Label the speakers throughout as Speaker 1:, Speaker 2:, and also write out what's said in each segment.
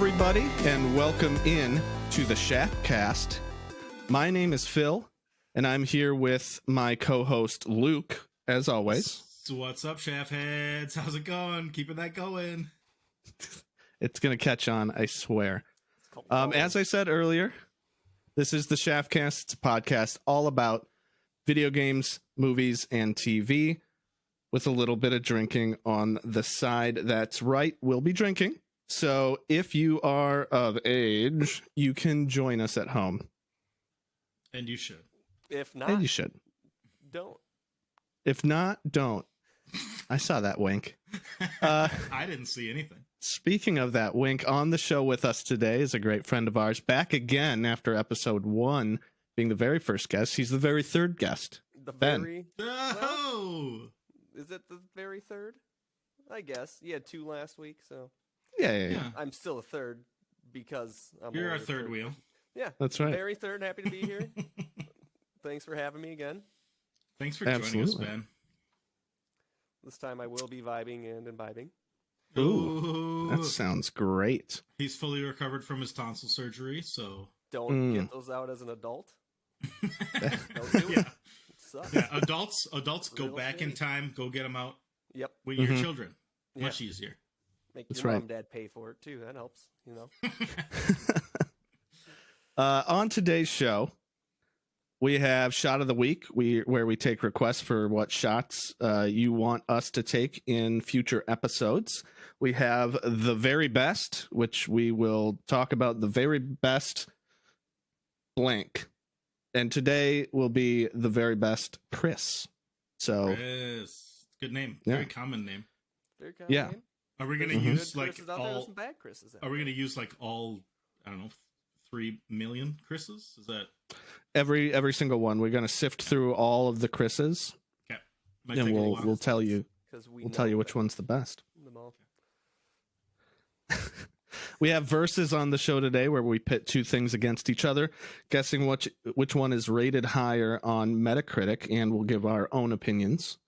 Speaker 1: everybody, and welcome in to the SHAF Cast. My name is Phil, and I'm here with my co-host Luke, as always.
Speaker 2: So what's up, SHAF heads? How's it going? Keeping that going.
Speaker 1: It's going to catch on, I swear. As I said earlier, this is the SHAF Cast. It's a podcast all about video games, movies, and TV, with a little bit of drinking on the side. That's right, we'll be drinking. So if you are of age, you can join us at home.
Speaker 2: And you should.
Speaker 3: If not,
Speaker 1: And you should.
Speaker 3: don't.
Speaker 1: If not, don't. I saw that wink.
Speaker 2: I didn't see anything.
Speaker 1: Speaking of that wink, on the show with us today is a great friend of ours, back again after episode 1, being the very first guest. He's the very third guest.
Speaker 3: The
Speaker 1: Ben.
Speaker 3: very.
Speaker 2: Oh!
Speaker 3: Is it the very third? I guess. You had 2 last week, so.
Speaker 1: Yeah.
Speaker 3: I'm still a third because I'm.
Speaker 2: You're our
Speaker 3: only a
Speaker 2: third wheel.
Speaker 3: Yeah.
Speaker 1: That's right.
Speaker 3: Very third. Happy to be here. Thanks for having me again.
Speaker 2: Thanks for joining us,
Speaker 1: Absolutely.
Speaker 2: Ben.
Speaker 3: This time I will be vibing and imbibing.
Speaker 1: Ooh, that sounds great.
Speaker 2: He's fully recovered from his tonsil surgery, so...
Speaker 3: Don't get those out as an adult. Don't do it.
Speaker 2: Yeah.
Speaker 3: It sucks.
Speaker 2: Yeah, adults go
Speaker 3: Real
Speaker 2: back in
Speaker 3: shitty.
Speaker 2: time, go get them out
Speaker 3: Yep.
Speaker 2: with your children. Much easier.
Speaker 3: Make
Speaker 1: That's
Speaker 3: your
Speaker 1: right.
Speaker 3: mom and dad pay for it too. That helps, you know.
Speaker 1: On today's show, we have Shot of the Week, where we take requests for what shots you want us to take in future episodes. We have The Very Best, which we will talk about the very best blank. And today will be The Very Best Chris. So,
Speaker 2: Yes. Good name.
Speaker 1: Yeah.
Speaker 2: Very common name.
Speaker 3: Very kind of
Speaker 1: Yeah.
Speaker 3: name.
Speaker 2: Are we going to
Speaker 3: There's some
Speaker 2: use
Speaker 3: good
Speaker 2: like
Speaker 3: Chris's out there, there's
Speaker 2: all...
Speaker 3: some bad Chris's out
Speaker 2: Are we
Speaker 3: there.
Speaker 2: going to use like all, I don't know, 3 million Chris's? Is that...
Speaker 1: every single one, we're going to sift through all of the Chris's,
Speaker 2: Okay. Might
Speaker 1: and
Speaker 2: take a
Speaker 1: we'll
Speaker 2: while.
Speaker 1: tell you
Speaker 3: 'Cause
Speaker 1: we'll tell you which one's the best.
Speaker 3: Them all.
Speaker 1: We have verses on the show today where we pit 2 things against each other, guessing which one is rated higher on Metacritic, and we'll give our own opinions.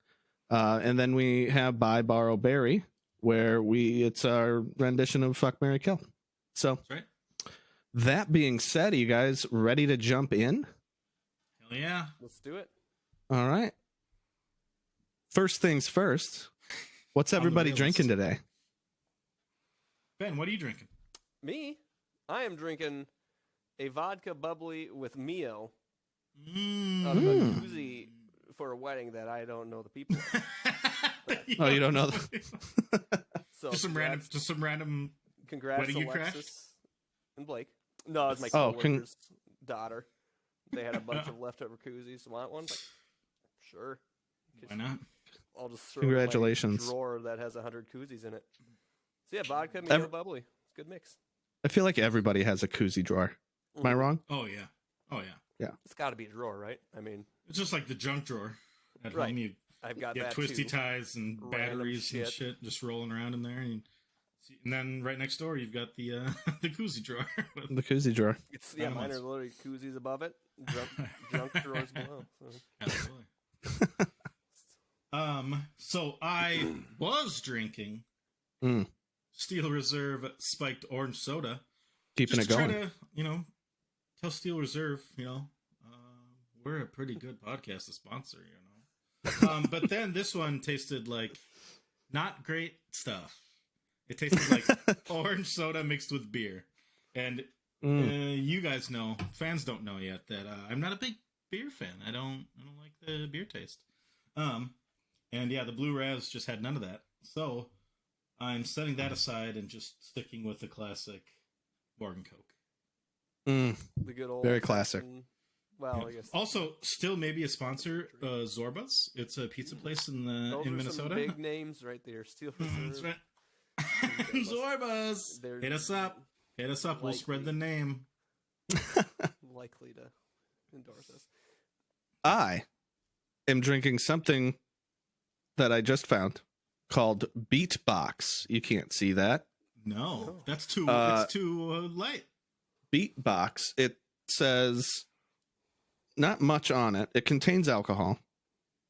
Speaker 1: And then we have Buy, Borrow, Bury, where it's our rendition of Fuck, Marry, Kill. So
Speaker 2: That's right.
Speaker 1: that being said, are you guys ready to jump in?
Speaker 2: Hell yeah.
Speaker 3: Let's do it.
Speaker 1: All right. First things first. What's
Speaker 2: On the
Speaker 1: everybody
Speaker 2: realist.
Speaker 1: drinking today?
Speaker 2: Ben, what are you drinking?
Speaker 3: Me, I am drinking a vodka bubbly with Mio out of a koozie for a wedding that I don't know the people of.
Speaker 1: Oh, you don't know
Speaker 3: So
Speaker 2: just some random.
Speaker 3: congrats
Speaker 2: wedding
Speaker 3: to
Speaker 2: you crashed?
Speaker 3: Alexis and Blake. No, it was my
Speaker 1: Oh,
Speaker 3: coworker's daughter. They had a bunch of leftover koozies. Want one? Like, sure.
Speaker 2: Why not?
Speaker 3: I'll just throw it in my
Speaker 1: Congratulations.
Speaker 3: drawer that has 100 koozies in it. So yeah, vodka, Mio, bubbly. It's a good mix.
Speaker 1: I feel like everybody has a koozie drawer. Am I wrong?
Speaker 2: Oh yeah. Oh yeah.
Speaker 3: It's got to be a drawer, right? I mean,
Speaker 2: It's just like the junk drawer at
Speaker 3: Right.
Speaker 2: home. You
Speaker 3: I've got
Speaker 2: have
Speaker 3: that
Speaker 2: twisty
Speaker 3: too.
Speaker 2: ties and
Speaker 3: Random
Speaker 2: batteries and
Speaker 3: shit.
Speaker 2: shit just rolling around in there. And then right next door you've got the the koozie drawer.
Speaker 1: The koozie drawer.
Speaker 3: It's mine are
Speaker 2: Animals.
Speaker 3: literally koozies above it, junk drawers below. So.
Speaker 2: Absolutely. So I was drinking
Speaker 1: Mm.
Speaker 2: Steel Reserve spiked orange soda.
Speaker 1: Keeping
Speaker 2: Just
Speaker 1: it
Speaker 2: to
Speaker 1: going.
Speaker 2: try to, tell Steel Reserve, we're a pretty good podcast to sponsor, But then this one tasted like not great stuff. It tasted like orange soda mixed with beer. And you guys know, fans don't know yet that I'm not a big beer fan. I don't like the beer taste. And yeah, the Blue Raz just had none of that. So I'm setting that aside and just sticking with the classic Morgan Coke.
Speaker 3: The good old
Speaker 1: Very classic.
Speaker 3: Well, I guess
Speaker 2: Also, still maybe a sponsor, Zorba's. It's a pizza place in
Speaker 3: those are
Speaker 2: Minnesota.
Speaker 3: some big names right there. Steel
Speaker 2: That's
Speaker 3: Reserve.
Speaker 2: right. Zorba's.
Speaker 3: They're
Speaker 2: Hit us up. Hit us up. We'll spread the name.
Speaker 3: likely to endorse us.
Speaker 1: I am drinking something that I just found called Beatbox. You can't see that.
Speaker 2: No, that's too.
Speaker 1: Uh,
Speaker 2: it's too light.
Speaker 1: Beatbox. It says not much on it. It contains alcohol.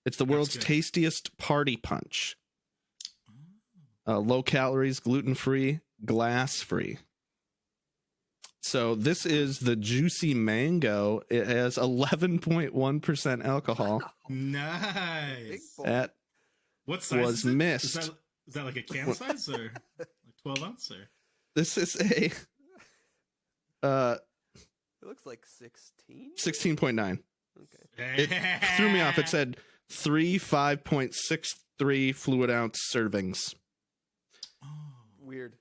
Speaker 1: It's the world's
Speaker 2: good.
Speaker 1: tastiest party punch. Low calories, gluten free, glass free. So this is the Juicy Mango. It has 11.1% alcohol.
Speaker 3: Big
Speaker 2: Nice.
Speaker 3: boy.
Speaker 1: That
Speaker 2: What size
Speaker 1: was
Speaker 2: is it?
Speaker 1: missed.
Speaker 2: Is that like a can size or like 12 ounce or?
Speaker 1: This is a
Speaker 3: It looks like 16.
Speaker 1: 16.9.
Speaker 3: Okay.
Speaker 1: It threw me off. It said 5.63 fluid ounce servings.
Speaker 2: Oh,
Speaker 3: Weird.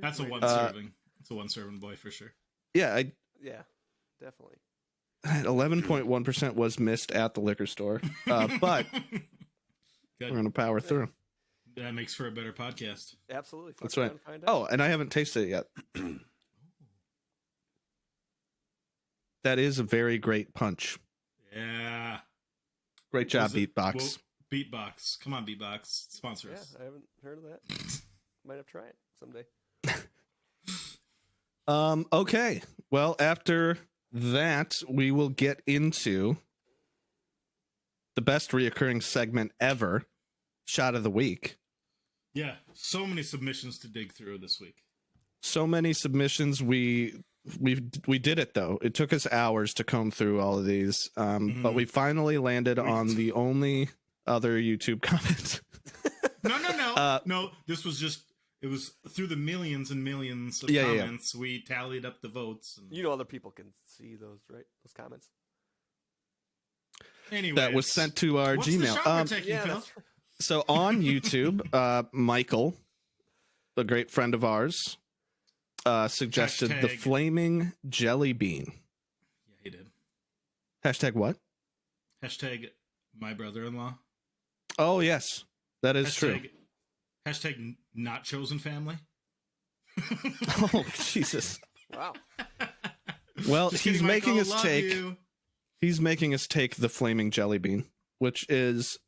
Speaker 2: that's a
Speaker 3: weird.
Speaker 2: one serving. It's a one serving boy for sure.
Speaker 1: Yeah,
Speaker 3: Yeah, definitely.
Speaker 1: 11.1% was missed at the liquor store, but
Speaker 2: Good.
Speaker 1: we're going to power through.
Speaker 2: That makes for a better podcast.
Speaker 3: Absolutely. Fuck
Speaker 1: That's right.
Speaker 3: around and find out.
Speaker 1: Oh, and I haven't tasted it yet. That is a very great punch.
Speaker 2: Yeah.
Speaker 1: Great job,
Speaker 2: Was it-
Speaker 1: Beatbox.
Speaker 2: well, Beatbox. Come on, Beatbox. Sponsor
Speaker 3: Yeah,
Speaker 2: us.
Speaker 3: I haven't heard of that. Might have to try it someday.
Speaker 1: Okay. Well, after that, we will get into the best reoccurring segment ever, Shot of the Week.
Speaker 2: Yeah. So many submissions to dig through this week.
Speaker 1: So many submissions. We did it though. It took us hours to comb through all of these, but we finally landed on the only other YouTube comment.
Speaker 2: No. No, this was just, it was through the millions and millions of
Speaker 1: Yeah.
Speaker 2: comments. We tallied up the votes. And
Speaker 3: You know, other people can see those, right? Those comments.
Speaker 2: anyways,
Speaker 1: That was sent to our
Speaker 2: what's the
Speaker 1: Gmail.
Speaker 2: shot we're taking,
Speaker 3: Yeah,
Speaker 2: Phil?
Speaker 3: that's right.
Speaker 1: So on YouTube, Michael, a great friend of ours, suggested the
Speaker 2: Hashtag-
Speaker 1: flaming jelly bean.
Speaker 2: Yeah, he did.
Speaker 1: Hashtag what?
Speaker 2: Hashtag my brother-in-law.
Speaker 1: Oh, yes. That is true.
Speaker 2: Hashtag not chosen family.
Speaker 1: Oh, Jesus.
Speaker 3: Wow.
Speaker 1: Well,
Speaker 2: Just
Speaker 1: he's
Speaker 2: kidding,
Speaker 1: making
Speaker 2: Michael,
Speaker 1: us
Speaker 2: love
Speaker 1: take
Speaker 2: you.
Speaker 1: he's making us take the flaming jelly bean, which is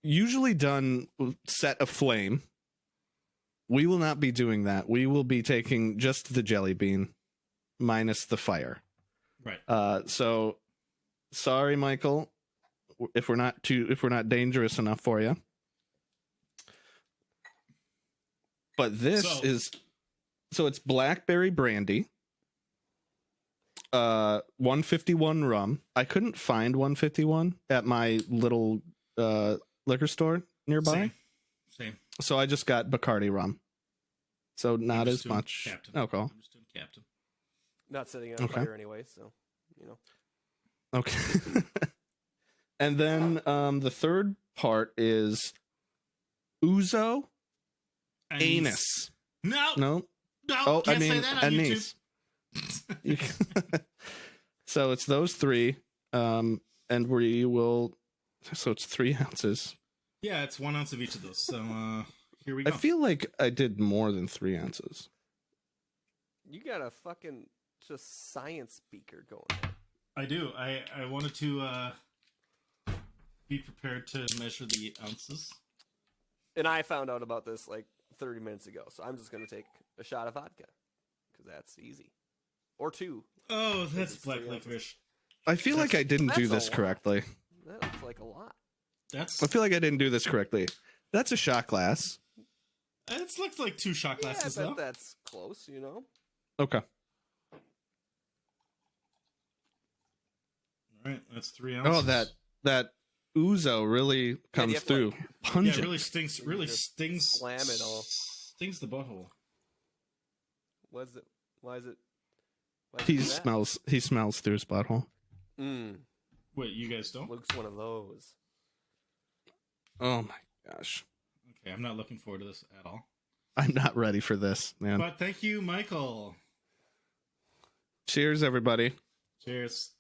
Speaker 1: usually done set aflame. We will not be doing that. We will be taking just the jelly bean minus the fire.
Speaker 2: Right.
Speaker 1: So sorry, Michael, if we're not dangerous enough for you. But this so it's blackberry brandy, 151 rum. I couldn't find 151 at my little liquor store nearby,
Speaker 2: Same.
Speaker 1: so I just got Bacardi rum. So not
Speaker 2: I'm just
Speaker 1: as
Speaker 2: doing
Speaker 1: much
Speaker 2: Captain.
Speaker 1: alcohol.
Speaker 2: I'm just doing Captain.
Speaker 3: Not sitting on
Speaker 1: Okay.
Speaker 3: fire anyway, so, you know.
Speaker 1: Okay. And then the third part is ouzo anus.
Speaker 2: No.
Speaker 1: No.
Speaker 2: No. Can't say that on YouTube.
Speaker 1: anise. You can- So it's those three, and we will. So it's 3 ounces.
Speaker 2: Yeah, it's 1 ounce of each of those. So here we go.
Speaker 1: I feel like I did more than 3 ounces.
Speaker 3: You got a fucking just science speaker going there.
Speaker 2: I do. I wanted to be prepared to measure the ounces.
Speaker 3: And I found out about this like 30 minutes ago, so I'm just going to take a shot of vodka because that's easy. Or 2.
Speaker 2: Oh, that's
Speaker 3: It's
Speaker 2: black
Speaker 3: 3 ounces.
Speaker 2: licorice.
Speaker 1: I feel like I didn't do
Speaker 3: That's
Speaker 1: this
Speaker 3: a lot.
Speaker 1: correctly.
Speaker 3: That looks like a lot.
Speaker 2: That's
Speaker 1: I feel like I didn't do this correctly. That's a shot glass.
Speaker 2: it looks like 2 shot glasses
Speaker 3: Yeah, I
Speaker 2: though.
Speaker 3: bet that's close, you know?
Speaker 1: Okay.
Speaker 2: All right, that's 3 ounces.
Speaker 1: Oh, that ouzo really comes
Speaker 3: have to,
Speaker 1: through.
Speaker 2: yeah,
Speaker 1: Pungent.
Speaker 2: it really stings. Really
Speaker 3: Just
Speaker 2: stings.
Speaker 3: slam it all.
Speaker 2: Stings the butthole.
Speaker 3: Why is it? Why is it
Speaker 1: He
Speaker 3: do that?
Speaker 1: smells through his butthole.
Speaker 2: Wait, you guys don't?
Speaker 3: Luke's one of those.
Speaker 1: Oh my gosh.
Speaker 2: Okay, I'm not looking forward to this at all.
Speaker 1: I'm not ready for this, man.
Speaker 2: But thank you, Michael.
Speaker 1: Cheers, everybody.
Speaker 2: Cheers.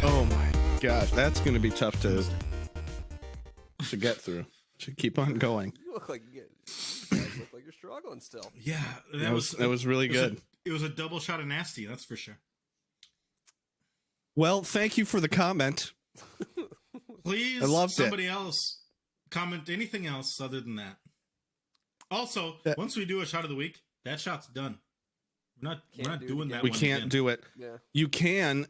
Speaker 1: Oh my gosh, that's going to be tough to get through. To keep on going.
Speaker 3: You look like you guys look like you're struggling still.
Speaker 2: Yeah,
Speaker 1: That was really
Speaker 2: it was a-
Speaker 1: good.
Speaker 2: It was a double shot of nasty, that's for sure.
Speaker 1: Well, thank you for the comment.
Speaker 2: Please,
Speaker 1: I loved it.
Speaker 2: somebody else comment anything else other than that. Also, once we do a shot of the week, that shot's done. We're not doing that.
Speaker 1: We
Speaker 2: one
Speaker 1: can't
Speaker 2: again.
Speaker 1: do it.
Speaker 3: Yeah.
Speaker 1: You can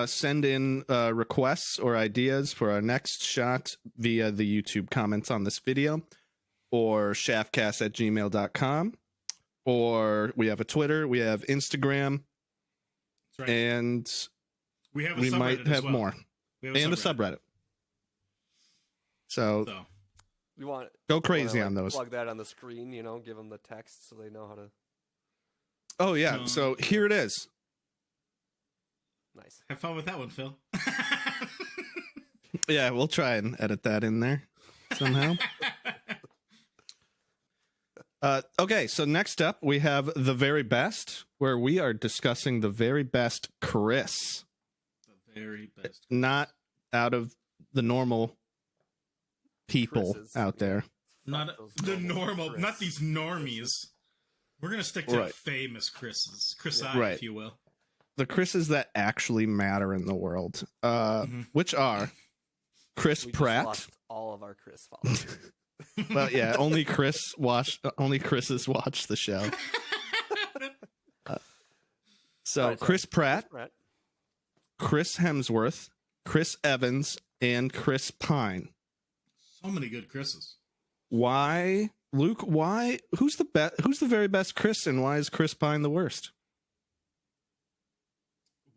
Speaker 1: send in requests or ideas for our next shot via the YouTube comments on this video, or shafcast@gmail.com, or we have a Twitter, we have Instagram,
Speaker 2: That's right.
Speaker 1: and
Speaker 2: we
Speaker 1: might have more.
Speaker 2: We have
Speaker 1: and a subreddit. So
Speaker 3: You want
Speaker 1: go crazy
Speaker 3: like,
Speaker 1: on those.
Speaker 3: Plug that on the screen, give them the text so they know how to.
Speaker 1: Oh yeah, so here it is.
Speaker 3: Nice.
Speaker 2: Have fun with that one, Phil.
Speaker 1: Yeah, we'll try and edit that in there somehow. Okay, so next up we have the very best, where we are discussing the very best Chris.
Speaker 2: The very best.
Speaker 1: Not out of the normal people
Speaker 3: Chris's,
Speaker 1: out there.
Speaker 2: Not
Speaker 3: those
Speaker 2: the normal,
Speaker 3: Chris.
Speaker 2: not these normies. We're going to stick to
Speaker 1: Right.
Speaker 2: famous Chris's.
Speaker 1: Right.
Speaker 2: if you will.
Speaker 1: The Chris's that actually matter in the world, which are Chris
Speaker 3: We
Speaker 1: Pratt.
Speaker 3: Just lost all of our Chris followers.
Speaker 1: Well, yeah, only Chris's watch the show. So
Speaker 3: Right,
Speaker 1: Chris Pratt,
Speaker 3: Pratt.
Speaker 1: Chris Hemsworth, Chris Evans, and Chris Pine.
Speaker 2: So many good Chris's.
Speaker 1: Why, Luke? Why? Who's the very best Chris, and why is Chris Pine the worst?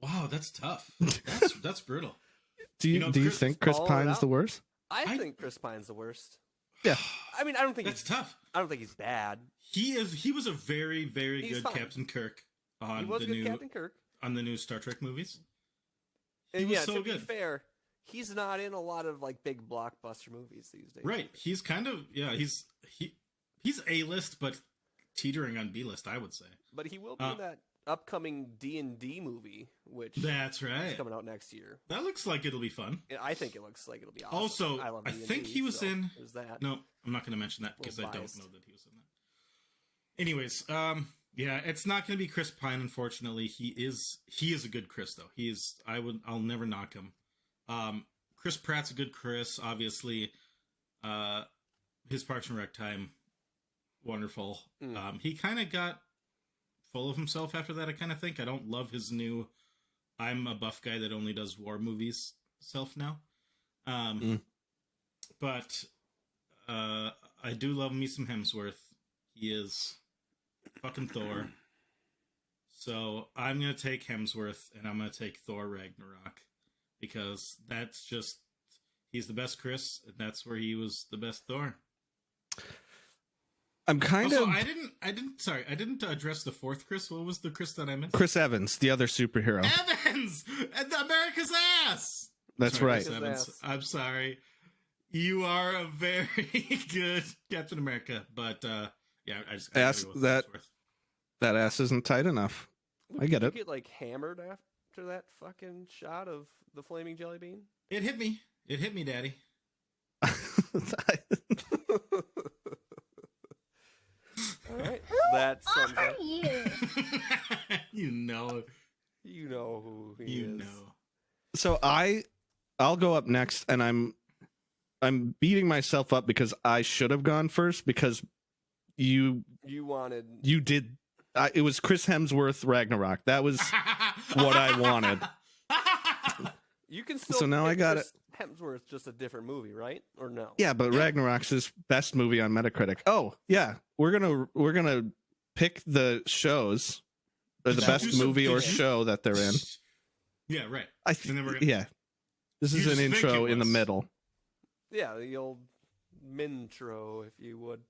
Speaker 2: Wow, that's tough. That's brutal.
Speaker 1: Do you
Speaker 2: Chris
Speaker 1: think Chris
Speaker 3: calling it
Speaker 1: Pine's
Speaker 3: out.
Speaker 1: the worst?
Speaker 3: I think Chris Pine's the worst.
Speaker 1: Yeah.
Speaker 3: I mean, I don't think
Speaker 2: That's
Speaker 3: he's
Speaker 2: tough.
Speaker 3: I don't think he's bad.
Speaker 2: He was a very, very
Speaker 3: He's
Speaker 2: good
Speaker 3: fine.
Speaker 2: Captain Kirk
Speaker 3: He
Speaker 2: on
Speaker 3: was
Speaker 2: the
Speaker 3: good
Speaker 2: new
Speaker 3: Captain Kirk.
Speaker 2: on the new Star Trek movies. He
Speaker 3: And
Speaker 2: was
Speaker 3: yeah,
Speaker 2: so
Speaker 3: to be
Speaker 2: good.
Speaker 3: fair, he's not in a lot of like big blockbuster movies these days.
Speaker 2: Right. He's kind of he's A-list, but teetering on B-list, I would say.
Speaker 3: But he will be in that upcoming D&D movie, which
Speaker 2: That's right.
Speaker 3: is coming out next year.
Speaker 2: That looks like it'll be fun.
Speaker 3: And I think it looks like it'll be awesome.
Speaker 2: Also,
Speaker 3: love
Speaker 2: I
Speaker 3: D&D,
Speaker 2: think he was
Speaker 3: so
Speaker 2: in.
Speaker 3: There's that.
Speaker 2: No, I'm not going to mention that because I don't
Speaker 3: biased.
Speaker 2: know that he was in that. Anyways, yeah, it's not going to be Chris Pine. Unfortunately, he is a good Chris though. I'll never knock him. Chris Pratt's a good Chris. Obviously, his Parks and Rec time, wonderful. He kind of got full of himself after that. I kind of think I don't love his new I'm a buff guy that only does war movies self now. But I do love me some Hemsworth. He is fucking Thor. So I'm going to take Hemsworth and I'm going to take Thor Ragnarok because he's the best Chris and that's where he was the best Thor.
Speaker 1: I'm kind of.
Speaker 2: I didn't address the fourth Chris. What was the Chris that I missed?
Speaker 1: Chris Evans, the other superhero.
Speaker 2: Evans! And America's ass!
Speaker 1: That's
Speaker 2: Sorry,
Speaker 1: right.
Speaker 2: Chris Evans. I'm sorry. You are a very good Captain America, but yeah, I just gotta
Speaker 1: Ask
Speaker 2: go with
Speaker 1: that.
Speaker 2: Hemsworth.
Speaker 1: That ass isn't tight enough. I get
Speaker 3: Did
Speaker 1: it.
Speaker 3: you get like hammered after that fucking shot of the flaming jelly bean?
Speaker 2: It hit me. It hit me, Daddy.
Speaker 3: All right, that sums up.
Speaker 2: You know.
Speaker 3: You know who he
Speaker 2: You
Speaker 3: is.
Speaker 2: know.
Speaker 1: So I'll go up next, and I'm beating myself up because I should have gone first because you did. It was Chris Hemsworth Ragnarok. That was what I wanted.
Speaker 3: You can still.
Speaker 1: So now I got
Speaker 3: Chris Hemsworth, just a different movie, right? Or no?
Speaker 1: Yeah, but Ragnarok's his best movie on Metacritic. Oh yeah, we're gonna pick the shows or the best movie or show that they're in.
Speaker 2: Yeah, right. And then we're
Speaker 1: Yeah, this is
Speaker 2: You
Speaker 1: an
Speaker 2: just think
Speaker 1: intro
Speaker 2: it
Speaker 1: in the
Speaker 2: was.
Speaker 1: middle.
Speaker 3: Yeah, the old Mintro, if you would.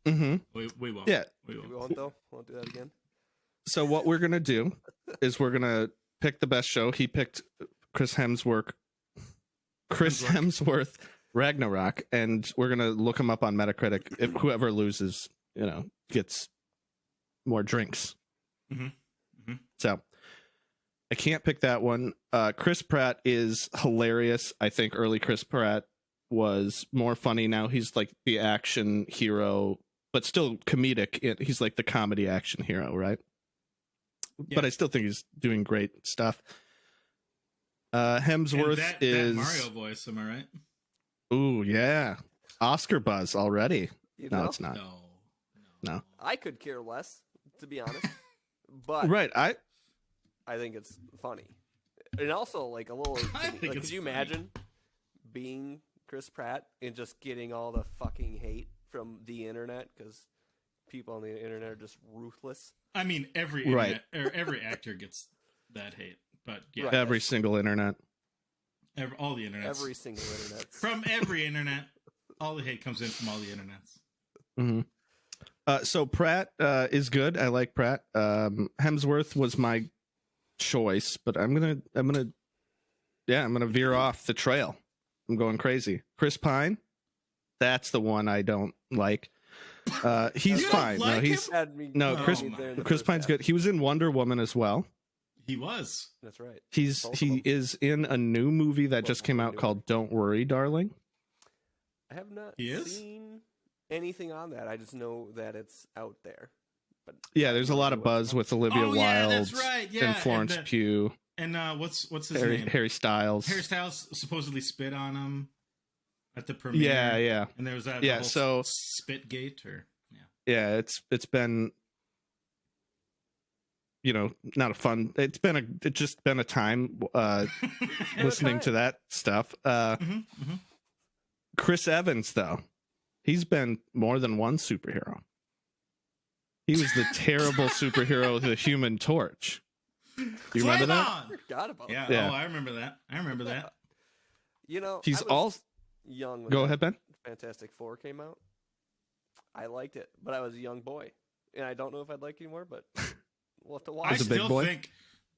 Speaker 1: Mm-hmm.
Speaker 2: we won't.
Speaker 1: Yeah.
Speaker 2: We
Speaker 3: We
Speaker 2: won't.
Speaker 3: won't though. Won't do that again.
Speaker 1: So what we're gonna do is we're gonna pick the best show. He picked Chris Hemsworth Ragnarok, and we're gonna look him up on Metacritic. If whoever loses, gets more drinks.
Speaker 2: Mhm. Mhm.
Speaker 1: So I can't pick that one. Chris Pratt is hilarious. I think early Chris Pratt was more funny. Now he's like the action hero, but still comedic. He's like the comedy action hero, right?
Speaker 2: Yeah.
Speaker 1: But I still think he's doing great stuff. Hemsworth
Speaker 2: that
Speaker 1: is
Speaker 2: Mario voice, am I right?
Speaker 1: Ooh, yeah. Oscar buzz already.
Speaker 3: You
Speaker 1: No,
Speaker 3: know?
Speaker 1: it's not. No.
Speaker 3: I could care less, to be honest. But
Speaker 1: Right.
Speaker 3: I think it's funny. And also, like, a little...
Speaker 2: I think
Speaker 3: Like,
Speaker 2: it's
Speaker 3: could you
Speaker 2: funny.
Speaker 3: imagine being Chris Pratt and just getting all the fucking hate from the internet? Because people on the internet are just ruthless.
Speaker 2: I mean, every
Speaker 1: Right.
Speaker 2: internet, or every actor gets that hate, but yeah,
Speaker 3: Right.
Speaker 1: Every single internet.
Speaker 2: all the internets,
Speaker 3: Every single internet.
Speaker 2: from every internet, all the hate comes in from all the internets.
Speaker 1: Mm-hmm. So Pratt is good. I like Pratt. Hemsworth was my choice, but I'm gonna veer off the trail. I'm going crazy. Chris Pine, that's the one I don't like. He's
Speaker 2: You don't
Speaker 1: fine.
Speaker 2: like
Speaker 1: no, he's
Speaker 2: him?
Speaker 3: Had me
Speaker 1: no
Speaker 2: Oh
Speaker 1: Chris.
Speaker 2: my.
Speaker 3: there in the
Speaker 1: Chris
Speaker 3: first
Speaker 1: Pine's
Speaker 3: half.
Speaker 1: good. He was in Wonder Woman as well.
Speaker 2: He was.
Speaker 3: That's right.
Speaker 1: He
Speaker 3: Both of them.
Speaker 1: is in a new movie that just came out called Don't Worry, Darling.
Speaker 3: I have not
Speaker 2: He is?
Speaker 3: seen anything on that. I just know that it's out there. But
Speaker 1: Yeah, there's a lot of buzz with Olivia
Speaker 2: Oh, yeah,
Speaker 1: Wilde
Speaker 2: that's right. Yeah,
Speaker 1: and Florence
Speaker 2: and,
Speaker 1: Pugh,
Speaker 2: And what's his
Speaker 1: Harry,
Speaker 2: name?
Speaker 1: Harry Styles.
Speaker 2: Harry Styles supposedly spit on him at the premiere.
Speaker 1: Yeah.
Speaker 2: And there was that
Speaker 1: Yeah,
Speaker 2: whole
Speaker 1: so-
Speaker 2: spit gate, or
Speaker 1: Yeah, it's been, not a fun. It's just been a time listening to that stuff. Chris Evans, though, he's been more than one superhero. He was the terrible superhero, the Human Torch. You remember
Speaker 2: Flame
Speaker 1: that?
Speaker 2: on!
Speaker 3: Forgot about
Speaker 2: Yeah.
Speaker 3: that.
Speaker 1: Yeah.
Speaker 2: Oh, I remember that.
Speaker 3: You know,
Speaker 1: He's
Speaker 3: I was
Speaker 1: all.
Speaker 3: young when
Speaker 1: Go
Speaker 3: that
Speaker 1: ahead, Ben.
Speaker 3: Fantastic Four came out. I liked it, but I was a young boy, and I don't know if I'd like it anymore. But we'll have to watch.
Speaker 2: I
Speaker 1: As a big
Speaker 2: still
Speaker 1: boy?
Speaker 2: think.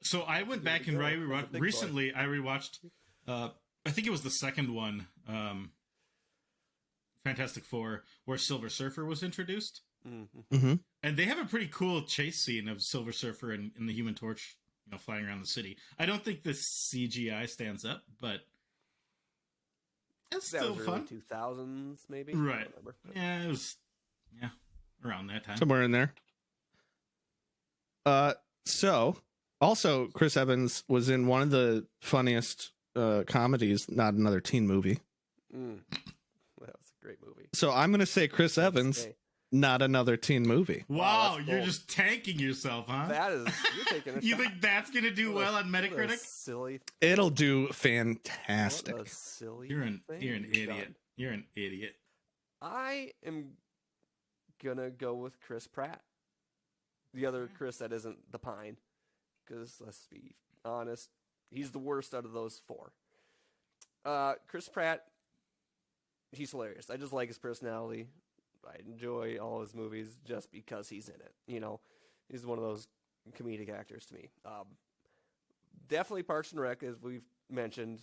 Speaker 2: So I went back and
Speaker 3: As a big boy.
Speaker 2: recently. I rewatched. I think it was the second one, Fantastic Four, where Silver Surfer was introduced,
Speaker 1: Mm-hmm.
Speaker 2: and they have a pretty cool chase scene of Silver Surfer and the Human Torch, flying around the city. I don't think the CGI stands up, but it's
Speaker 3: that
Speaker 2: still
Speaker 3: was
Speaker 2: fun.
Speaker 3: early 2000s, maybe.
Speaker 2: Right.
Speaker 3: I don't remember.
Speaker 2: Yeah, it was. Yeah, around that time.
Speaker 1: Somewhere in there. So also Chris Evans was in one of the funniest comedies, Not Another Teen Movie.
Speaker 3: That was a great movie.
Speaker 1: So I'm going to say Chris Evans,
Speaker 3: Okay.
Speaker 1: Not Another Teen Movie.
Speaker 2: Wow,
Speaker 3: that's
Speaker 2: you're
Speaker 3: bold.
Speaker 2: just tanking yourself, huh?
Speaker 3: That is, you're taking a
Speaker 2: You
Speaker 3: shot.
Speaker 2: think that's gonna do
Speaker 3: What a-
Speaker 2: well on
Speaker 3: what a
Speaker 2: Metacritic?
Speaker 3: Silly.
Speaker 1: It'll do
Speaker 3: What
Speaker 1: fantastic.
Speaker 3: a silly.
Speaker 2: You're an
Speaker 3: thing
Speaker 2: idiot.
Speaker 3: you've done.
Speaker 2: You're an idiot.
Speaker 3: I am gonna go with Chris Pratt, the other Chris that isn't the Pine, because let's be honest, he's the worst out of those four. Chris Pratt, he's hilarious. I just like his personality. I enjoy all his movies just because he's in it. He's one of those comedic actors to me. Definitely Parks and Rec, as we've mentioned,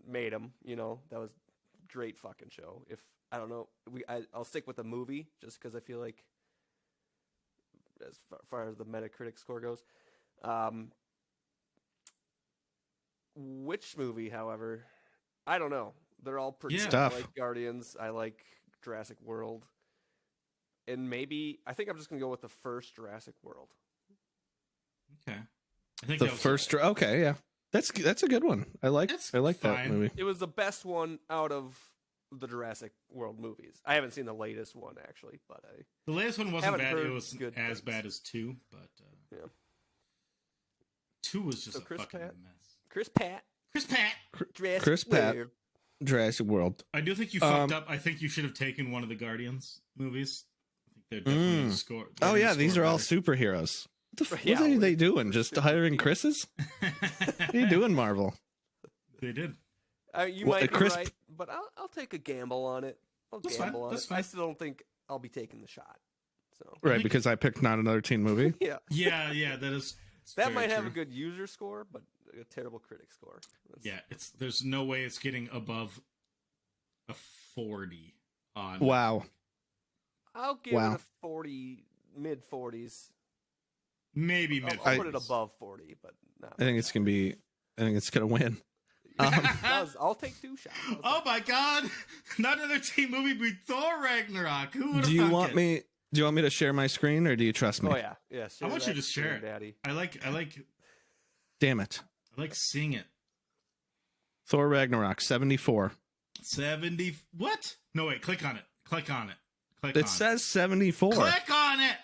Speaker 3: made him. That was a great fucking show. If I don't know, I'll stick with the movie just because I feel like, as far as the Metacritic score goes, which movie, however, I don't know. They're all pretty
Speaker 2: Yeah.
Speaker 3: good.
Speaker 1: Tough.
Speaker 3: I like Guardians. I like Jurassic World. And maybe, I think I'm just going to go with the first Jurassic World.
Speaker 2: Okay. I think
Speaker 1: The
Speaker 2: that was-
Speaker 1: first, okay, yeah, that's a good one. I like
Speaker 2: It's
Speaker 1: that
Speaker 2: fine.
Speaker 1: movie.
Speaker 3: It was the best one out of the Jurassic World movies. I haven't seen the latest one, actually, but
Speaker 2: The latest one wasn't
Speaker 3: Haven't
Speaker 2: bad.
Speaker 3: heard
Speaker 2: It was
Speaker 3: good
Speaker 2: as
Speaker 3: things.
Speaker 2: bad as 2, but
Speaker 3: Yeah.
Speaker 2: 2 was just
Speaker 3: So
Speaker 2: a
Speaker 3: Chris
Speaker 2: fucking
Speaker 3: Pratt?
Speaker 2: mess.
Speaker 3: Chris Pratt.
Speaker 2: Chris Pratt.
Speaker 3: Jurassic
Speaker 1: Chris Pratt.
Speaker 3: World.
Speaker 1: Jurassic World.
Speaker 2: I do think you
Speaker 1: Um,
Speaker 2: fucked up. I think you should have taken one of the Guardians movies. I think they're definitely score. they're
Speaker 1: Oh
Speaker 2: gonna
Speaker 1: yeah, these
Speaker 2: score
Speaker 1: are all
Speaker 2: better.
Speaker 1: superheroes. What
Speaker 3: Yeah,
Speaker 1: are they
Speaker 3: we're-
Speaker 1: doing? Just hiring Chris's? What are you doing, Marvel?
Speaker 2: They did.
Speaker 3: You
Speaker 1: Well,
Speaker 3: might be
Speaker 1: Chris-
Speaker 3: right, but I'll take a gamble on it. I'll
Speaker 2: That's
Speaker 3: gamble
Speaker 2: fine,
Speaker 3: on
Speaker 2: that's
Speaker 3: it.
Speaker 2: fine.
Speaker 3: I still don't think I'll be taking the shot. So
Speaker 1: Right,
Speaker 2: think-
Speaker 1: because I picked Not Another Teen Movie.
Speaker 3: yeah,
Speaker 2: Yeah, that is. it's
Speaker 3: that
Speaker 2: very
Speaker 3: might have
Speaker 2: true.
Speaker 3: a good user score, but a terrible critic score.
Speaker 2: Yeah, there's no way it's getting above a 40 on.
Speaker 1: Wow.
Speaker 3: I'll give
Speaker 1: Wow.
Speaker 3: it a 40, mid 40s.
Speaker 2: Maybe
Speaker 3: I'll,
Speaker 2: mid.
Speaker 3: I'll put it above 40, but not.
Speaker 1: I think it's gonna win.
Speaker 3: I'll take 2 shots.
Speaker 2: Oh my god! Not another team movie but Thor Ragnarok. Who would have
Speaker 1: Do you want me to share my screen, or do you trust me?
Speaker 3: Oh yeah, yeah.
Speaker 2: I want you to
Speaker 3: share
Speaker 2: share
Speaker 3: that,
Speaker 2: it.
Speaker 3: Daddy.
Speaker 2: I like
Speaker 1: Damn it.
Speaker 2: seeing it.
Speaker 1: Thor Ragnarok 74.
Speaker 2: 70. What? No, wait. Click on it. Click on it. Click
Speaker 1: It
Speaker 2: on
Speaker 1: says 74.
Speaker 2: Click on it.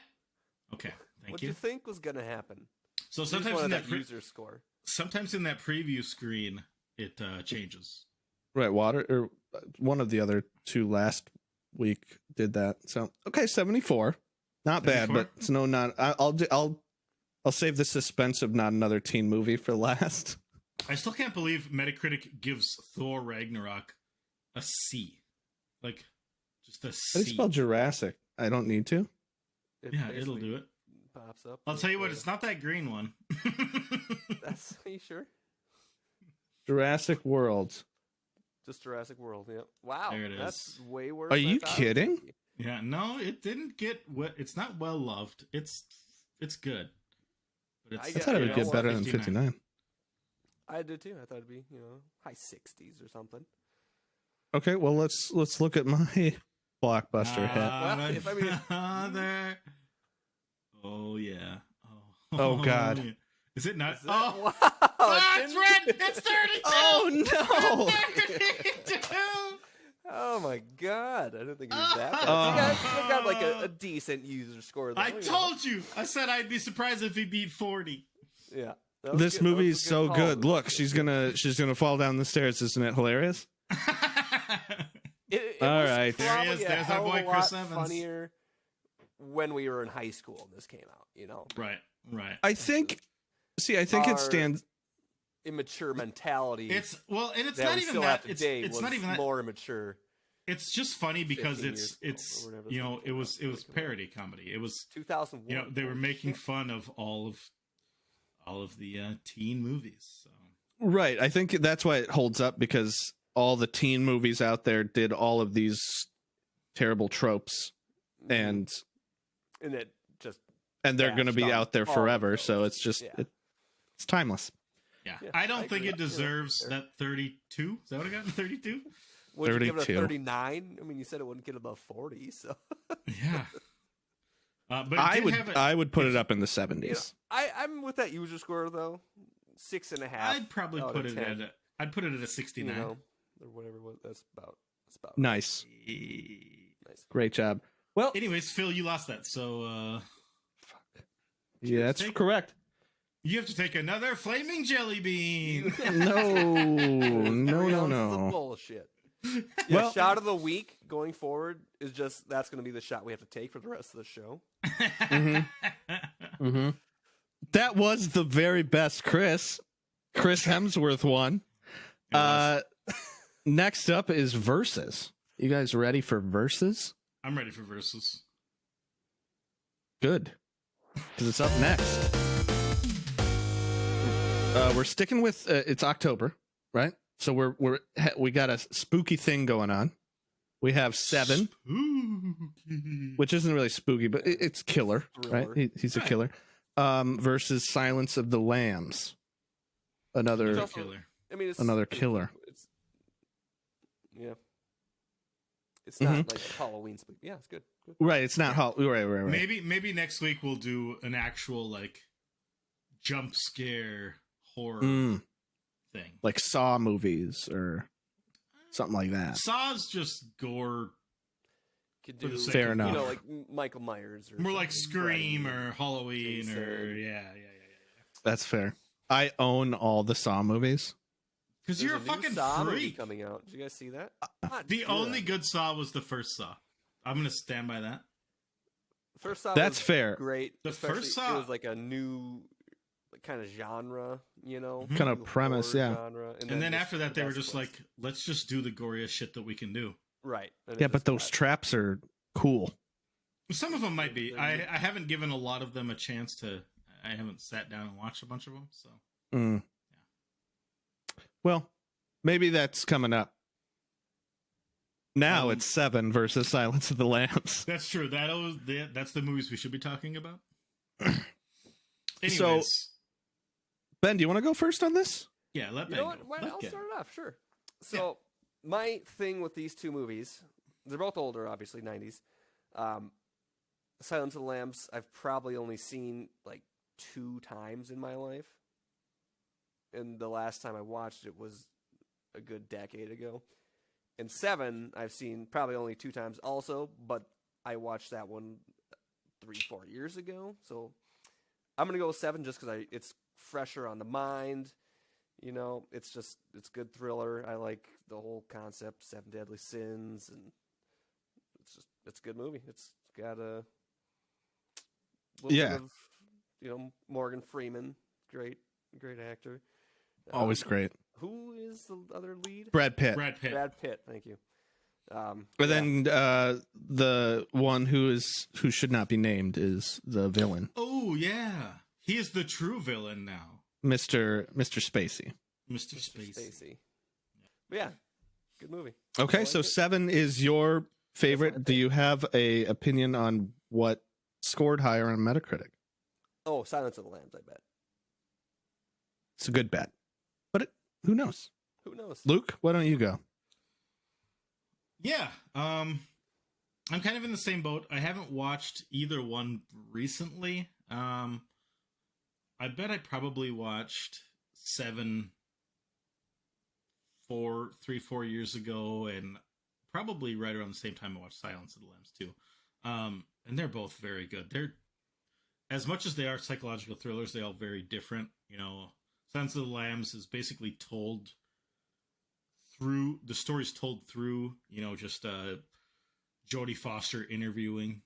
Speaker 2: Okay, thank
Speaker 3: What
Speaker 2: you.
Speaker 3: you think was gonna happen?
Speaker 2: So
Speaker 3: Who's
Speaker 2: sometimes
Speaker 3: one
Speaker 2: in
Speaker 3: of
Speaker 2: that
Speaker 3: user score.
Speaker 2: sometimes in that preview screen it changes.
Speaker 1: Right, water or one of the other two last week did that. So okay, 74. Not bad,
Speaker 2: 74?
Speaker 1: but it's no not. I'll save the suspense of not another teen movie for last.
Speaker 2: I still can't believe Metacritic gives Thor Ragnarok a C. Like, just a
Speaker 1: How do you
Speaker 2: C.
Speaker 1: spell Jurassic? I don't need to.
Speaker 2: Yeah, it'll do it.
Speaker 3: Pops up.
Speaker 2: I'll tell you what, it's not that green one.
Speaker 3: That's are you sure?
Speaker 1: Jurassic World.
Speaker 3: Just Jurassic World. Yep. Wow.
Speaker 2: There it
Speaker 3: That's
Speaker 2: is.
Speaker 3: way worse.
Speaker 1: Are
Speaker 3: than I
Speaker 1: you
Speaker 3: thought it was
Speaker 1: kidding?
Speaker 3: gonna be.
Speaker 2: Yeah, no, it didn't get what. It's not well loved. It's good, but
Speaker 3: I
Speaker 2: it's.
Speaker 1: I thought it would
Speaker 3: you
Speaker 1: get
Speaker 3: know
Speaker 1: better
Speaker 3: what?
Speaker 1: than 59.
Speaker 3: I did too. I thought it'd be high 60s or something.
Speaker 1: Okay, well let's look at my blockbuster hit.
Speaker 3: Well, if I mean-
Speaker 2: Father. Oh yeah.
Speaker 1: Oh, God.
Speaker 2: yeah. Is it not?
Speaker 3: Is that-
Speaker 2: Oh,
Speaker 3: wow,
Speaker 2: it's red. It's 32.
Speaker 1: Oh no!
Speaker 2: It's 32.
Speaker 3: Oh my god! I didn't think it was that bad.
Speaker 1: Oh.
Speaker 3: You guys still got like a decent user score. Though,
Speaker 2: I told you. I said I'd be surprised if he beat 40.
Speaker 3: Yeah. that was
Speaker 1: This
Speaker 3: good. That
Speaker 1: movie
Speaker 3: was
Speaker 1: is
Speaker 3: a
Speaker 1: so
Speaker 3: call.
Speaker 1: good. Look, she's gonna fall down the stairs. Isn't it hilarious?
Speaker 3: It
Speaker 1: All
Speaker 3: was
Speaker 1: right.
Speaker 2: There he
Speaker 3: probably
Speaker 2: is.
Speaker 3: a
Speaker 2: There's our
Speaker 3: hell of
Speaker 2: boy
Speaker 3: a
Speaker 2: Chris
Speaker 3: lot
Speaker 2: Evans.
Speaker 3: funnier when we were in high school and this came out.
Speaker 2: Right.
Speaker 1: I think. See, I think
Speaker 3: Our-
Speaker 1: it stands.
Speaker 3: Immature mentality.
Speaker 2: It's well, and it's
Speaker 3: that
Speaker 2: not
Speaker 3: we
Speaker 2: even
Speaker 3: still
Speaker 2: that.
Speaker 3: have today
Speaker 2: It's
Speaker 3: was
Speaker 2: not even that.
Speaker 3: more immature.
Speaker 2: It's just funny because
Speaker 3: 15
Speaker 2: it's
Speaker 3: years ago or whatever
Speaker 2: you
Speaker 3: this
Speaker 2: know
Speaker 3: thing
Speaker 2: it
Speaker 3: came
Speaker 2: was
Speaker 3: out.
Speaker 2: it was parody comedy. It was
Speaker 3: 2001.
Speaker 2: you know they were
Speaker 3: Holy
Speaker 2: making
Speaker 3: shit.
Speaker 2: fun of all of the teen movies. So
Speaker 1: Right. I think that's why it holds up because all the teen movies out there did all of these terrible tropes, and
Speaker 3: and it just
Speaker 1: they're going to
Speaker 3: bashed
Speaker 1: be
Speaker 3: on
Speaker 1: out there
Speaker 3: all of
Speaker 1: forever.
Speaker 3: those.
Speaker 1: So it's just
Speaker 3: Yeah.
Speaker 1: it's timeless.
Speaker 2: yeah,
Speaker 3: Yeah,
Speaker 2: I
Speaker 3: I
Speaker 2: don't think
Speaker 3: agree.
Speaker 2: it deserves
Speaker 3: Fair.
Speaker 2: that 32. Is that what I got? 32?
Speaker 3: would you give it a
Speaker 1: 32.
Speaker 3: 39? I mean, you said it wouldn't get above 40, so
Speaker 2: Yeah. But it
Speaker 1: I
Speaker 2: did
Speaker 1: would
Speaker 2: have
Speaker 1: I would put
Speaker 2: if-
Speaker 1: it up in the 70s.
Speaker 3: I'm with that user score though. 6.5.
Speaker 2: I'd probably
Speaker 3: out
Speaker 2: put
Speaker 3: of
Speaker 2: it
Speaker 3: 10,
Speaker 2: I'd put it at a 69.
Speaker 3: or whatever. That's about.
Speaker 1: Nice.
Speaker 3: Nice.
Speaker 1: Great job. Well,
Speaker 2: Anyways, Phil, you lost that, so
Speaker 1: yeah, that's
Speaker 2: Take-
Speaker 1: correct.
Speaker 2: you have to take another flaming jelly bean.
Speaker 1: No, no,
Speaker 3: 3
Speaker 1: no,
Speaker 3: ounces of
Speaker 1: no.
Speaker 3: bullshit.
Speaker 1: Well-
Speaker 3: Well, shot of the week going forward is just that's going to be the shot we have to take for the rest of the show.
Speaker 1: Mm-hmm. That was the very best Chris Hemsworth one. Next up is Versus. You guys ready for Versus?
Speaker 2: I'm ready for verses.
Speaker 1: Good, because it's up next. We're sticking with it's October, right? So we got a spooky thing going on. We have Seven,
Speaker 2: Spooky.
Speaker 1: which isn't really spooky, but it's killer, right?
Speaker 3: Thriller.
Speaker 1: He's a
Speaker 2: Right.
Speaker 1: killer. Versus Silence of the Lambs, another
Speaker 2: Another
Speaker 3: also-
Speaker 2: killer.
Speaker 3: I mean, it's
Speaker 1: Another killer.
Speaker 3: It's, yeah, it's not like Halloween spooky. Yeah, it's good. Good.
Speaker 1: right. It's not right.
Speaker 2: Maybe next week we'll do an actual like jump scare horror
Speaker 1: Mm,
Speaker 2: thing.
Speaker 1: like Saw movies or something like that.
Speaker 2: Saw's just gore.
Speaker 3: Could
Speaker 2: For the
Speaker 3: do
Speaker 2: sake
Speaker 1: Fair
Speaker 2: of-
Speaker 1: enough.
Speaker 3: like Michael Myers or
Speaker 2: More like
Speaker 3: something.
Speaker 2: Scream
Speaker 3: Freddy.
Speaker 2: or Halloween or
Speaker 3: Jason.
Speaker 2: yeah.
Speaker 1: That's fair. I own all the Saw movies.
Speaker 2: Because
Speaker 3: There's
Speaker 2: you're a
Speaker 3: new
Speaker 2: fucking
Speaker 3: Saw movie
Speaker 2: freak.
Speaker 3: coming out. Did you guys see that? Not
Speaker 2: The
Speaker 3: good.
Speaker 2: only good Saw was the first Saw. I'm gonna stand by that.
Speaker 3: The first Saw
Speaker 1: That's
Speaker 3: was
Speaker 1: fair.
Speaker 3: great.
Speaker 2: The
Speaker 3: especially-
Speaker 2: first Saw-
Speaker 3: it was like a new kind of genre,
Speaker 2: Mhm.
Speaker 1: Kind of
Speaker 3: new
Speaker 1: premise,
Speaker 3: horror
Speaker 1: yeah.
Speaker 3: Genre,
Speaker 2: And then
Speaker 3: this-
Speaker 2: after that,
Speaker 3: the
Speaker 2: they were
Speaker 3: best
Speaker 2: just
Speaker 3: was-
Speaker 2: like, let's just do the goriest shit that we can do.
Speaker 3: right. and it
Speaker 1: Yeah,
Speaker 3: just
Speaker 1: but those
Speaker 3: got-
Speaker 1: traps are cool.
Speaker 2: Some of them might be.
Speaker 3: They're
Speaker 2: I
Speaker 3: good.
Speaker 2: haven't given a lot of them a chance to. I haven't sat down and watched a bunch of them. So
Speaker 1: Mm. Well, maybe that's coming up. Now it's Seven versus Silence of the Lambs.
Speaker 2: that's true. That's the movies we should be talking about.
Speaker 1: So-
Speaker 2: Anyways,
Speaker 1: Ben, do you want to go first on this?
Speaker 2: yeah, let
Speaker 3: You
Speaker 2: Ben
Speaker 3: know what?
Speaker 2: go.
Speaker 3: Why-
Speaker 2: Let
Speaker 3: I'll
Speaker 2: Ben.
Speaker 3: start it off. Sure. So my thing with these two movies, they're both older, obviously 90s. Silence of the Lambs, I've probably only seen like 2 times in my life, and the last time I watched it was a good decade ago. And Seven, I've seen probably only 2 times also, but I watched that one 3-4 years ago. So I'm going to go with 7 just because it's fresher on the mind. You know, it's good thriller. I like the whole concept, 7 Deadly Sins, and it's a good movie. It's got a little bit of, Morgan Freeman, great actor.
Speaker 1: Always great.
Speaker 3: Who is the other lead?
Speaker 1: Brad Pitt.
Speaker 2: Brad Pitt.
Speaker 3: Thank you.
Speaker 1: But then the one who should not be named is the villain.
Speaker 2: Oh yeah, he is the true villain now.
Speaker 1: Mr. Spacey.
Speaker 2: Mr. Spacey.
Speaker 3: But yeah, good movie.
Speaker 1: Okay, so 7 is your favorite. Do you have a opinion on what scored higher on Metacritic?
Speaker 3: Oh, Silence of the Lambs, I bet.
Speaker 1: It's a good bet. But who knows?
Speaker 3: Who knows?
Speaker 1: Luke, why don't you go?
Speaker 2: Yeah, I'm kind of in the same boat. I haven't watched either one recently. I bet I probably watched 7 3-4 years ago, and probably right around the same time I watched Silence of the Lambs too. And they're both very good. They're, as much as they are psychological thrillers, they're all very different. You know, Silence of the Lambs is basically told through the story's told through, just Jodie Foster interviewing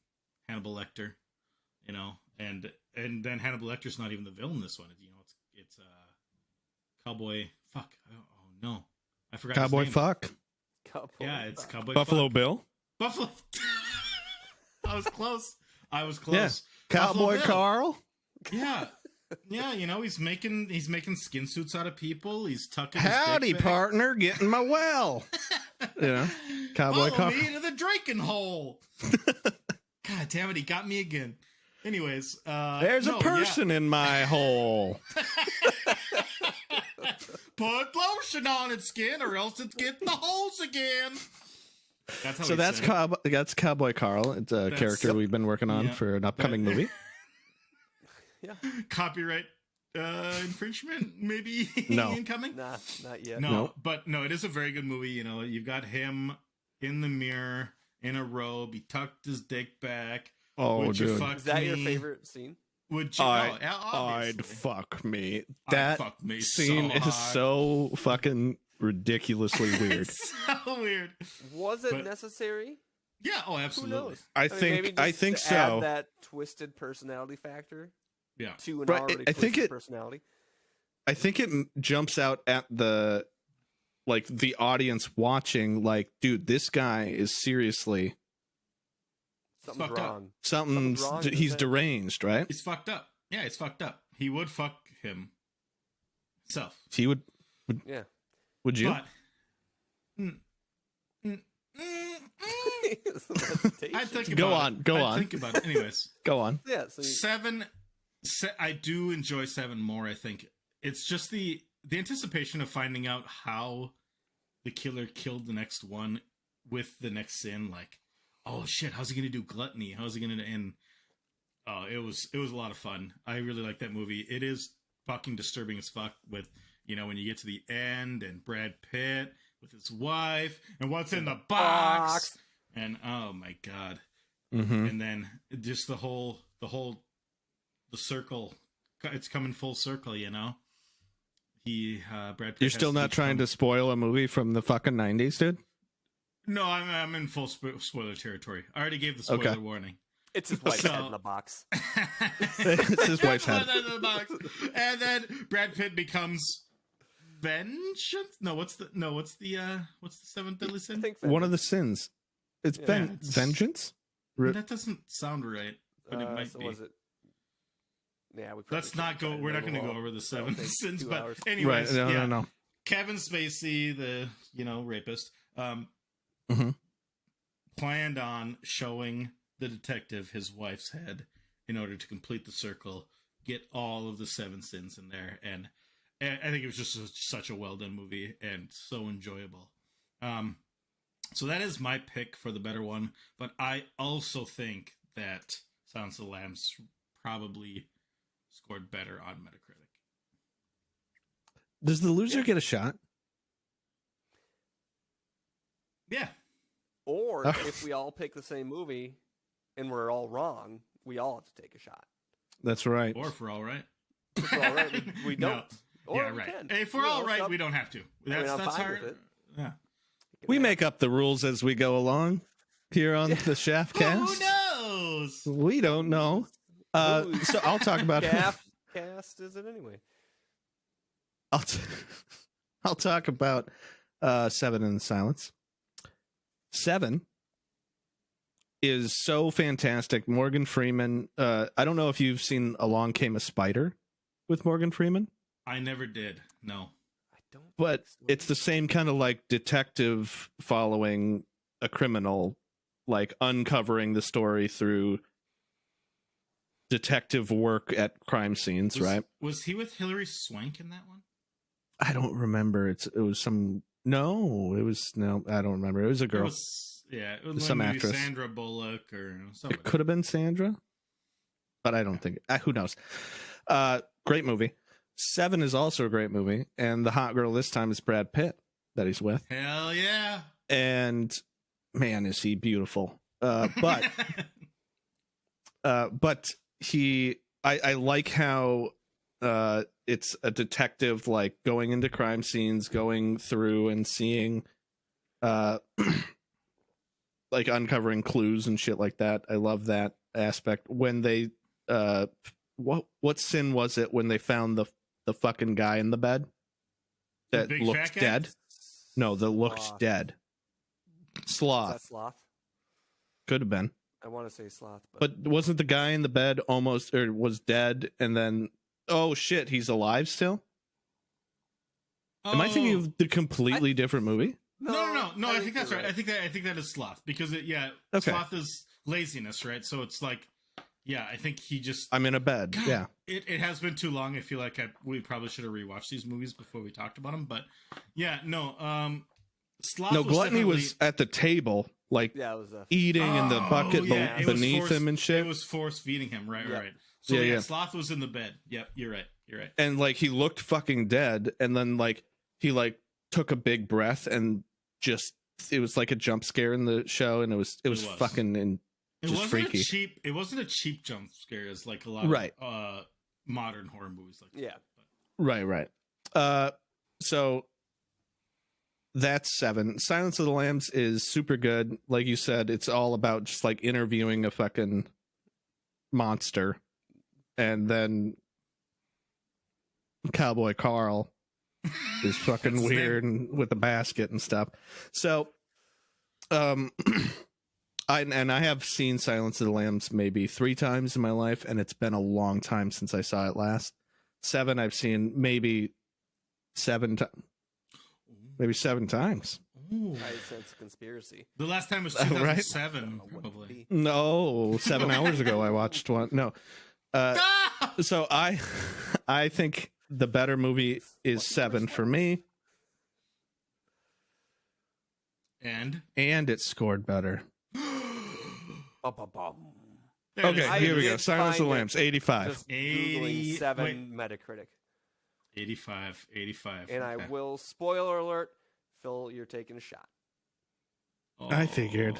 Speaker 2: Hannibal Lecter, and then Hannibal Lecter's not even the villain in this one. It's Cowboy. Fuck. Oh no, I forgot.
Speaker 1: Cowboy
Speaker 2: his name.
Speaker 1: Fuck.
Speaker 2: Yeah, it's Cowboy
Speaker 1: Buffalo
Speaker 2: Fuck.
Speaker 1: Bill.
Speaker 2: Buffalo. I was close.
Speaker 1: Yeah. Cowboy Carl.
Speaker 2: Yeah. Yeah, he's making skin suits out of people. He's tucking
Speaker 1: Howdy,
Speaker 2: his dick back.
Speaker 1: partner, get in my well. Cowboy
Speaker 2: Follow
Speaker 1: Carl.
Speaker 2: me to the drinking hole. God damn it, he got me again. Anyways,
Speaker 1: There's a person in my hole.
Speaker 2: Put lotion on its skin, or else it's getting the holes again. That's how
Speaker 1: So that's Cowboy Carl. It's a character we've been working on for an upcoming movie.
Speaker 3: Yeah.
Speaker 2: Copyright infringement, maybe
Speaker 1: No.
Speaker 2: incoming?
Speaker 3: Nah, not yet.
Speaker 2: No, but no, it is a very good movie. You've got him in the mirror in a robe. He tucked his dick back.
Speaker 1: Oh,
Speaker 2: Would you
Speaker 1: dude.
Speaker 2: fuck
Speaker 3: Is that
Speaker 2: me?
Speaker 3: your favorite scene?
Speaker 2: Would you?
Speaker 1: I'd fuck me. That
Speaker 2: fuck me
Speaker 1: scene
Speaker 2: so
Speaker 1: is
Speaker 2: hard.
Speaker 1: so fucking ridiculously weird.
Speaker 2: It's so weird.
Speaker 3: Was it necessary?
Speaker 2: Yeah. Oh,
Speaker 3: Who
Speaker 2: absolutely.
Speaker 3: knows?
Speaker 1: I
Speaker 3: maybe
Speaker 1: think
Speaker 3: just
Speaker 1: so.
Speaker 3: Add that twisted personality factor
Speaker 2: Yeah.
Speaker 3: to an
Speaker 1: Right,
Speaker 3: already
Speaker 1: I think
Speaker 3: twisted personality.
Speaker 1: I think it jumps out at the audience watching, like, dude, this guy is seriously
Speaker 3: Something's
Speaker 2: fucked up.
Speaker 3: wrong.
Speaker 1: something's
Speaker 3: wrong in his
Speaker 1: he's
Speaker 3: head.
Speaker 1: deranged, right?
Speaker 2: He's fucked up. Yeah, he's fucked up. He would fuck himself.
Speaker 1: He would
Speaker 3: Yeah.
Speaker 1: would you?
Speaker 2: But I think about
Speaker 1: Go
Speaker 2: it.
Speaker 1: on, go
Speaker 2: I
Speaker 1: on.
Speaker 2: think about it. Anyways,
Speaker 1: Go on.
Speaker 3: Yeah. So
Speaker 2: 7. I do enjoy 7 more. I think it's just the anticipation of finding out how the killer killed the next one with the next sin. Like, oh shit, how's he gonna do gluttony? How's he gonna end? Oh, it was a lot of fun. I really like that movie. It is fucking disturbing as fuck. With when you get to the end and Brad Pitt with his wife and what's in the box. And oh my god.
Speaker 1: Mm-hmm.
Speaker 2: And then just the circle, it's coming full circle. Brad Pitt.
Speaker 1: You're still not trying to spoil a movie from the fucking 90s, dude?
Speaker 2: No, I'm in full spoiler territory. I already gave the spoiler warning.
Speaker 3: it's his wife's head in the box.
Speaker 1: It's his wife's head.
Speaker 2: In the box. And then Brad Pitt becomes vengeance. No, what's the 7th deadly
Speaker 3: I
Speaker 2: sin?
Speaker 3: think
Speaker 1: One of the sins. It's vengeance?
Speaker 2: That doesn't sound right, but it might
Speaker 3: so
Speaker 2: be.
Speaker 3: Was it? Yeah,
Speaker 2: Let's not go. We're not going to go over the 7 sins, but
Speaker 3: hours.
Speaker 2: anyways,
Speaker 1: Right? No.
Speaker 2: Kevin Spacey, the rapist,
Speaker 1: Mhm.
Speaker 2: planned on showing the detective his wife's head in order to complete the circle, get all of the 7 sins in there, and I think it was just such a well done movie and so enjoyable. So that is my pick for the better one, but I also think that Silence of the Lambs probably scored better on Metacritic.
Speaker 1: Does the loser get a shot?
Speaker 2: Yeah.
Speaker 3: Or if we all pick the same movie, and we're all wrong, we all have to take a shot.
Speaker 1: That's right.
Speaker 2: Or if we're all right.
Speaker 3: If we're all right, we don't.
Speaker 2: No.
Speaker 3: Or
Speaker 2: Yeah,
Speaker 3: we
Speaker 2: right.
Speaker 3: can.
Speaker 2: If we're
Speaker 3: You
Speaker 2: all
Speaker 3: know,
Speaker 2: right,
Speaker 3: some-
Speaker 2: we don't have to.
Speaker 3: I mean, I'm
Speaker 2: That's
Speaker 3: fine
Speaker 2: hard.
Speaker 3: with it.
Speaker 2: Yeah.
Speaker 1: We make up the rules as we go along here on the SHAF
Speaker 2: Who
Speaker 1: Cast.
Speaker 2: knows?
Speaker 1: We don't know.
Speaker 3: Who's-
Speaker 1: So I'll talk about
Speaker 3: SHAF Cast is it anyway?
Speaker 1: I'll talk about Seven in the Silence. Seven is so fantastic. Morgan Freeman. I don't know if you've seen Along Came a Spider with Morgan Freeman,
Speaker 2: I never did. No.
Speaker 3: I don't.
Speaker 1: but
Speaker 3: think so.
Speaker 1: it's the same kind of like detective following a criminal, like uncovering the story through detective work at crime scenes, right?
Speaker 2: Was he with Hilary Swank in that one?
Speaker 1: I don't remember. It was some. No, it was no. I don't remember. It was a girl.
Speaker 2: It was
Speaker 1: Some
Speaker 2: maybe
Speaker 1: actress.
Speaker 2: Sandra Bullock or somebody.
Speaker 1: It could have been Sandra, but I don't think. Who knows? Great movie. Seven is also a great movie, and the hot girl this time is Brad Pitt that he's with,
Speaker 2: Hell yeah!
Speaker 1: and man, is he beautiful. But he, I like how it's a detective, like going into crime scenes, going through and seeing, like uncovering clues and shit like that. I love that aspect. When they, what sin was it when they found the fucking guy in the bed that
Speaker 2: big
Speaker 1: looked
Speaker 2: fat guy?
Speaker 1: dead? No, that looked
Speaker 3: Sloth.
Speaker 1: dead.
Speaker 3: Is
Speaker 1: Sloth.
Speaker 3: that Sloth?
Speaker 1: Could have been.
Speaker 3: I want to say Sloth,
Speaker 1: But wasn't the guy in the bed almost, or was dead, and then, oh shit, he's alive still? Am I thinking of the completely different movie?
Speaker 2: No. I think that's
Speaker 3: you're
Speaker 2: right. I think that is sloth because
Speaker 1: Okay.
Speaker 2: sloth is laziness, right? So it's like, yeah, I think he just.
Speaker 1: I'm in a bed.
Speaker 2: God,
Speaker 1: Yeah.
Speaker 2: It has been too long. I feel like we probably should have rewatched these movies before we talked about them. But yeah, no. Sloth.
Speaker 1: No,
Speaker 2: was
Speaker 1: Gluttony
Speaker 2: definitely-
Speaker 1: was at the table, like
Speaker 3: yeah, it was a
Speaker 1: eating in the bucket
Speaker 2: yeah, it was
Speaker 1: beneath
Speaker 2: force-
Speaker 1: him and shit.
Speaker 2: It was force feeding him, right?
Speaker 3: Yeah.
Speaker 2: Right. So
Speaker 1: Yeah,
Speaker 2: yeah,
Speaker 1: yeah.
Speaker 2: sloth was in the bed. Yep, you're right.
Speaker 1: And like he looked fucking dead, and then like he like took a big breath and just it was like a jump scare in the show, and it was
Speaker 2: was.
Speaker 1: fucking and
Speaker 2: It
Speaker 1: just
Speaker 2: wasn't
Speaker 1: freaky.
Speaker 2: It wasn't a cheap jump scare as like a lot
Speaker 1: Right.
Speaker 2: of modern horror movies like that.
Speaker 3: yeah.
Speaker 1: Right. So that's Seven. Silence of the Lambs is super good. Like you said, it's all about just like interviewing a fucking monster, and then Cowboy Carl is fucking
Speaker 2: That's his
Speaker 1: weird and with the basket and stuff. So, I have seen Silence of the Lambs maybe 3 times in my life, and it's been a long time since I saw it last. Seven I've seen maybe 7 times. Maybe 7 times.
Speaker 2: Ooh.
Speaker 3: I sense a conspiracy.
Speaker 2: The last time was
Speaker 1: Right?
Speaker 2: 2007,
Speaker 3: What would it
Speaker 2: probably.
Speaker 3: be?
Speaker 1: No, 7 hours ago I watched one. No. So I think the better movie is 7 for me,
Speaker 2: And
Speaker 1: and it scored better.
Speaker 3: Ba-ba-bum.
Speaker 2: there it is.
Speaker 1: Okay, here we go.
Speaker 3: did
Speaker 1: Silence of the
Speaker 3: find it.
Speaker 1: Lambs, 85.
Speaker 3: Just googling 7
Speaker 2: wait.
Speaker 3: Metacritic,
Speaker 2: 85.
Speaker 3: and I
Speaker 2: okay.
Speaker 3: will spoiler alert. Phil, you're taking a shot.
Speaker 1: I figured.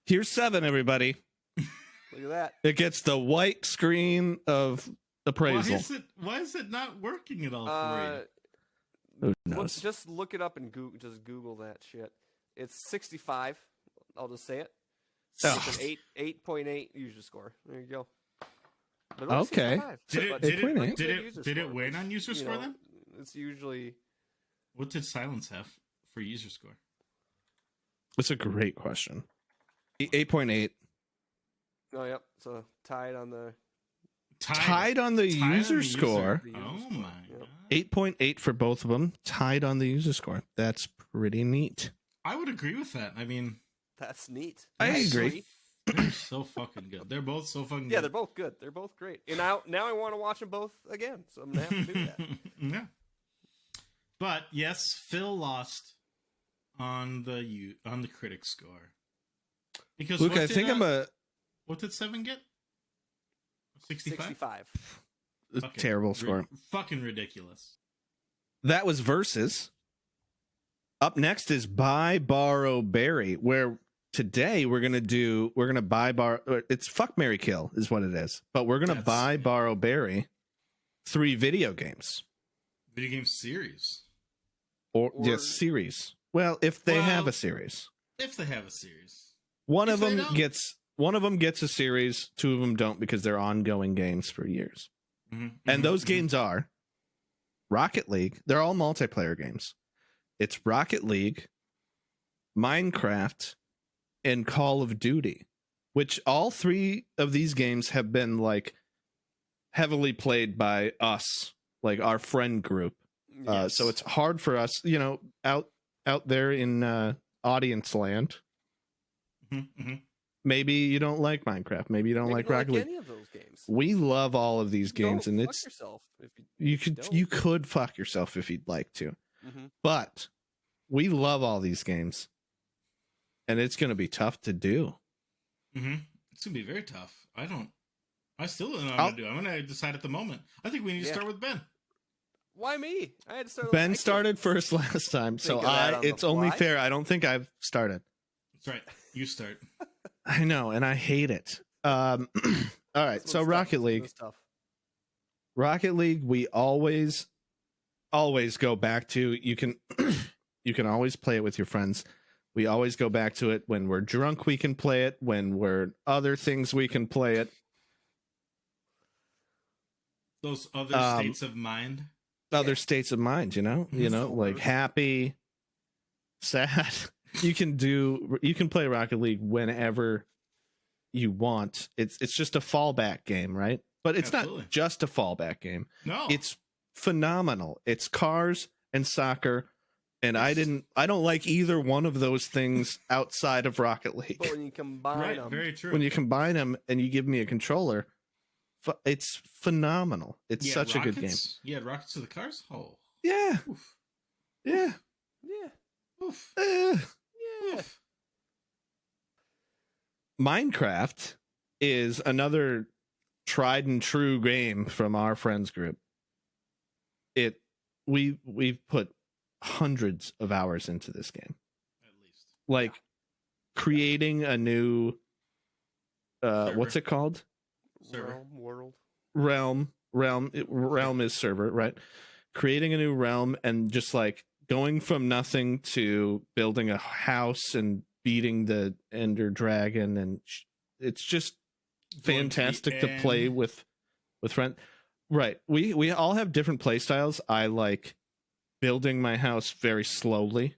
Speaker 1: Here's 7, everybody.
Speaker 3: Look at that.
Speaker 1: It gets the white screen of appraisal.
Speaker 2: Why is it not working at all for
Speaker 1: Who
Speaker 3: Look,
Speaker 1: knows?
Speaker 3: just look it up and Google that shit. It's 65. I'll just say it.
Speaker 1: Oh.
Speaker 3: It's an 8.8 user score. There you go. But only
Speaker 1: Okay.
Speaker 3: 65.
Speaker 2: you?
Speaker 3: But
Speaker 1: Did it-
Speaker 2: Did it win on user
Speaker 3: you
Speaker 2: score
Speaker 3: know,
Speaker 2: then?
Speaker 3: It's usually
Speaker 2: What did Silence have for user score?
Speaker 1: It's a great question. 8.8.
Speaker 3: yep. So tied on the
Speaker 1: Tied on the user score.
Speaker 3: The user
Speaker 2: Oh
Speaker 3: score.
Speaker 2: my
Speaker 3: Yep.
Speaker 2: god.
Speaker 1: 8.8 for both of them. Tied on the user score. That's pretty neat.
Speaker 2: I would agree with that. I mean,
Speaker 3: That's neat.
Speaker 1: I
Speaker 3: That's
Speaker 1: agree.
Speaker 3: sweet.
Speaker 2: they're so fucking good. They're both so fucking
Speaker 3: Yeah,
Speaker 2: good.
Speaker 3: they're both good. They're both great. And now I want to watch them both again. So I'm gonna have to do that.
Speaker 2: Yeah. But yes, Phil lost on the critic score. Because
Speaker 1: Luke,
Speaker 2: what
Speaker 1: I
Speaker 2: did,
Speaker 1: think I'm a
Speaker 2: what did 7 get? 65?
Speaker 3: 65.
Speaker 1: terrible score.
Speaker 2: Fucking ridiculous.
Speaker 1: That was Versus. Up next is Buy, Borrow, Bury, where today we're gonna buy it's fuck Mary Kill is what it is, but we're gonna buy borrow bury 3 video games.
Speaker 2: Video game series.
Speaker 1: Or yes, series. Well, if they have a series.
Speaker 2: If they have a series.
Speaker 1: One of them gets a series, 2 of them don't because they're ongoing games for years. And those games are Rocket League. They're all multiplayer games. It's Rocket League, Minecraft, and Call of Duty, which all 3 of these games have been like heavily played by us, like our friend group.
Speaker 3: Yes.
Speaker 1: So it's hard for us, out there in audience land. Maybe you don't like Minecraft. Maybe you don't like Rocket League.
Speaker 3: Any of those games.
Speaker 1: We love all of these games, and it's
Speaker 3: yourself if
Speaker 1: you could fuck yourself if you'd like to, but we love all these games, and it's going to be tough to do.
Speaker 2: It's going to be very tough. I still don't know what I'm going to do. I'm going to decide at the moment. I think we need to start with Ben.
Speaker 3: Why me? I had to start.
Speaker 1: Ben started first last time, so it's only fair. I don't think I've started.
Speaker 2: That's right. You start.
Speaker 1: I know, and I hate it. All right, so Rocket League. Rocket League, we always go back to. You can always play it with your friends. We always go back to it when we're drunk. We can play it when we're other things. We can play it.
Speaker 2: Those other states of mind.
Speaker 1: Other states of mind, like happy, sad. You can play Rocket League whenever you want. It's just a fallback game, right? But it's not just a fallback game.
Speaker 2: No.
Speaker 1: It's phenomenal. It's cars and soccer, and I don't like either one of those things outside of Rocket League.
Speaker 3: But when you combine them,
Speaker 2: very true.
Speaker 1: When you combine them and you give me a controller, it's phenomenal. It's such a good game.
Speaker 2: You had rockets to the cars? Oh.
Speaker 1: Yeah.
Speaker 2: Oof.
Speaker 1: Yeah.
Speaker 3: yeah,
Speaker 2: Oof.
Speaker 3: yeah.
Speaker 2: Oof.
Speaker 1: Minecraft is another tried and true game from our friends group. We've put hundreds of hours into this game.
Speaker 2: At least.
Speaker 1: Like creating a new what's it called?
Speaker 2: Server.
Speaker 3: Realm.
Speaker 1: Realm is server, right? Creating a new realm and just like going from nothing to building a house and beating the Ender Dragon, and it's just fantastic to play with friends. Right. We all have different play styles. I like building my house very slowly.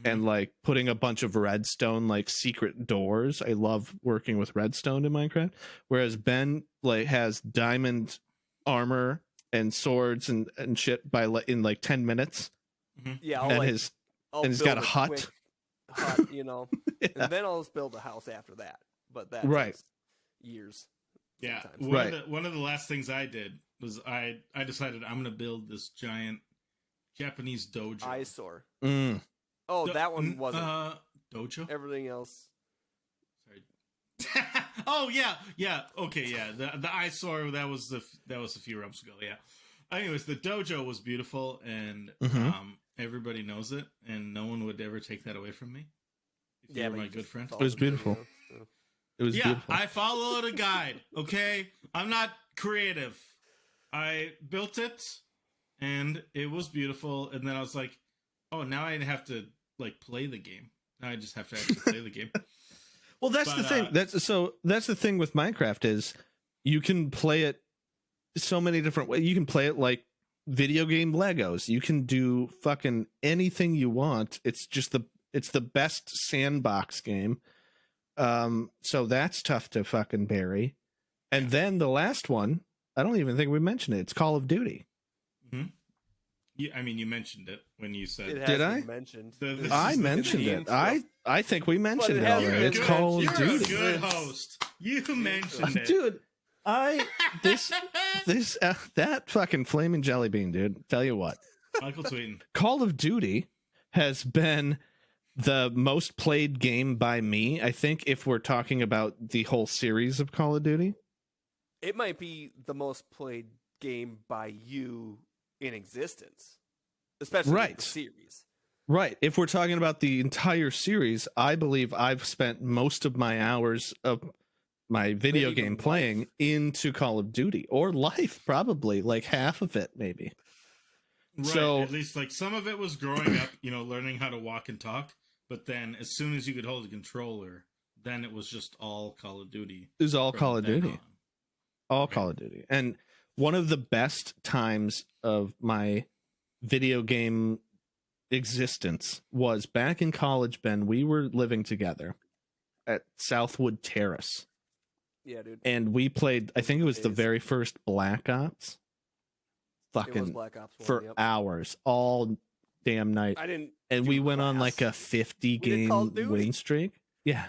Speaker 1: And like putting a bunch of redstone, like secret doors. I love working with redstone in Minecraft. Whereas Ben like has diamond armor and swords and shit in like 10 minutes.
Speaker 3: Yeah,
Speaker 1: and he's got a hut.
Speaker 3: Hut,
Speaker 1: Yeah.
Speaker 3: And then I'll just build a house after that. But that takes years.
Speaker 2: Yeah.
Speaker 3: Sometimes.
Speaker 2: One of the last things I did was I decided I'm going to build this giant Japanese dojo.
Speaker 3: Eyesore.
Speaker 1: Oh,
Speaker 3: that one wasn't.
Speaker 2: Dojo?
Speaker 3: Everything else.
Speaker 2: Sorry. Oh, yeah. Okay, yeah. The eyesore, that was a few realms ago, yeah. Anyways, the dojo was beautiful, and everybody knows it, and no one would ever take that away from me. If you're my good friend.
Speaker 1: It was beautiful. It was beautiful.
Speaker 2: I followed a guide, okay? I'm not creative. I built it, and it was beautiful, and then I was like, oh, now I have to like play the game. Now I just have to actually play the game.
Speaker 1: Well, that's the thing. That's the thing with Minecraft is you can play it so many different ways. You can play it like video game Legos. You can do fucking anything you want. It's the best sandbox game. So that's tough to fucking bury. And then the last one, I don't even think we mentioned it. It's Call of Duty.
Speaker 2: Yeah, I mean, you mentioned it when you said.
Speaker 1: Did I? I mentioned it. I think we mentioned it already. It's Call of Duty.
Speaker 2: You're a good host. You mentioned it,
Speaker 1: dude. That fucking flaming jelly bean, dude. Tell you what,
Speaker 2: Michael Tweeten.
Speaker 1: Call of Duty has been the most played game by me. I think if we're talking about the whole series of Call of Duty,
Speaker 3: it might be the most played game by you in existence, especially in the series.
Speaker 1: Right. If we're talking about the entire series, I believe I've spent most of my hours of my video
Speaker 3: Maybe
Speaker 1: game
Speaker 3: even
Speaker 1: playing
Speaker 3: life.
Speaker 1: into Call of Duty or life, probably like half of it, maybe.
Speaker 2: Right.
Speaker 1: So-
Speaker 2: At least like some of it was growing up, learning how to walk and talk. But then as soon as you could hold a controller, then it was just all Call of Duty.
Speaker 1: It was all
Speaker 2: from
Speaker 1: Call of
Speaker 2: then
Speaker 1: Duty.
Speaker 2: on.
Speaker 1: All
Speaker 2: Okay.
Speaker 1: Call of Duty. And one of the best times of my video game existence was back in college, Ben. We were living together at Southwood Terrace.
Speaker 3: Yeah, dude.
Speaker 1: And we played, I think it was the
Speaker 3: Days.
Speaker 1: very first Black Ops.
Speaker 3: It was
Speaker 1: Fucking
Speaker 3: Black Ops 1,
Speaker 1: for
Speaker 3: yep.
Speaker 1: hours, all damn night.
Speaker 3: I didn't.
Speaker 1: And
Speaker 3: do
Speaker 1: we went on
Speaker 3: class.
Speaker 1: like a 50
Speaker 3: did Call
Speaker 1: game
Speaker 3: of Duty.
Speaker 1: win streak. Yeah.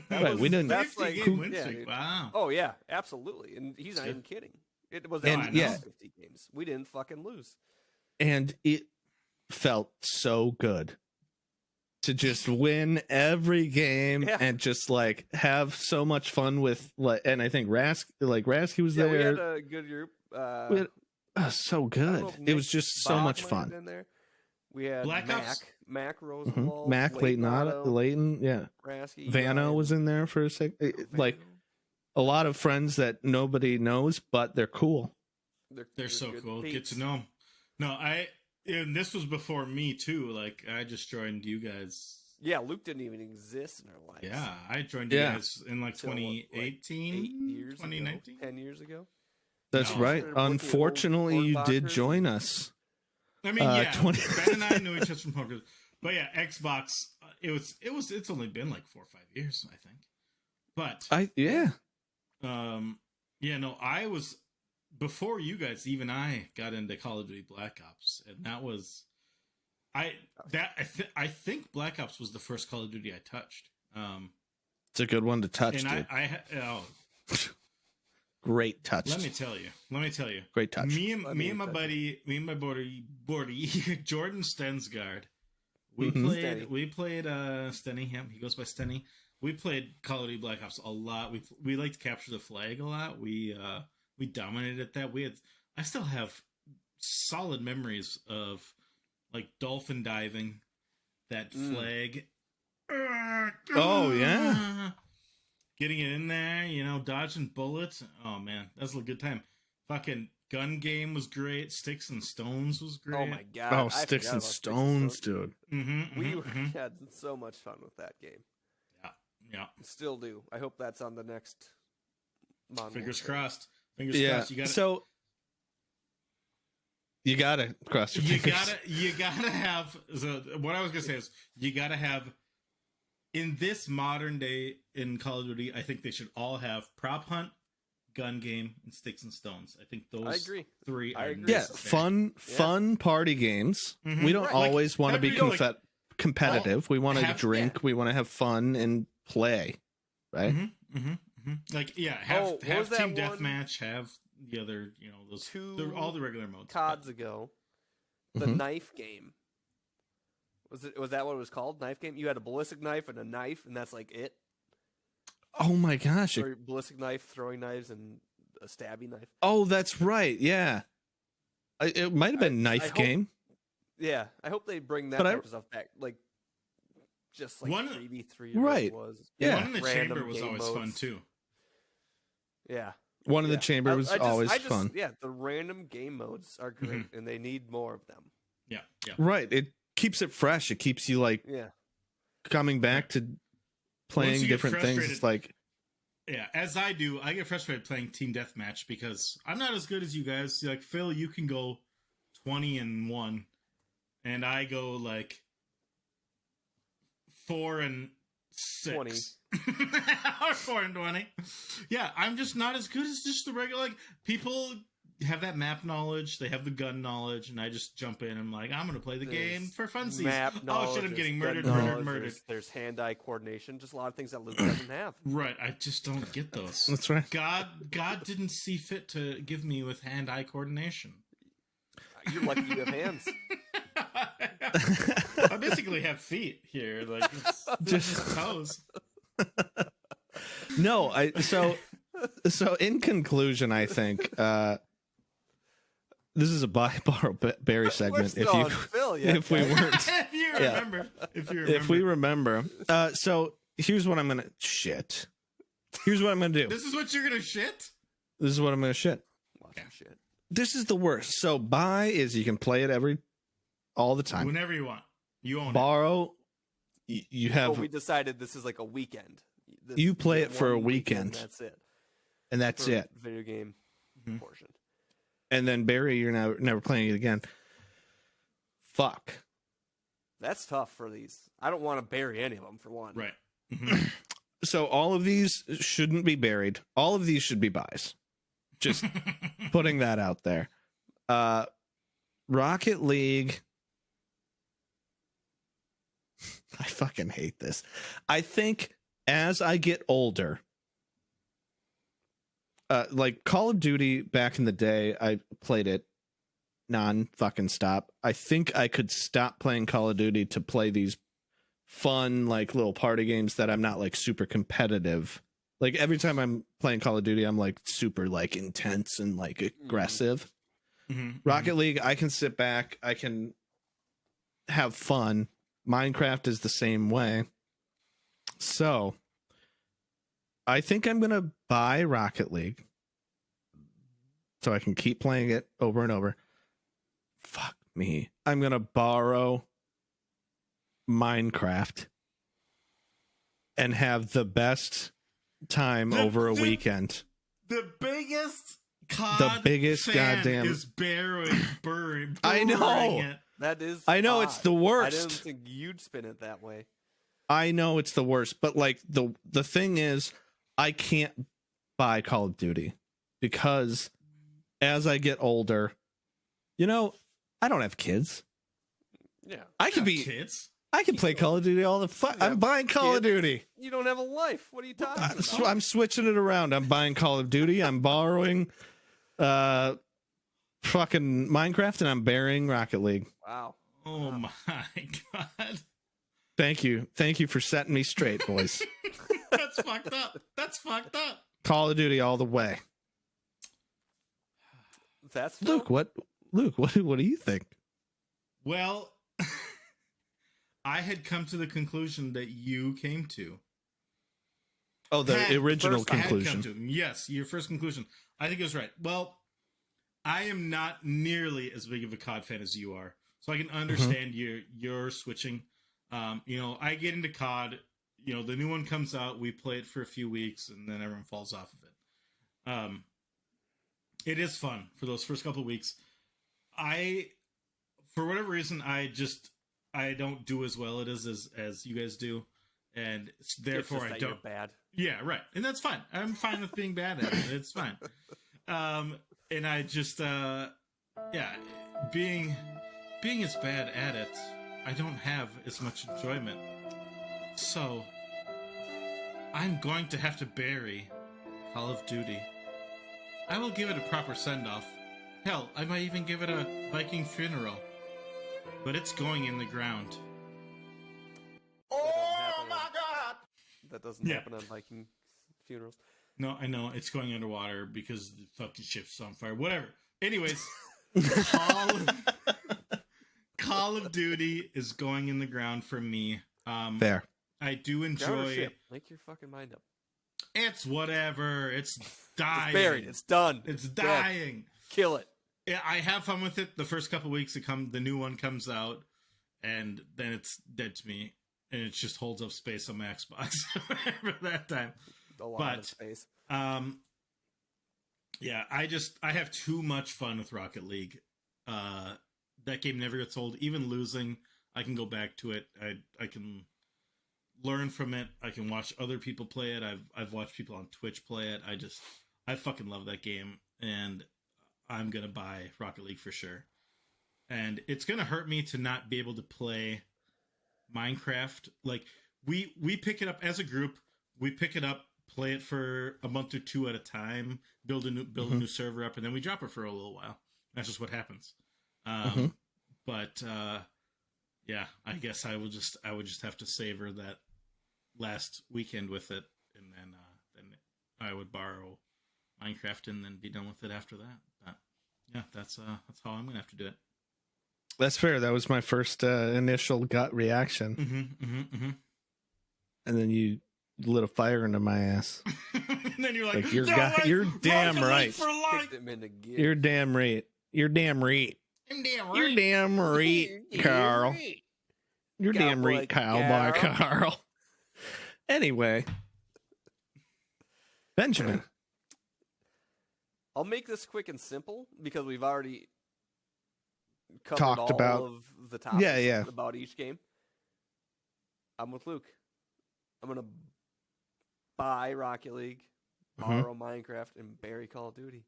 Speaker 3: Right,
Speaker 1: we didn't-
Speaker 3: That's
Speaker 2: 50
Speaker 3: like-
Speaker 2: game win
Speaker 3: yeah,
Speaker 2: streak.
Speaker 3: dude.
Speaker 2: Wow.
Speaker 3: Oh yeah, absolutely. And he's not
Speaker 2: Shit.
Speaker 3: even kidding. It was
Speaker 1: And,
Speaker 3: at
Speaker 1: yeah.
Speaker 3: 50 games. We didn't fucking lose.
Speaker 1: And it felt so good to just win every game
Speaker 3: Yeah.
Speaker 1: and just like have so much fun with like, and I think Rasky was
Speaker 3: Yeah, we
Speaker 1: there.
Speaker 3: had a good group.
Speaker 1: We had- so
Speaker 3: I don't
Speaker 1: good.
Speaker 3: know if
Speaker 1: It was
Speaker 3: Nick
Speaker 1: just so
Speaker 3: Bog
Speaker 1: much
Speaker 3: might have
Speaker 1: fun.
Speaker 3: been there. We had
Speaker 2: Black Ops?
Speaker 3: Mac Rosenwald,
Speaker 1: Mac, Leighton, yeah.
Speaker 3: Rasky,
Speaker 1: Vano
Speaker 3: Ryan,
Speaker 1: was in there for a sec. Like
Speaker 3: Vano.
Speaker 1: a lot of friends that nobody knows, but they're cool.
Speaker 2: They're so
Speaker 3: good
Speaker 2: cool. Get
Speaker 3: peeps.
Speaker 2: to know them. No, and this was before me too. Like I just joined you guys.
Speaker 3: Yeah, Luke didn't even exist in our lives.
Speaker 2: Yeah, I joined you
Speaker 1: Yeah.
Speaker 2: guys in like
Speaker 3: Till,
Speaker 2: 2018,
Speaker 3: 8 years
Speaker 2: 2019.
Speaker 3: ago, 10 years ago.
Speaker 1: That's
Speaker 2: No.
Speaker 1: right.
Speaker 3: Started working at
Speaker 1: Unfortunately,
Speaker 3: old
Speaker 1: you did
Speaker 3: Hornbachers.
Speaker 1: join us.
Speaker 2: I mean,
Speaker 1: 20
Speaker 2: Ben and I knew each other from poker, but yeah, Xbox. It's only been like 4 or 5 years, I think. But I was before you guys. Even I got into Call of Duty Black Ops, and that was I think Black Ops was the first Call of Duty I touched.
Speaker 1: It's a good one to touch,
Speaker 2: And
Speaker 1: dude. Great touch.
Speaker 2: let me tell you.
Speaker 1: Great touch.
Speaker 2: Me and my buddy Jordan Stensgaard.
Speaker 1: Mhm.
Speaker 2: We played Stenny. He goes by Stenny. We played Call of Duty Black Ops a lot. We like to capture the flag a lot. We dominated at that. I still have solid memories of like dolphin diving, that flag.
Speaker 1: Oh, yeah.
Speaker 2: Getting it in there, dodging bullets. Oh man, that's a good time. Fucking gun game was great. Sticks and Stones was great.
Speaker 3: Oh my god!
Speaker 1: Oh,
Speaker 3: I
Speaker 1: Sticks
Speaker 3: forgot
Speaker 1: and
Speaker 3: about
Speaker 1: Stones, dude.
Speaker 3: We had so much fun with that game.
Speaker 2: Yeah.
Speaker 3: Still do. I hope that's on the next. Modern
Speaker 2: Fingers
Speaker 3: Warfare.
Speaker 2: crossed. Fingers
Speaker 1: Yeah.
Speaker 2: crossed.
Speaker 1: So you gotta cross your fingers.
Speaker 2: You gotta have. So what I was gonna say is you gotta have. In this modern day in Call of Duty, I think they should all have prop hunt, gun game, and sticks and stones. I think those
Speaker 3: I agree.
Speaker 2: three
Speaker 3: I
Speaker 2: are
Speaker 3: agree.
Speaker 1: Yeah,
Speaker 2: necessary.
Speaker 1: fun party games.
Speaker 2: Mhm.
Speaker 1: We don't
Speaker 2: Right, like,
Speaker 1: always want to be
Speaker 2: every- like,
Speaker 1: competitive. We want to
Speaker 2: have-
Speaker 1: drink. We want to have fun and play. Right?
Speaker 2: Like have
Speaker 3: what was that
Speaker 2: team
Speaker 3: one?
Speaker 2: deathmatch, have the other those all the regular modes.
Speaker 3: CODs ago, the
Speaker 1: Mhm.
Speaker 3: knife game. Was that what it was called? Knife game. You had a ballistic knife and a knife, and that's like it.
Speaker 1: Oh my gosh!
Speaker 3: Or ballistic knife, throwing knives, and a stabbing knife.
Speaker 1: Oh, that's right. Yeah, it might have been
Speaker 3: I
Speaker 1: knife
Speaker 3: hope-
Speaker 1: game.
Speaker 3: Yeah, I hope they bring that
Speaker 1: But
Speaker 3: type of stuff back. Like, just like
Speaker 2: One-
Speaker 3: 3v3
Speaker 1: Right.
Speaker 3: was.
Speaker 1: Yeah.
Speaker 2: One in the
Speaker 3: Random
Speaker 2: chamber was
Speaker 3: game
Speaker 2: always
Speaker 3: modes.
Speaker 2: fun too.
Speaker 3: Yeah.
Speaker 1: One in the
Speaker 3: Yeah.
Speaker 1: chamber was always fun.
Speaker 3: Yeah, the random game modes are great, and they need more of them.
Speaker 2: Yeah.
Speaker 1: Right. It keeps it fresh. It keeps you like
Speaker 3: Yeah.
Speaker 1: coming back to playing
Speaker 2: you get
Speaker 1: different things.
Speaker 2: frustrated-
Speaker 1: It's like,
Speaker 2: Yeah, as I do, I get frustrated playing team deathmatch because I'm not as good as you guys. Like Phil, you can go 20-1, and I go like 4-6.
Speaker 3: 20.
Speaker 2: Or 4-20. Yeah, I'm just not as good as just the regular. Like people have that map knowledge, they have the gun knowledge, and I just jump in. And I'm like, I'm gonna play the game for funsies.
Speaker 3: Map
Speaker 2: Oh
Speaker 3: knowledge,
Speaker 2: shit, I'm getting
Speaker 3: there's
Speaker 2: murdered,
Speaker 3: gun
Speaker 2: murdered,
Speaker 3: knowledge,
Speaker 2: murdered.
Speaker 3: There's hand-eye coordination, just a lot of things that Luke doesn't have.
Speaker 2: Right, I just don't get those.
Speaker 1: that's right.
Speaker 2: God didn't see fit to give me with hand-eye coordination.
Speaker 3: You're lucky you have hands.
Speaker 2: I basically have feet here, like it's just toes.
Speaker 1: No, so in conclusion, I think this is a buy borrow Barry
Speaker 3: We're
Speaker 1: segment.
Speaker 3: still on Phil yet,
Speaker 1: if we
Speaker 3: guys.
Speaker 1: weren't,
Speaker 2: if you remember.
Speaker 1: if we remember. So here's what I'm gonna shit. Here's what I'm gonna do.
Speaker 2: This is what you're gonna shit?
Speaker 1: This is what I'm gonna shit.
Speaker 3: Watch some shit.
Speaker 1: This is the worst. So buy is you can play it all the time.
Speaker 2: Whenever you want. You own it.
Speaker 1: Borrow, you have,
Speaker 3: we decided this is like a weekend.
Speaker 1: You play
Speaker 3: get
Speaker 1: it for a
Speaker 3: one
Speaker 1: weekend.
Speaker 3: That's it.
Speaker 1: and that's
Speaker 3: For
Speaker 1: it.
Speaker 3: Video game
Speaker 2: Mhm.
Speaker 3: portion.
Speaker 1: And then Barry, you're never playing it again. Fuck.
Speaker 3: That's tough for these. I don't want to bury any of them for one.
Speaker 2: Right. Mhm.
Speaker 1: So all of these shouldn't be buried. All of these should be buys. Just putting that out there. Rocket League. I fucking hate this. I think as I get older, like Call of Duty back in the day, I played it non-fucking stop. I think I could stop playing Call of Duty to play these fun, like little party games that I'm not like super competitive. Like every time I'm playing Call of Duty, I'm like super like intense and like aggressive.
Speaker 2: Mhm.
Speaker 1: Rocket League, I can sit back, I can have fun. Minecraft is the same way. So I think I'm going to buy Rocket League so I can keep playing it over and over. Fuck me. I'm going to borrow Minecraft and have the best time over a weekend.
Speaker 2: The biggest
Speaker 1: The biggest
Speaker 2: fan
Speaker 1: goddamn-
Speaker 2: is burying
Speaker 1: I know.
Speaker 2: it.
Speaker 3: That is.
Speaker 1: I know it's
Speaker 3: odd.
Speaker 1: the
Speaker 3: I
Speaker 1: worst.
Speaker 3: didn't think you'd spin it that way.
Speaker 1: I know it's the worst, but like the thing is, I can't buy Call of Duty because as I get older, I don't have kids.
Speaker 3: Yeah.
Speaker 1: I can
Speaker 2: Have
Speaker 1: be.
Speaker 2: kids.
Speaker 1: I can play Call of Duty all the fuck.
Speaker 3: You
Speaker 1: I'm
Speaker 3: have
Speaker 1: buying Call of
Speaker 3: kids?
Speaker 1: Duty.
Speaker 3: You don't have a life. What are you talking about?
Speaker 1: I'm switching it around. I'm buying Call of Duty. I'm borrowing, fucking Minecraft, and I'm burying Rocket League.
Speaker 3: Wow.
Speaker 2: Oh my god.
Speaker 1: Thank you for setting me straight, boys.
Speaker 2: That's fucked up. That's fucked up.
Speaker 1: Call of Duty all the way.
Speaker 3: That's
Speaker 1: Luke, what do you think?
Speaker 2: Well, I had come to the conclusion that you came to.
Speaker 1: Oh, the
Speaker 2: Had
Speaker 1: original
Speaker 2: first I had come
Speaker 1: conclusion.
Speaker 2: to. Yes, your first conclusion. I think it was right. Well, I am not nearly as big of a COD fan as you are, so I can understand your switching. I get into COD. The new one comes out, we play it for a few weeks, and then everyone falls off of it. It is fun for those first couple of weeks. For whatever reason, I don't do as well as you guys do, and therefore I don't.
Speaker 3: You're bad.
Speaker 2: Yeah, right, and that's fine. I'm fine with being bad at it. It's fine. And I just, being as bad at it, I don't have as much enjoyment. So, I'm going to have to bury Call of Duty. I will give it a proper send-off. Hell, I might even give it a Viking funeral. But it's going in the ground.
Speaker 3: Oh my god! That doesn't
Speaker 2: Yeah.
Speaker 3: happen on Viking funerals.
Speaker 2: No, I know, it's going underwater because the fucking ship's on fire. Whatever. Anyways, Call of Duty is going in the ground for me.
Speaker 1: Fair.
Speaker 2: I do
Speaker 3: Ground or
Speaker 2: enjoy...
Speaker 3: ship? Make your fucking mind up.
Speaker 2: It's whatever. It's dying.
Speaker 3: It's buried. It's done.
Speaker 2: It's
Speaker 3: Dead.
Speaker 2: dying.
Speaker 3: Kill it.
Speaker 2: Yeah, I have fun with it. The first couple weeks, the new one comes out, and then it's dead to me, and it just holds up space on my Xbox for that time.
Speaker 3: A lot
Speaker 2: But-
Speaker 3: of space.
Speaker 2: Yeah, I have too much fun with Rocket League. That game never gets old. Even losing, I can go back to it. I can learn from it. I can watch other people play it. I've watched people on Twitch play it. I fucking love that game, and I'm gonna buy Rocket League for sure. And it's gonna hurt me to not be able to play Minecraft. Like we pick it up as a group. We pick it up, play it for a month or two at a time, build a new server up, and then we drop it for a little while. That's just what happens. But yeah, I guess I would just have to savor that last weekend with it, and then I would borrow Minecraft and then be done with it after that. But Yeah, that's how I'm gonna have to do it.
Speaker 1: That's fair. That was my first initial gut reaction, and then you lit a fire into my ass.
Speaker 2: And then you're like
Speaker 1: you're
Speaker 2: "No way,
Speaker 1: you're damn
Speaker 2: Rocket League
Speaker 1: right.
Speaker 2: for life."
Speaker 3: Kicked him into gear.
Speaker 1: You're damn right. You're damn right.
Speaker 2: I'm damn right.
Speaker 1: You're damn right, Carl. You're damn right, Cowboy Carl. Anyway, Benjamin.
Speaker 3: I'll make this quick and simple because we've already covered
Speaker 1: Talked
Speaker 3: all
Speaker 1: about-
Speaker 3: of the topics
Speaker 1: yeah.
Speaker 3: about each game. I'm with Luke. I'm gonna buy Rocket League, borrow Minecraft, and bury Call of Duty.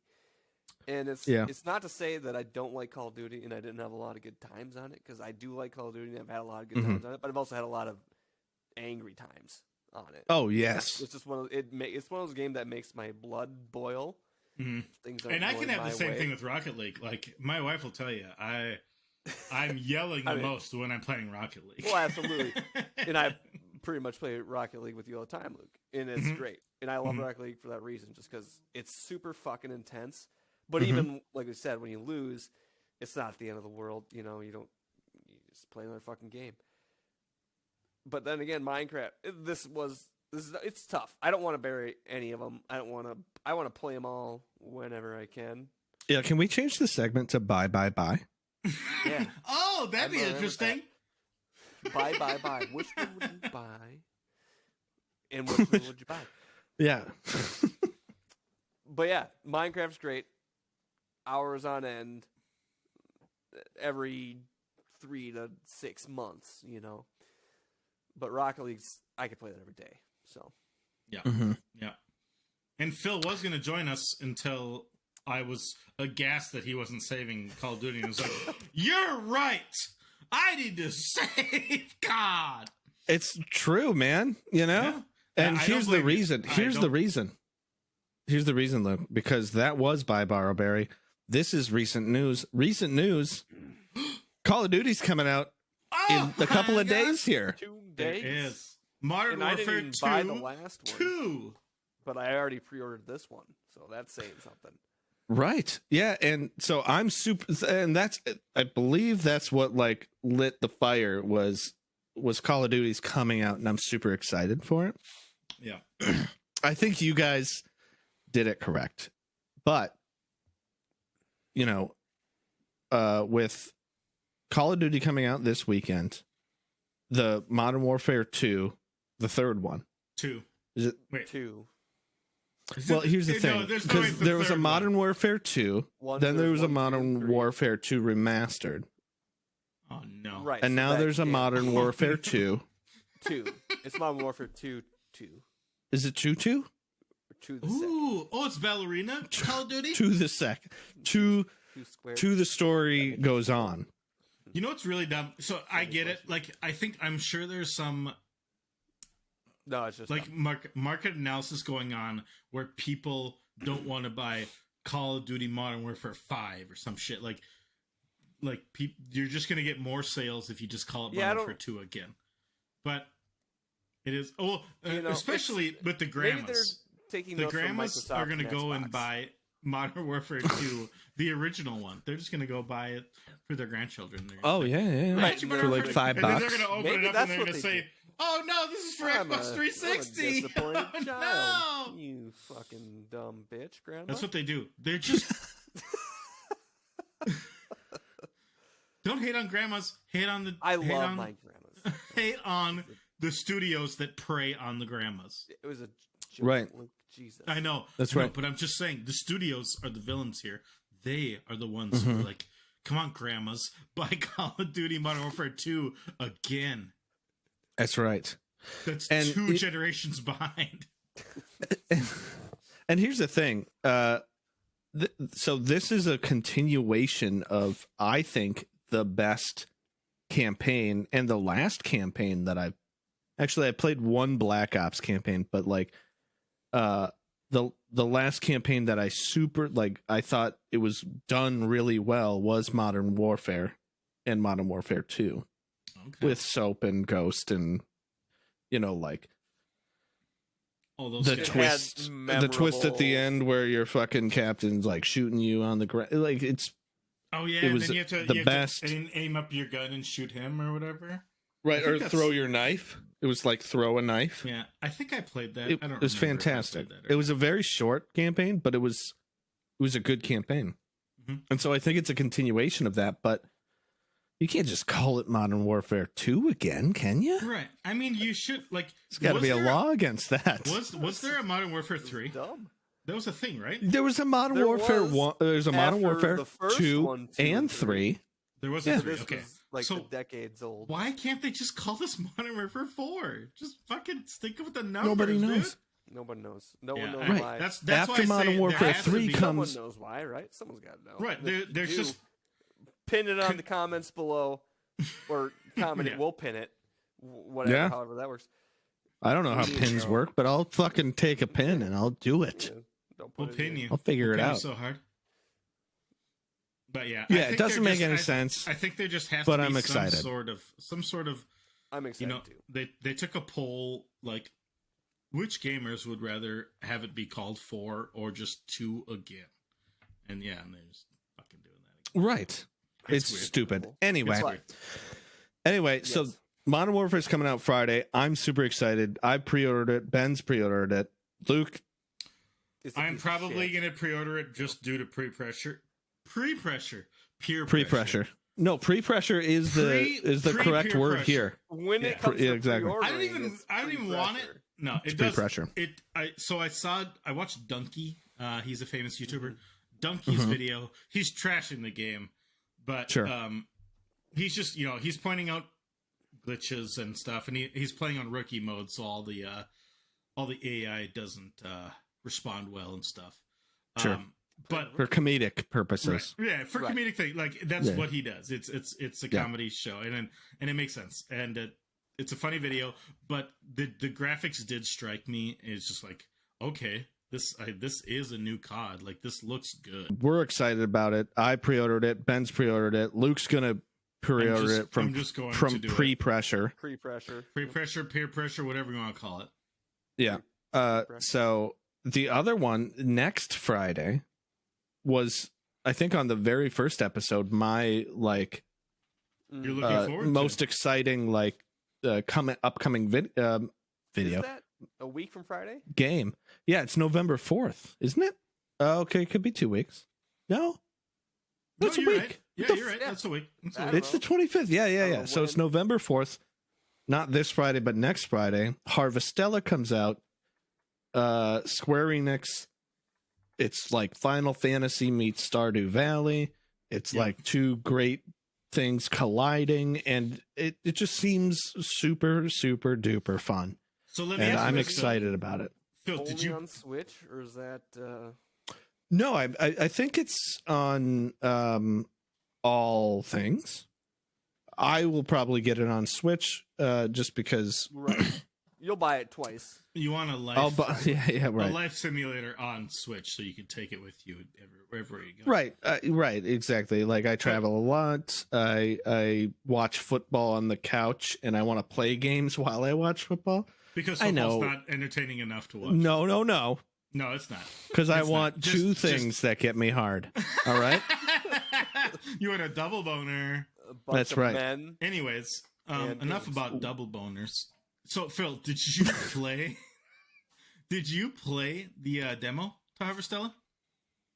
Speaker 3: And it's not to say that I don't like Call of Duty and I didn't have a lot of good times on it, because I do like Call of Duty and I've had a lot of good times on it, but I've also had a lot of angry times on it.
Speaker 1: Oh yes.
Speaker 3: It's just it's one of those games that makes my blood boil. Things aren't
Speaker 2: And I can
Speaker 3: going
Speaker 2: have the
Speaker 3: my
Speaker 2: same
Speaker 3: way.
Speaker 2: thing with Rocket League. Like my wife will tell you, I'm yelling the most when I'm playing Rocket League.
Speaker 3: Well, absolutely. And I pretty much play Rocket League with you all the time, Luke, and it's great. And I love Rocket League for that reason, just because it's super fucking intense. But even like we said, when you lose, it's not the end of the world. You know, you just play another fucking game. But then again, Minecraft, it's tough. I don't want to bury any of them. I want to play them all whenever I can.
Speaker 1: Yeah. Can we change the segment to bye?
Speaker 3: Yeah.
Speaker 2: Oh, that'd be
Speaker 3: I'm alright with
Speaker 2: interesting.
Speaker 3: Buy. Which one would you buy? And which one would you buy?
Speaker 1: Yeah.
Speaker 3: But yeah, Minecraft's great. Hours on end. Every 3 to 6 months, you know. But Rocket League's, I could play that every day. So.
Speaker 2: Yeah. Yeah. And Phil was going to join us until I was aghast that he wasn't saving Call of Duty. And was like, "You're right. I need to save God."
Speaker 1: It's true, man. You know?
Speaker 2: Yeah.
Speaker 1: And
Speaker 2: I
Speaker 1: here's
Speaker 2: don't
Speaker 1: the
Speaker 2: blame you.
Speaker 1: reason. Here's the reason. Here's the reason, Luke. Because that was by Barrowberry. This is recent news. Recent news. Call of Duty's coming out in a couple of days here.
Speaker 3: 2
Speaker 2: There
Speaker 3: days.
Speaker 2: is Modern
Speaker 3: And I didn't
Speaker 2: Warfare
Speaker 3: even
Speaker 2: 2.
Speaker 3: buy the last one.
Speaker 2: 2.
Speaker 3: But I already pre-ordered this one. So that's saying something.
Speaker 1: Right. Yeah. And so I'm super, and I believe that's what like lit the fire was Call of Duty's coming out, and I'm super excited for it.
Speaker 2: Yeah.
Speaker 1: I think you guys did it correct. But, you know, with Call of Duty coming out this weekend, the Modern Warfare 2, the third one.
Speaker 2: 2.
Speaker 1: Is it?
Speaker 2: Wait.
Speaker 3: 2.
Speaker 1: Well, here's the thing.
Speaker 2: there's no way
Speaker 1: Because
Speaker 2: it's the
Speaker 1: there was a
Speaker 2: third
Speaker 1: Modern Warfare 2,
Speaker 3: One,
Speaker 1: then there
Speaker 3: there's
Speaker 1: was a
Speaker 3: 1, 2,
Speaker 1: Modern
Speaker 3: 3.
Speaker 1: Warfare 2 remastered.
Speaker 2: Oh, no.
Speaker 3: Right.
Speaker 1: And
Speaker 3: so
Speaker 1: now
Speaker 3: that
Speaker 1: there's a
Speaker 3: game-
Speaker 1: Modern Warfare 2.
Speaker 3: 2. It's Modern Warfare 2.
Speaker 1: Is it 2-2?
Speaker 3: Or 2 the second.
Speaker 2: Ooh. Oh, it's Ballerina Call of Duty?
Speaker 1: To the second. To
Speaker 3: 2 squared.
Speaker 1: the story goes on.
Speaker 2: You know what's really dumb? So I get it. Like, I'm sure there's some
Speaker 3: No, it's just
Speaker 2: like market analysis going on where people don't want to buy Call of Duty Modern Warfare 5 or some shit. Like you're just gonna get more sales if you just call it Modern Warfare 2 again. But it is especially with the
Speaker 3: maybe they're
Speaker 2: grandmas.
Speaker 3: taking
Speaker 2: The
Speaker 3: notes from
Speaker 2: grandmas
Speaker 3: Microsoft
Speaker 2: are gonna go and
Speaker 3: Xbox.
Speaker 2: buy Modern Warfare 2, the original one. They're just gonna go buy it for their grandchildren. They're gonna
Speaker 1: Oh,
Speaker 2: say,
Speaker 1: yeah.
Speaker 3: Right,
Speaker 1: For like $5.
Speaker 2: and then they're gonna open
Speaker 3: Maybe
Speaker 2: it up
Speaker 3: that's
Speaker 2: and they're
Speaker 3: what
Speaker 2: gonna
Speaker 3: they
Speaker 2: say,
Speaker 3: do.
Speaker 2: "Oh no, this is for
Speaker 3: I'm
Speaker 2: Xbox
Speaker 3: a
Speaker 2: 360."
Speaker 3: disappointed
Speaker 2: Oh,
Speaker 3: child.
Speaker 2: no.
Speaker 3: You fucking dumb bitch, grandma.
Speaker 2: That's what they do. They're just don't hate on grandmas. Hate on the.
Speaker 3: I
Speaker 2: hate
Speaker 3: love
Speaker 2: on,
Speaker 3: my grandmas.
Speaker 2: hate on the studios that prey on the grandmas.
Speaker 3: It was a joke,
Speaker 1: Right.
Speaker 3: Luke. Jesus.
Speaker 2: I know.
Speaker 1: That's
Speaker 2: No,
Speaker 1: right.
Speaker 2: but I'm just saying the studios are the villains here. They are the ones who are like, "Come on, grandmas, buy Call of Duty Modern Warfare 2 again."
Speaker 1: That's right.
Speaker 2: That's
Speaker 1: And
Speaker 2: 2 generations behind.
Speaker 1: And here's the thing. So this is a continuation of, I think, the best campaign and the last campaign that I played one Black Ops campaign, but like the last campaign that I thought it was done really well was Modern Warfare and Modern Warfare 2
Speaker 2: Okay.
Speaker 1: with Soap and Ghost and, you know, like
Speaker 2: all those
Speaker 1: The
Speaker 2: guys.
Speaker 1: twist, the twist at the end where your fucking captain's like shooting you on the ground. Like it's
Speaker 2: Oh yeah,
Speaker 1: it
Speaker 2: and
Speaker 1: was
Speaker 2: then you have to
Speaker 1: the best.
Speaker 2: aim up your gun and shoot him or whatever.
Speaker 1: Right,
Speaker 2: I think
Speaker 1: or
Speaker 2: that's-
Speaker 1: throw your knife. It was like throw a knife.
Speaker 2: Yeah, I think I played that.
Speaker 1: It
Speaker 2: I don't.
Speaker 1: was
Speaker 2: remember if I
Speaker 1: fantastic.
Speaker 2: played that or
Speaker 1: It was a very short campaign, but it was a good campaign.
Speaker 2: Mhm.
Speaker 1: And so I think it's a continuation of that, but you can't just call it Modern Warfare 2 again, can you?
Speaker 2: not. Right. I mean, you should like.
Speaker 1: There's got to
Speaker 2: was
Speaker 1: be a
Speaker 2: there
Speaker 1: law against that.
Speaker 2: Was there a Modern Warfare 3?
Speaker 3: Dumb.
Speaker 2: That was a thing, right?
Speaker 1: There was a Modern
Speaker 3: There
Speaker 1: Warfare
Speaker 3: was
Speaker 1: 1. There's a Modern
Speaker 3: after
Speaker 1: Warfare
Speaker 3: the first
Speaker 1: 2
Speaker 3: one, 2
Speaker 1: and
Speaker 3: and
Speaker 1: 3.
Speaker 2: There was
Speaker 1: Yeah.
Speaker 2: a 3.
Speaker 3: This
Speaker 2: Okay.
Speaker 3: was like
Speaker 2: So
Speaker 3: the decades old.
Speaker 2: why can't they just call this Modern Warfare 4? Just fucking stick with the numbers.
Speaker 1: Nobody knows.
Speaker 2: Dude.
Speaker 3: Nobody knows. No
Speaker 2: Yeah,
Speaker 3: one knows
Speaker 2: I-
Speaker 3: why.
Speaker 2: That's
Speaker 1: After
Speaker 2: why I say
Speaker 1: Modern
Speaker 2: there
Speaker 1: Warfare
Speaker 2: has to
Speaker 1: 3
Speaker 2: be-
Speaker 1: comes-
Speaker 3: Someone knows why, right? Someone's got to know.
Speaker 2: Right.
Speaker 3: And if
Speaker 2: There's
Speaker 3: you
Speaker 2: just
Speaker 3: pin it on the comments below, or comment
Speaker 2: Yeah.
Speaker 3: it. We'll pin it. Whatever,
Speaker 1: Yeah.
Speaker 3: however that works.
Speaker 1: I don't know how
Speaker 3: We need
Speaker 1: pins
Speaker 3: to-
Speaker 1: work, but I'll fucking take a pin and I'll do it.
Speaker 3: Yeah, don't
Speaker 2: we'll
Speaker 3: put it
Speaker 2: pin
Speaker 3: in.
Speaker 2: you.
Speaker 1: I'll figure
Speaker 2: We'll
Speaker 1: it
Speaker 2: pin you
Speaker 1: out.
Speaker 2: so hard. But yeah,
Speaker 1: Yeah,
Speaker 2: I
Speaker 1: it
Speaker 2: think
Speaker 1: doesn't
Speaker 2: there
Speaker 1: make
Speaker 2: just-
Speaker 1: any
Speaker 2: I-
Speaker 1: sense.
Speaker 2: I think there just has
Speaker 1: but
Speaker 2: to be
Speaker 1: I'm excited.
Speaker 2: some sort of
Speaker 3: I'm
Speaker 2: you
Speaker 3: excited
Speaker 2: know
Speaker 3: too.
Speaker 2: they took a poll like which gamers would rather have it be called 4 or just 2 again, and yeah, and they're just fucking doing that again.
Speaker 1: Right. It's
Speaker 2: weird.
Speaker 1: stupid.
Speaker 3: It's
Speaker 1: Anyway.
Speaker 2: weird.
Speaker 1: Anyway, so
Speaker 3: Yes.
Speaker 1: Modern Warfare is coming out Friday. I'm super excited. I pre-ordered it. Ben's pre-ordered it. Luke,
Speaker 3: It's a
Speaker 2: I'm
Speaker 3: piece of
Speaker 2: probably
Speaker 3: shit.
Speaker 2: gonna pre-order it just due to peer pressure, peer
Speaker 1: pre-pressure. No, pre-pressure is the correct
Speaker 2: pre-peer
Speaker 1: word
Speaker 2: pressure.
Speaker 1: here.
Speaker 3: When
Speaker 2: Yeah.
Speaker 3: it comes
Speaker 1: Yeah,
Speaker 3: to
Speaker 1: exactly.
Speaker 2: I
Speaker 3: pre-ordering,
Speaker 2: don't even
Speaker 3: it's
Speaker 2: want it.
Speaker 3: pre-pressure.
Speaker 2: No,
Speaker 1: It's
Speaker 2: it does.
Speaker 1: pre-pressure.
Speaker 2: I watched Donkey. He's a famous YouTuber. Donkey's
Speaker 1: Mhm.
Speaker 2: video. He's trashing the game, but
Speaker 1: Sure.
Speaker 2: he's just he's pointing out glitches and stuff, and he's playing on rookie mode, so all the AI doesn't respond well and stuff.
Speaker 1: Sure.
Speaker 2: But
Speaker 1: For comedic purposes.
Speaker 2: right. Yeah, for
Speaker 3: Right.
Speaker 2: comedic thing, like that's
Speaker 1: Yeah.
Speaker 2: what he does. It's a
Speaker 1: Yeah.
Speaker 2: comedy show, and it makes sense, and it's a funny video. But the graphics did strike me. It's just like, okay, this is a new COD. Like this looks good.
Speaker 1: We're excited about it. I pre-ordered it. Ben's pre-ordered it. Luke's gonna pre-order it
Speaker 2: I'm just going to
Speaker 1: from
Speaker 2: do it.
Speaker 1: pre-pressure.
Speaker 3: Pre-pressure.
Speaker 2: Pre-pressure, peer pressure, whatever you want to call it.
Speaker 1: Yeah. So the other one next Friday was, I think, on the very first episode, my like
Speaker 2: You're looking forward
Speaker 1: most
Speaker 2: to.
Speaker 1: exciting upcoming video
Speaker 3: Is that a week from Friday?
Speaker 1: game. Yeah, it's November 4th, isn't it? Okay, it could be 2 weeks. No,
Speaker 2: No,
Speaker 1: it's a
Speaker 2: you're
Speaker 1: week.
Speaker 2: right. Yeah,
Speaker 1: What the
Speaker 2: you're right.
Speaker 3: Yeah.
Speaker 2: That's a week. That's a
Speaker 3: I
Speaker 2: week.
Speaker 3: don't
Speaker 1: It's the
Speaker 3: know.
Speaker 1: 25th. Yeah.
Speaker 3: don't know
Speaker 1: So it's
Speaker 3: when.
Speaker 1: November 4th. Not this Friday, but next Friday. Harvestella comes out. Square Enix. It's like Final Fantasy meets Stardew Valley. It's
Speaker 2: Yeah.
Speaker 1: like two great things colliding, and it just seems super, super duper fun.
Speaker 2: So let me
Speaker 1: And
Speaker 2: ask you
Speaker 1: I'm
Speaker 2: this,
Speaker 1: excited about it.
Speaker 2: Phil,
Speaker 3: Only
Speaker 2: did you?
Speaker 3: on Switch, or is that?
Speaker 1: No, I think it's on all things. I will probably get it on Switch, just because
Speaker 3: Right. You'll buy it twice.
Speaker 2: You want a life?
Speaker 1: I'll buy. Yeah,
Speaker 2: A
Speaker 1: right,
Speaker 2: life simulator on Switch, so you can take it with you wherever you go.
Speaker 1: right, right, exactly. Like I travel a lot. I watch football on the couch, and I want to play games while I watch football.
Speaker 2: Because
Speaker 1: I
Speaker 2: football's
Speaker 1: know.
Speaker 2: not entertaining enough to watch.
Speaker 1: No,
Speaker 2: No, it's not.
Speaker 1: because I
Speaker 2: It's not.
Speaker 1: want
Speaker 2: Just-
Speaker 1: two
Speaker 2: just-
Speaker 1: things that get me hard. All right.
Speaker 2: You want a double boner.
Speaker 3: A bunch
Speaker 1: That's
Speaker 3: of
Speaker 1: right.
Speaker 3: Men.
Speaker 2: Anyways,
Speaker 3: And
Speaker 2: enough
Speaker 3: games.
Speaker 2: about double boners. So, Phil, did you play? Did you play the demo to Harvestella?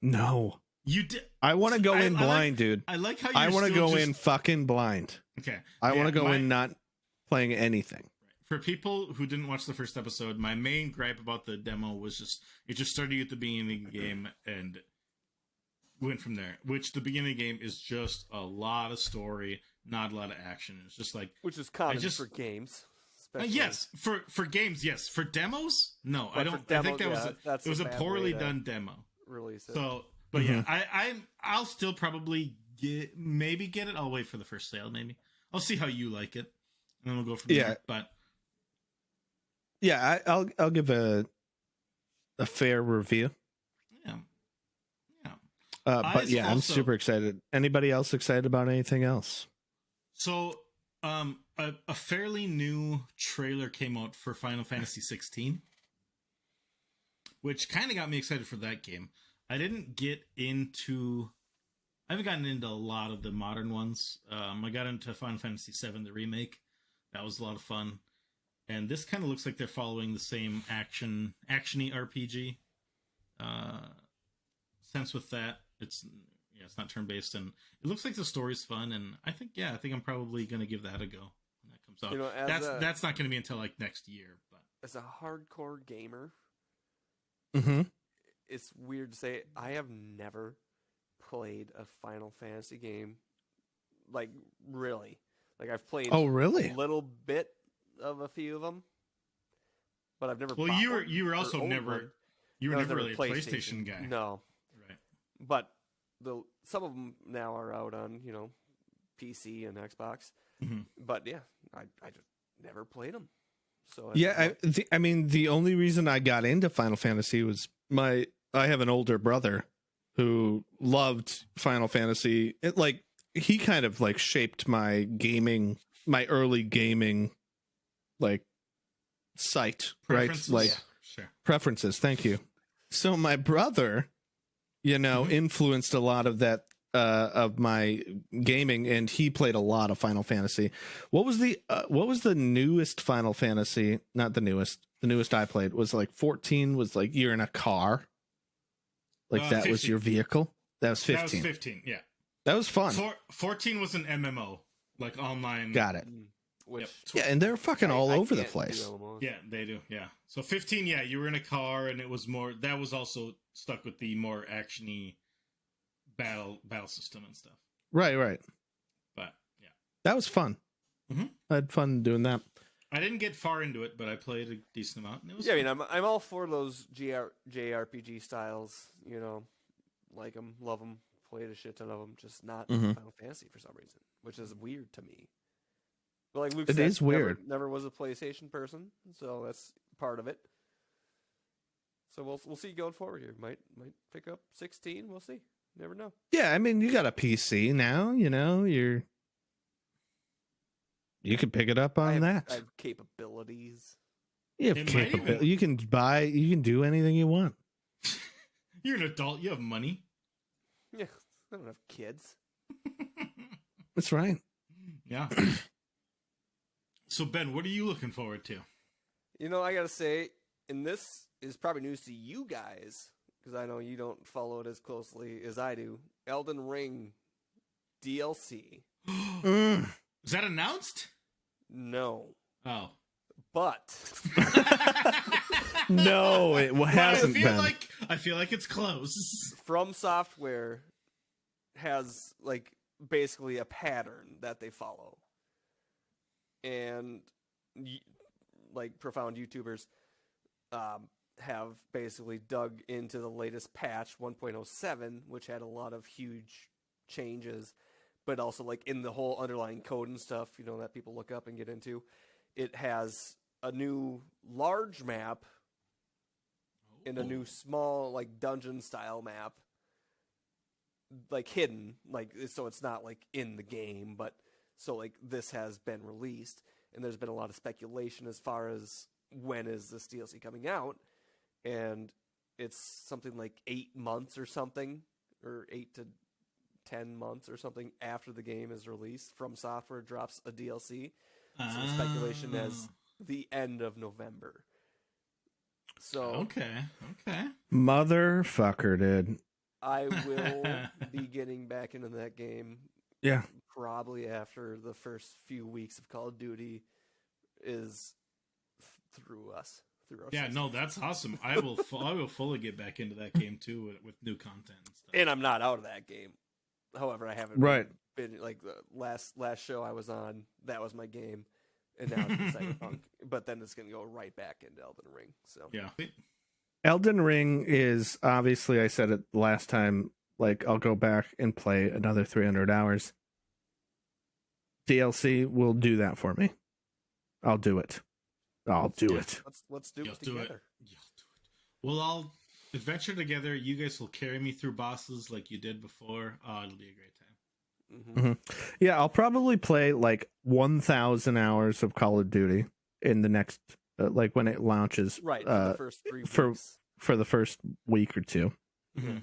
Speaker 1: No,
Speaker 2: You did.
Speaker 1: I want to go
Speaker 2: I
Speaker 1: in
Speaker 2: like-
Speaker 1: blind, dude.
Speaker 2: I like how
Speaker 1: I
Speaker 2: want to
Speaker 1: go in fucking blind.
Speaker 2: Okay.
Speaker 1: I
Speaker 2: Yeah,
Speaker 1: want to go
Speaker 2: my-
Speaker 1: in not playing anything.
Speaker 2: For people who didn't watch the first episode, my main gripe about the demo was just it just started at the beginning of the game and went from there. Which the beginning of the game is just a lot of story, not a lot of action. It's just like
Speaker 3: Which is common
Speaker 2: just-
Speaker 3: for games. especially.
Speaker 2: yes, for games, yes. For demos, no,
Speaker 3: But
Speaker 2: I
Speaker 3: for
Speaker 2: don't. I
Speaker 3: demos,
Speaker 2: think that was
Speaker 3: yeah, that's
Speaker 2: it was
Speaker 3: a
Speaker 2: a
Speaker 3: bad
Speaker 2: poorly
Speaker 3: way to
Speaker 2: done demo.
Speaker 3: Release it.
Speaker 2: So, but yeah, I'll still probably maybe get it. I'll wait for the first sale. Maybe I'll see how you like it, and then we'll go from
Speaker 1: Yeah.
Speaker 2: there. But
Speaker 1: Yeah, I'll give a fair review.
Speaker 2: yeah, yeah.
Speaker 1: But yeah, I'm
Speaker 2: also-
Speaker 1: super excited. Anybody else excited about anything else?
Speaker 2: So, a, fairly new trailer came out for Final Fantasy 16. which kind of got me excited for that game. I haven't gotten into a lot of the modern ones. I got into Final Fantasy VII, the remake. That was a lot of fun. And this kind of looks like they're following the same actiony RPG sense with that. It's not turn-based, and it looks like the story's fun, and I think I'm probably going to give that a go when that comes out.
Speaker 3: You know,
Speaker 2: that's not going to be until like next year. But
Speaker 3: as a hardcore gamer,
Speaker 1: Mm-hmm.
Speaker 3: it's weird to say I have never played a Final Fantasy game, like really. Like I've played
Speaker 1: Oh, really?
Speaker 3: a little bit of a few of them, but I've never.
Speaker 2: Well,
Speaker 3: bought
Speaker 2: you
Speaker 3: one
Speaker 2: were
Speaker 3: or
Speaker 2: also
Speaker 3: owned
Speaker 2: never
Speaker 3: one.
Speaker 2: you were
Speaker 3: I was
Speaker 2: never
Speaker 3: never
Speaker 2: really a PlayStation guy.
Speaker 3: No,
Speaker 2: Right.
Speaker 3: but some of them now are out on PC and Xbox.
Speaker 2: Mm-hmm.
Speaker 3: But yeah, I just never played them. So
Speaker 1: I mean, the only reason I got into Final Fantasy was I have an older brother who loved Final Fantasy. He kind of like shaped my early gaming, like sight, right? Like
Speaker 2: Sure.
Speaker 1: preferences. Thank you. So my brother, influenced a lot of that of my gaming, and he played a lot of Final Fantasy. What was the newest Final Fantasy? Not the newest. The newest I played was like 14. Was like you're in a car, like that
Speaker 2: 15.
Speaker 1: was your vehicle. That was 15.
Speaker 2: That was 15. Yeah.
Speaker 1: That was fun.
Speaker 2: 14 was an MMO, like online.
Speaker 1: Got it.
Speaker 3: which
Speaker 1: Yeah, and they're fucking all over the
Speaker 3: can't
Speaker 1: place.
Speaker 3: do MMOs.
Speaker 2: Yeah, they do. Yeah. So 15, yeah, you were in a car, and it was more. That was also stuck with the more actiony battle system and stuff.
Speaker 1: Right.
Speaker 2: But yeah,
Speaker 1: That was fun.
Speaker 2: Mhm.
Speaker 1: I had fun doing that.
Speaker 2: I didn't get far into it, but I played a decent amount. And it was
Speaker 3: Yeah, I
Speaker 2: fun.
Speaker 3: mean, I'm all for those JRPG styles. Like them, love them, played a shit ton of them. Just not
Speaker 1: Mhm.
Speaker 3: Final Fantasy for some reason, which is weird to me. But like Luke
Speaker 1: It
Speaker 3: said,
Speaker 1: is weird.
Speaker 3: Never was a PlayStation person, so that's part of it. So we'll see going forward here. Might pick up 16. We'll see. Never know.
Speaker 1: Yeah, I mean, you got a PC now. You can pick it up on that.
Speaker 3: I have capabilities.
Speaker 1: You have
Speaker 2: It might
Speaker 1: capability.
Speaker 2: even-
Speaker 1: You can do anything you want.
Speaker 2: You're an adult. You have money.
Speaker 3: Yeah, I don't have kids.
Speaker 1: That's right.
Speaker 2: Yeah. So Ben, what are you looking forward to?
Speaker 3: I gotta say, and this is probably news to you guys, because I know you don't follow it as closely as I do. Elden Ring DLC.
Speaker 1: Mm.
Speaker 2: Is that announced?
Speaker 3: No.
Speaker 2: Oh.
Speaker 3: But
Speaker 1: No, it hasn't been.
Speaker 2: I feel like it's close.
Speaker 3: From Software has like basically a pattern that they follow. And like profound YouTubers have basically dug into the latest patch 1.07, which had a lot of huge changes, but also like in the whole underlying code and stuff, that people look up and get into. It has a new large map and a new small like dungeon style map, like hidden, like so it's not like in the game, but so like this has been released, and there's been a lot of speculation as far as when is this DLC coming out, and it's something like 8 months or something, or 8 to 10 months or something after the game is released. From Software drops a DLC, so the speculation is the end of November. So
Speaker 2: Okay.
Speaker 1: Motherfucker, dude.
Speaker 3: I will be getting back into that game
Speaker 1: Yeah.
Speaker 3: probably after the first few weeks of Call of Duty is through us. Through our
Speaker 2: Yeah,
Speaker 3: system.
Speaker 2: no, that's awesome. I will fully get back into that game too with new content and stuff.
Speaker 3: And I'm not out of that game. However, I haven't
Speaker 1: Right.
Speaker 3: been like the last show I was on, that was my game. And now it's in Cyberpunk. But then it's going to go right back into Elden Ring. So
Speaker 2: Yeah.
Speaker 1: Elden Ring is obviously, I said it last time, like I'll go back and play another 300 hours. DLC will do that for me. I'll do it. I'll do it.
Speaker 3: let's do
Speaker 2: You'll
Speaker 3: it
Speaker 2: do it.
Speaker 3: together.
Speaker 2: You'll do it. We'll all adventure together. You guys will carry me through bosses like you did before. Oh, it'll be a great time.
Speaker 3: Mm-hmm.
Speaker 1: Yeah, I'll probably play like 1,000 hours of Call of Duty in the next, like when it launches.
Speaker 3: Right, for the first 3
Speaker 1: for-
Speaker 3: weeks.
Speaker 1: for the first week or two.
Speaker 2: Mm-hmm.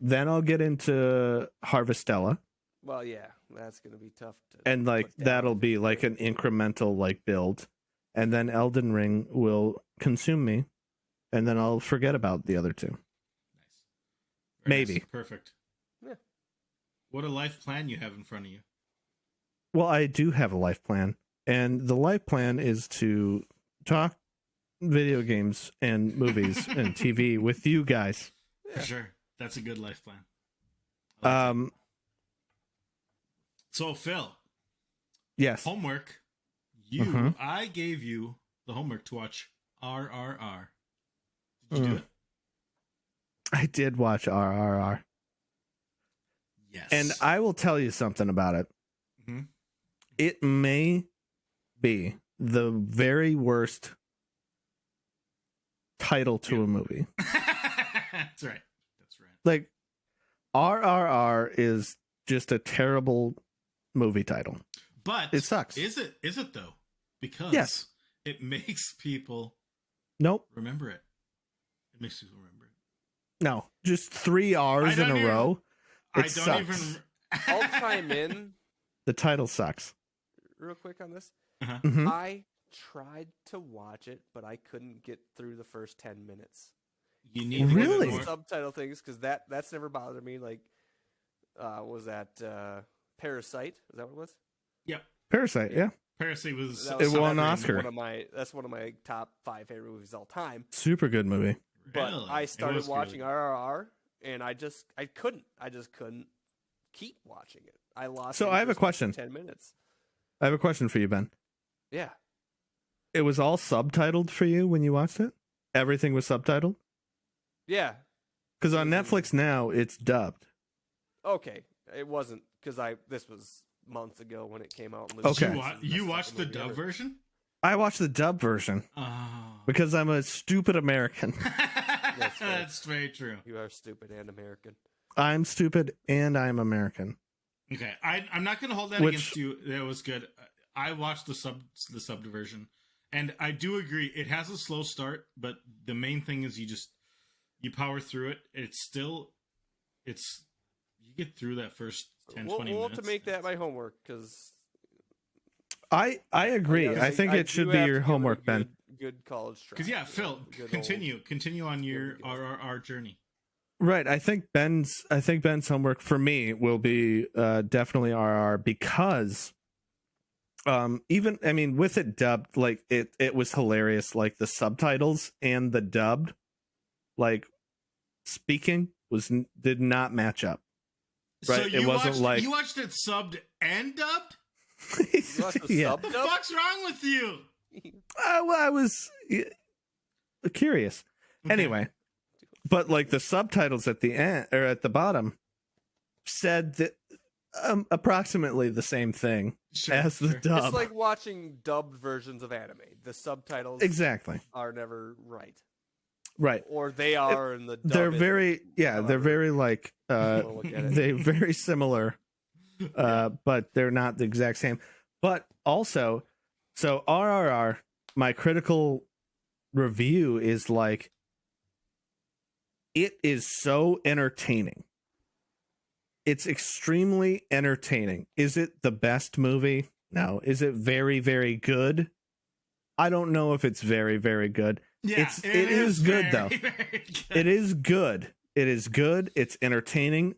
Speaker 1: Then I'll get into Harvestella,
Speaker 3: Well, yeah, that's gonna be tough.
Speaker 1: and like
Speaker 3: put down
Speaker 1: that'll
Speaker 3: if
Speaker 1: be
Speaker 3: it's
Speaker 1: like
Speaker 3: great.
Speaker 1: an incremental like build, and then Elden Ring will consume me, and then I'll forget about the other two.
Speaker 2: Nice. Very
Speaker 1: Maybe.
Speaker 2: nice. Perfect.
Speaker 3: Yeah.
Speaker 2: What a life plan you have in front of you.
Speaker 1: Well, I do have a life plan, and the life plan is to talk video games and movies and TV with you guys.
Speaker 2: For sure. That's a good life plan. I like it. So, Phil,
Speaker 1: Yes.
Speaker 2: homework. I gave you the homework to watch RRR. Did you do it?
Speaker 1: I did watch RRR.
Speaker 2: Yes.
Speaker 1: And I will tell you something about it.
Speaker 2: Mhm.
Speaker 1: It may be the very worst title to a movie.
Speaker 2: That's right. That's right.
Speaker 1: Like, RRR is just a terrible movie title.
Speaker 2: But
Speaker 1: It sucks.
Speaker 2: Is it though? Because
Speaker 1: Yes.
Speaker 2: it makes people
Speaker 1: Nope.
Speaker 2: remember it. It makes people remember it.
Speaker 1: No. Just 3 R's in a row.
Speaker 2: I
Speaker 1: It
Speaker 2: don't
Speaker 1: sucks.
Speaker 2: even.
Speaker 3: I'll chime in
Speaker 1: The title sucks.
Speaker 3: real quick on this.
Speaker 1: Mhm.
Speaker 3: I tried to watch it, but I couldn't get through the first 10 minutes.
Speaker 2: You need to
Speaker 1: Really?
Speaker 2: get more.
Speaker 3: Subtitle things, because that's never bothered me. Like, was that Parasite? Is that what it was?
Speaker 2: Yep.
Speaker 1: Parasite, yeah.
Speaker 2: Parasite was.
Speaker 3: That
Speaker 1: It
Speaker 3: was
Speaker 1: won an
Speaker 3: definitely
Speaker 1: Oscar.
Speaker 3: That's one of my top 5 favorite movies of all time.
Speaker 1: Super good movie.
Speaker 3: But
Speaker 2: Really?
Speaker 3: I
Speaker 2: It
Speaker 3: started
Speaker 2: was
Speaker 3: watching
Speaker 2: good.
Speaker 3: RRR, and I just couldn't keep watching it. I lost.
Speaker 1: So I have a
Speaker 3: interest
Speaker 1: question.
Speaker 3: after 10 minutes.
Speaker 1: I have a question for you, Ben.
Speaker 3: Yeah.
Speaker 1: It was all subtitled for you when you watched it? Everything was subtitled?
Speaker 3: Yeah.
Speaker 1: Because on
Speaker 3: Mhm.
Speaker 1: Netflix now, it's dubbed.
Speaker 3: Okay. It wasn't because this was months ago when it came out.
Speaker 1: Okay.
Speaker 2: You watched the dub version?
Speaker 1: I watched the dub version
Speaker 2: Oh.
Speaker 1: because I'm a stupid American.
Speaker 3: fair.
Speaker 2: That's very true.
Speaker 3: You are stupid and American.
Speaker 1: I'm stupid and I'm American.
Speaker 2: Okay, I'm not going to hold that
Speaker 1: Which-
Speaker 2: against you. That was good. I watched the sub version, and I do agree it has a slow start, but the main thing is you power through it. You get through that first 10, 20
Speaker 3: We'll
Speaker 2: minutes.
Speaker 3: have to make that my homework because
Speaker 1: I agree. I think it should be your homework, Ben.
Speaker 3: Good college try.
Speaker 2: Because yeah, Phil,
Speaker 3: Good
Speaker 2: continue on your
Speaker 3: good old-
Speaker 2: RRR journey.
Speaker 1: Right. I think Ben's homework for me will be definitely RR because even with it dubbed, like it was hilarious, like the subtitles and the dubbed, like speaking did not match up. Right.
Speaker 2: So you
Speaker 1: It wasn't like
Speaker 2: you watched it subbed and dubbed?
Speaker 3: You watched the
Speaker 1: yeah.
Speaker 3: sub
Speaker 2: What the
Speaker 3: dub?
Speaker 2: fuck's wrong with you?
Speaker 1: I was curious.
Speaker 2: Okay.
Speaker 1: Anyway, but like the subtitles at the end or at the bottom said that approximately the same thing
Speaker 2: Sure,
Speaker 1: as the
Speaker 2: sure.
Speaker 1: dub.
Speaker 3: It's like watching dubbed versions of anime. The subtitles
Speaker 1: Exactly.
Speaker 3: are never right,
Speaker 1: Right.
Speaker 3: or they are, and the dub
Speaker 1: They're
Speaker 3: isn't.
Speaker 1: very they're
Speaker 3: However,
Speaker 1: very like
Speaker 3: wanna look at it.
Speaker 1: they're very similar, but they're not the exact same. But also, so RRR, my critical review is like, it is so entertaining. It's extremely entertaining. Is it the best movie? No. Is it very, very good? I don't know if it's very, very good.
Speaker 2: Yeah,
Speaker 1: it is good,
Speaker 2: very,
Speaker 1: though.
Speaker 2: very good.
Speaker 1: It is good. It is good. It's entertaining.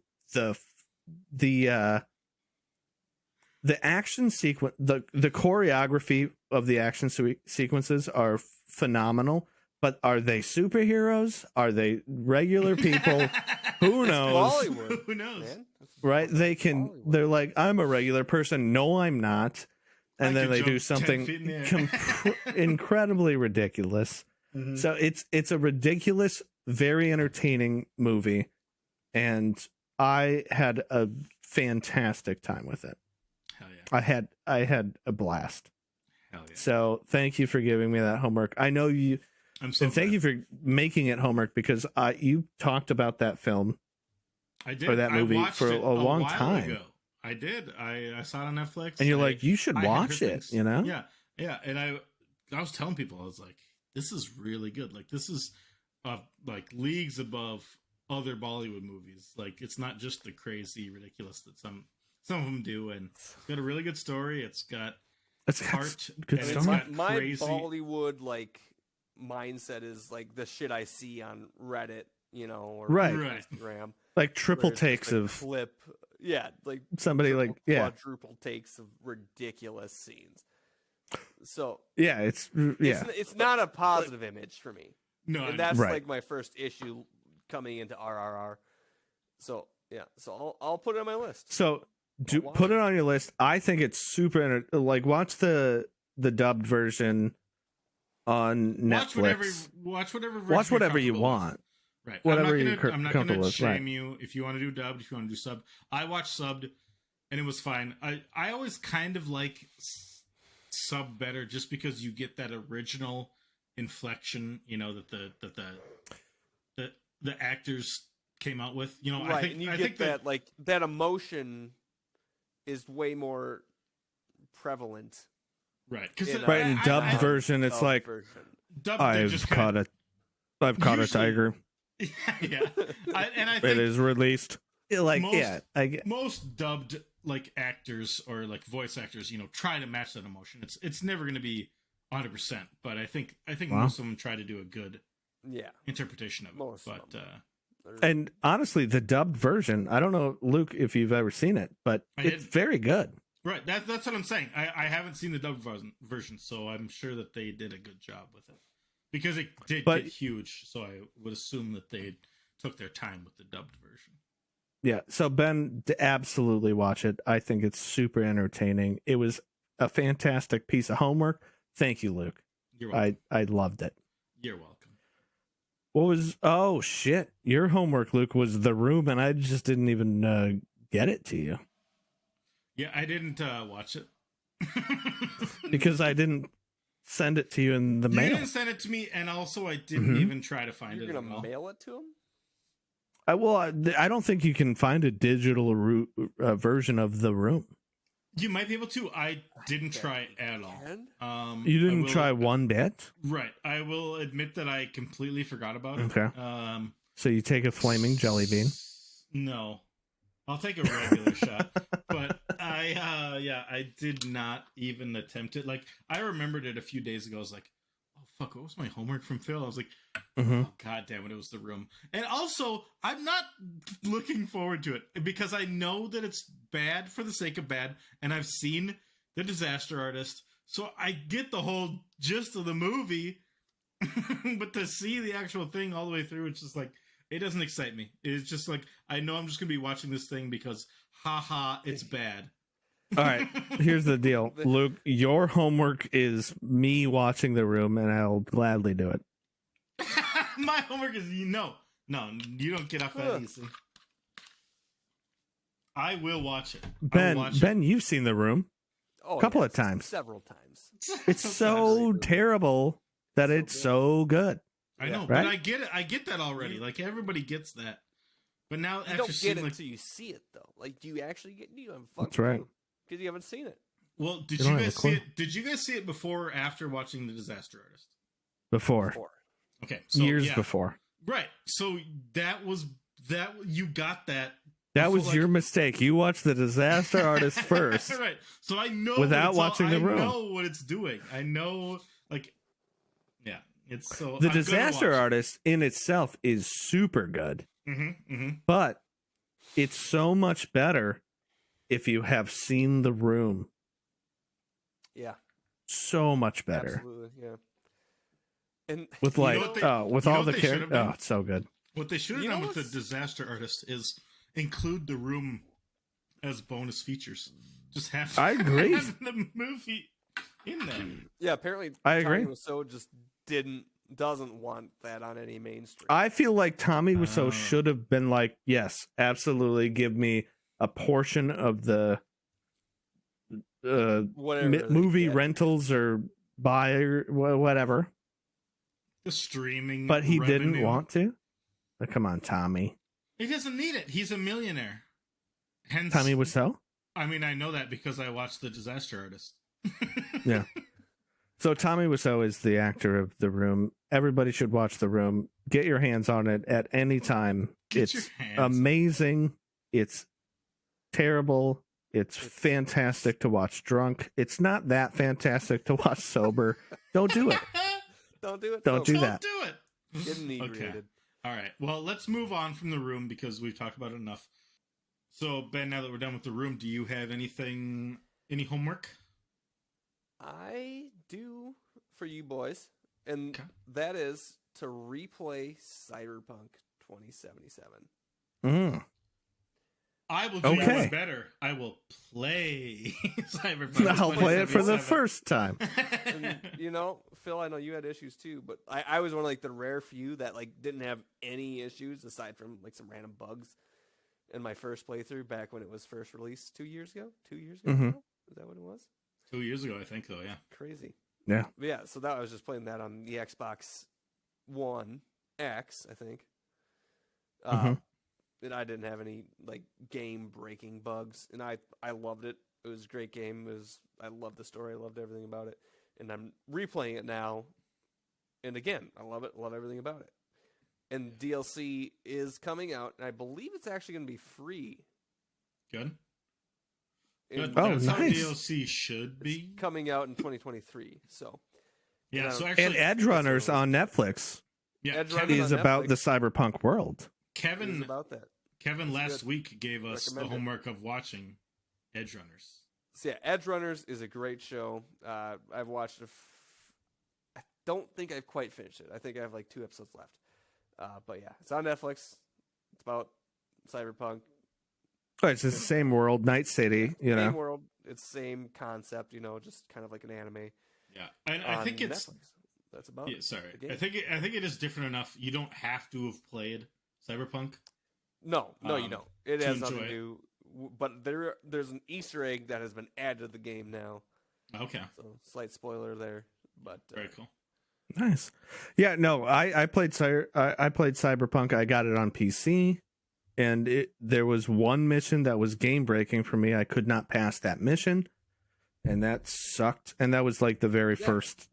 Speaker 1: The action sequence, the choreography of the action sequences are phenomenal. But are they superheroes? Are they regular people? Who knows?
Speaker 3: Bollywood.
Speaker 2: Who knows?
Speaker 3: Man.
Speaker 1: Right? They can.
Speaker 3: Bollywood.
Speaker 1: They're like, I'm a regular person. No, I'm not. And
Speaker 2: I
Speaker 1: then
Speaker 2: could
Speaker 1: they do
Speaker 2: jump 10
Speaker 1: something
Speaker 2: feet in the air.
Speaker 1: incredibly ridiculous.
Speaker 2: Mhm.
Speaker 1: So it's a ridiculous, very entertaining movie, and I had a fantastic time with it.
Speaker 2: Hell yeah.
Speaker 1: I had a blast.
Speaker 2: Hell yeah.
Speaker 1: So thank you for giving me that homework. I know you,
Speaker 2: I'm so
Speaker 1: and thank
Speaker 2: glad.
Speaker 1: you for making it homework because you talked about that film.
Speaker 2: I did.
Speaker 1: for that movie
Speaker 2: I watched
Speaker 1: for
Speaker 2: it
Speaker 1: a long
Speaker 2: while
Speaker 1: time.
Speaker 2: ago. I did. I saw it on Netflix.
Speaker 1: And you're like, you should
Speaker 2: I had
Speaker 1: watch
Speaker 2: heard
Speaker 1: it,
Speaker 2: things.
Speaker 1: you know?
Speaker 2: Yeah, yeah. And I was telling people, I was like, this is really good. Like, this is like leagues above other Bollywood movies. Like it's not just the crazy ridiculous that some of them do, and it's got a really good story. It's got heart,
Speaker 1: good
Speaker 2: and
Speaker 1: story.
Speaker 2: it's got
Speaker 3: My
Speaker 2: crazy.
Speaker 3: Bollywood like mindset is like the shit I see on Reddit, or
Speaker 1: Right.
Speaker 3: Instagram.
Speaker 1: Like triple
Speaker 3: where it's just
Speaker 1: takes
Speaker 3: a
Speaker 1: of
Speaker 3: clip, like
Speaker 1: somebody like
Speaker 3: quadruple takes of ridiculous scenes. So
Speaker 1: it's
Speaker 3: it's not a positive image for me.
Speaker 2: No,
Speaker 3: And that's
Speaker 1: Right.
Speaker 3: like my first issue coming into RRR. So so I'll put it on my list.
Speaker 1: So put it on your list. I think it's super like watch the dubbed version on Netflix.
Speaker 2: Watch whatever version
Speaker 1: Watch
Speaker 2: you're
Speaker 1: whatever you
Speaker 2: comfortable with.
Speaker 1: want.
Speaker 2: Right.
Speaker 1: Whatever
Speaker 2: I'm
Speaker 1: you're
Speaker 2: not
Speaker 1: comfortable
Speaker 2: gonna
Speaker 1: with,
Speaker 2: shame
Speaker 1: right.
Speaker 2: you if you want to do dubbed, if you want to do subbed. I watched subbed, and it was fine. I always kind of like sub better, just because you get that original inflection, that the actors came out with.
Speaker 3: Right, and you get that like that emotion is way more prevalent.
Speaker 2: right, because
Speaker 1: Right, in dubbed version, it's like I've caught a tiger.
Speaker 2: Yeah, I think
Speaker 1: It is released. Like
Speaker 2: most-
Speaker 1: I get.
Speaker 2: most dubbed like actors or like voice actors, try to match that emotion. It's never going to be 100%, but I think
Speaker 1: Wow.
Speaker 2: most of them try to do a good
Speaker 3: Yeah,
Speaker 2: interpretation of it.
Speaker 3: Most of
Speaker 2: But
Speaker 3: them.
Speaker 1: And honestly, the dubbed version, I don't know, Luke, if you've ever seen it, but
Speaker 2: I
Speaker 1: it's
Speaker 2: did.
Speaker 1: very good.
Speaker 2: right, that's what I'm saying. I haven't seen the dubbed version, so I'm sure that they did a good job with it, because it did
Speaker 1: But-
Speaker 2: get huge. So I would assume that they took their time with the dubbed version.
Speaker 1: Yeah. So Ben, absolutely watch it. I think it's super entertaining. It was a fantastic piece of homework. Thank you, Luke.
Speaker 2: You're welcome.
Speaker 1: I loved it.
Speaker 2: You're welcome.
Speaker 1: What was? Oh shit! Your homework, Luke, was The Room, and I just didn't even get it to you
Speaker 2: Yeah, I didn't watch it
Speaker 1: because I didn't send it to you in the
Speaker 2: You
Speaker 1: mail.
Speaker 2: didn't send it to me, and also I didn't
Speaker 1: Mhm.
Speaker 2: even try to find
Speaker 3: You're
Speaker 2: it.
Speaker 3: gonna
Speaker 2: at all.
Speaker 3: mail it to him?
Speaker 1: I don't think you can find a digital version of The Room.
Speaker 2: You might be able to. I didn't try at all.
Speaker 3: Can?
Speaker 1: You
Speaker 2: I
Speaker 1: didn't
Speaker 2: will-
Speaker 1: try one bit,
Speaker 2: Right. I will admit that I completely forgot about it.
Speaker 1: Okay. So you take a flaming jelly bean.
Speaker 2: No, I'll take a regular shot. But I did not even attempt it. Like, I remembered it a few days ago. I was like, oh fuck, what was my homework from Phil? I was like,
Speaker 1: Mm-hmm.
Speaker 2: oh god damn it, it was The Room. And also, I'm not looking forward to it because I know that it's bad for the sake of bad, and I've seen The Disaster Artist, so I get the whole gist of the movie. But to see the actual thing all the way through, it's just like, it doesn't excite me. It's just like, I know I'm just gonna be watching this thing because haha, it's bad.
Speaker 1: All right, here's the deal, Luke. Your homework is me watching The Room, and I'll gladly do it.
Speaker 2: My homework is no, you don't get off that easy. I will watch it.
Speaker 1: Ben, you've seen The Room.
Speaker 3: Oh,
Speaker 1: Couple of times.
Speaker 3: Several times.
Speaker 1: It's so terrible that
Speaker 3: So
Speaker 1: it's
Speaker 3: good.
Speaker 1: so good.
Speaker 2: I know,
Speaker 1: Right?
Speaker 2: but I get it. I get that already. Like, everybody gets that. But now
Speaker 3: You
Speaker 2: after
Speaker 3: don't get
Speaker 2: seeing,
Speaker 3: it
Speaker 2: like,
Speaker 3: until you see it, though. Like, do you actually get? You haven't fucking
Speaker 1: That's right.
Speaker 3: because you haven't seen it.
Speaker 2: well, did
Speaker 1: You
Speaker 2: you
Speaker 1: don't have
Speaker 2: guys
Speaker 1: a clue.
Speaker 2: see it? Did you guys see it before or after watching The Disaster Artist?
Speaker 1: Before.
Speaker 3: Before.
Speaker 2: Okay, so
Speaker 1: Years
Speaker 2: yeah.
Speaker 1: before.
Speaker 2: Right. So that you got that.
Speaker 1: That
Speaker 2: before,
Speaker 1: was
Speaker 2: like-
Speaker 1: your mistake. You watched The Disaster Artist first.
Speaker 2: Right. So I know
Speaker 1: Without watching The Room.
Speaker 2: I know what it's doing. I know, like, yeah, it's so.
Speaker 1: The Disaster Artist in itself is super good, but it's so much better if you have seen The Room.
Speaker 3: Yeah.
Speaker 1: So much better.
Speaker 3: Absolutely. Yeah. And
Speaker 1: With
Speaker 2: You know
Speaker 1: like,
Speaker 2: what they-
Speaker 1: with
Speaker 2: you know
Speaker 1: all
Speaker 2: what
Speaker 1: the
Speaker 2: they should
Speaker 1: characters.
Speaker 2: have done?
Speaker 1: Oh, it's so good.
Speaker 2: What they should have
Speaker 3: You know
Speaker 2: done with the
Speaker 3: what's-
Speaker 2: Disaster Artist is include The Room as bonus features. Just have
Speaker 1: I agree.
Speaker 2: have the movie in there.
Speaker 3: yeah, apparently
Speaker 1: I agree.
Speaker 3: Tommy Wiseau just doesn't want that on any mainstream.
Speaker 1: I feel like Tommy Wiseau
Speaker 2: Oh.
Speaker 1: should have been like, yes, absolutely, give me a portion of the
Speaker 3: Whatever they
Speaker 1: movie
Speaker 3: get.
Speaker 1: rentals or buy or whatever.
Speaker 2: The streaming,
Speaker 1: But he didn't
Speaker 2: revenue.
Speaker 1: want to. Like, come on, Tommy.
Speaker 2: He doesn't need it. He's a millionaire. Hence,
Speaker 1: Tommy Wiseau?
Speaker 2: I mean, I know that because I watched The Disaster Artist.
Speaker 1: Yeah. So Tommy Wiseau is the actor of The Room. Everybody should watch The Room. Get your hands on it at any time.
Speaker 2: Get your
Speaker 1: It's
Speaker 2: hands on it.
Speaker 1: amazing. It's terrible. It's fantastic to watch drunk. It's not that fantastic to watch sober. Don't do it.
Speaker 3: Don't do it.
Speaker 1: Don't
Speaker 3: folks.
Speaker 1: do that.
Speaker 2: Don't do it.
Speaker 3: Get inebriated.
Speaker 2: Okay. All right. Well, let's move on from the room because we've talked about it enough. So, Ben, now that we're done with the room, do you have any homework?
Speaker 3: I do for you boys, and
Speaker 2: Okay.
Speaker 3: that is to replay Cyberpunk 2077.
Speaker 1: Mm.
Speaker 2: I will do
Speaker 1: Okay.
Speaker 2: one better. I will play Cyberpunk.
Speaker 1: I'll play it for the
Speaker 2: 2077.
Speaker 1: first time.
Speaker 3: And, you know, Phil, I know you had issues too, but I was one of like the rare few that like didn't have any issues aside from like some random bugs in my first playthrough back when it was first released 2 years ago. 2 years ago,
Speaker 1: Mhm.
Speaker 3: now? Is that what it was?
Speaker 2: 2 years ago, I think so. Yeah.
Speaker 3: Crazy.
Speaker 1: Yeah.
Speaker 3: But yeah, so that I was just playing that on the Xbox One X, I think.
Speaker 1: Mhm.
Speaker 3: And I didn't have any like game breaking bugs, and I loved it. It was a great game. I loved the story. I loved everything about it, and I'm replaying it now. And again, I love it. Love everything about it. And DLC is coming out, and I believe it's actually going to be free.
Speaker 2: Good.
Speaker 3: And
Speaker 2: Good.
Speaker 1: Oh,
Speaker 2: That's how
Speaker 1: nice.
Speaker 2: DLC should be.
Speaker 3: coming out in 2023. So
Speaker 2: Yeah.
Speaker 3: and
Speaker 2: So
Speaker 3: I-
Speaker 2: actually,
Speaker 1: And Edge Runners on Netflix
Speaker 2: yeah,
Speaker 3: Edge
Speaker 2: Kevin,
Speaker 3: Runners
Speaker 1: is
Speaker 3: on
Speaker 1: about
Speaker 3: Netflix.
Speaker 1: the cyberpunk world.
Speaker 3: it is
Speaker 2: Kevin,
Speaker 3: about that.
Speaker 2: Kevin
Speaker 3: It's
Speaker 2: last
Speaker 3: good.
Speaker 2: week gave us the
Speaker 3: Recommend it.
Speaker 2: homework of watching Edge Runners.
Speaker 3: So yeah, Edge Runners is a great show. I've watched it. I don't think I've quite finished it. I think I have like 2 episodes left. But yeah, it's on Netflix. It's about cyberpunk.
Speaker 1: Oh, it's the same world, Night City, you
Speaker 3: Same
Speaker 1: know.
Speaker 3: world. It's same concept. You know, just kind of like an anime.
Speaker 2: Yeah, and I
Speaker 3: on
Speaker 2: think it's
Speaker 3: Netflix. That's about
Speaker 2: yeah,
Speaker 3: it.
Speaker 2: sorry.
Speaker 3: The game.
Speaker 2: I think it is different enough. You don't have to have played Cyberpunk.
Speaker 3: No, you don't. It
Speaker 2: to
Speaker 3: has nothing
Speaker 2: enjoy
Speaker 3: to do. But there's an Easter egg that has been added to the game now.
Speaker 2: Okay,
Speaker 3: So slight spoiler there. But
Speaker 2: very cool.
Speaker 1: Nice. Yeah, no, I played I played Cyberpunk. I got it on PC, and there was one mission that was game breaking for me. I could not pass that mission, and that sucked. And that was like the very
Speaker 3: Yeah.
Speaker 1: first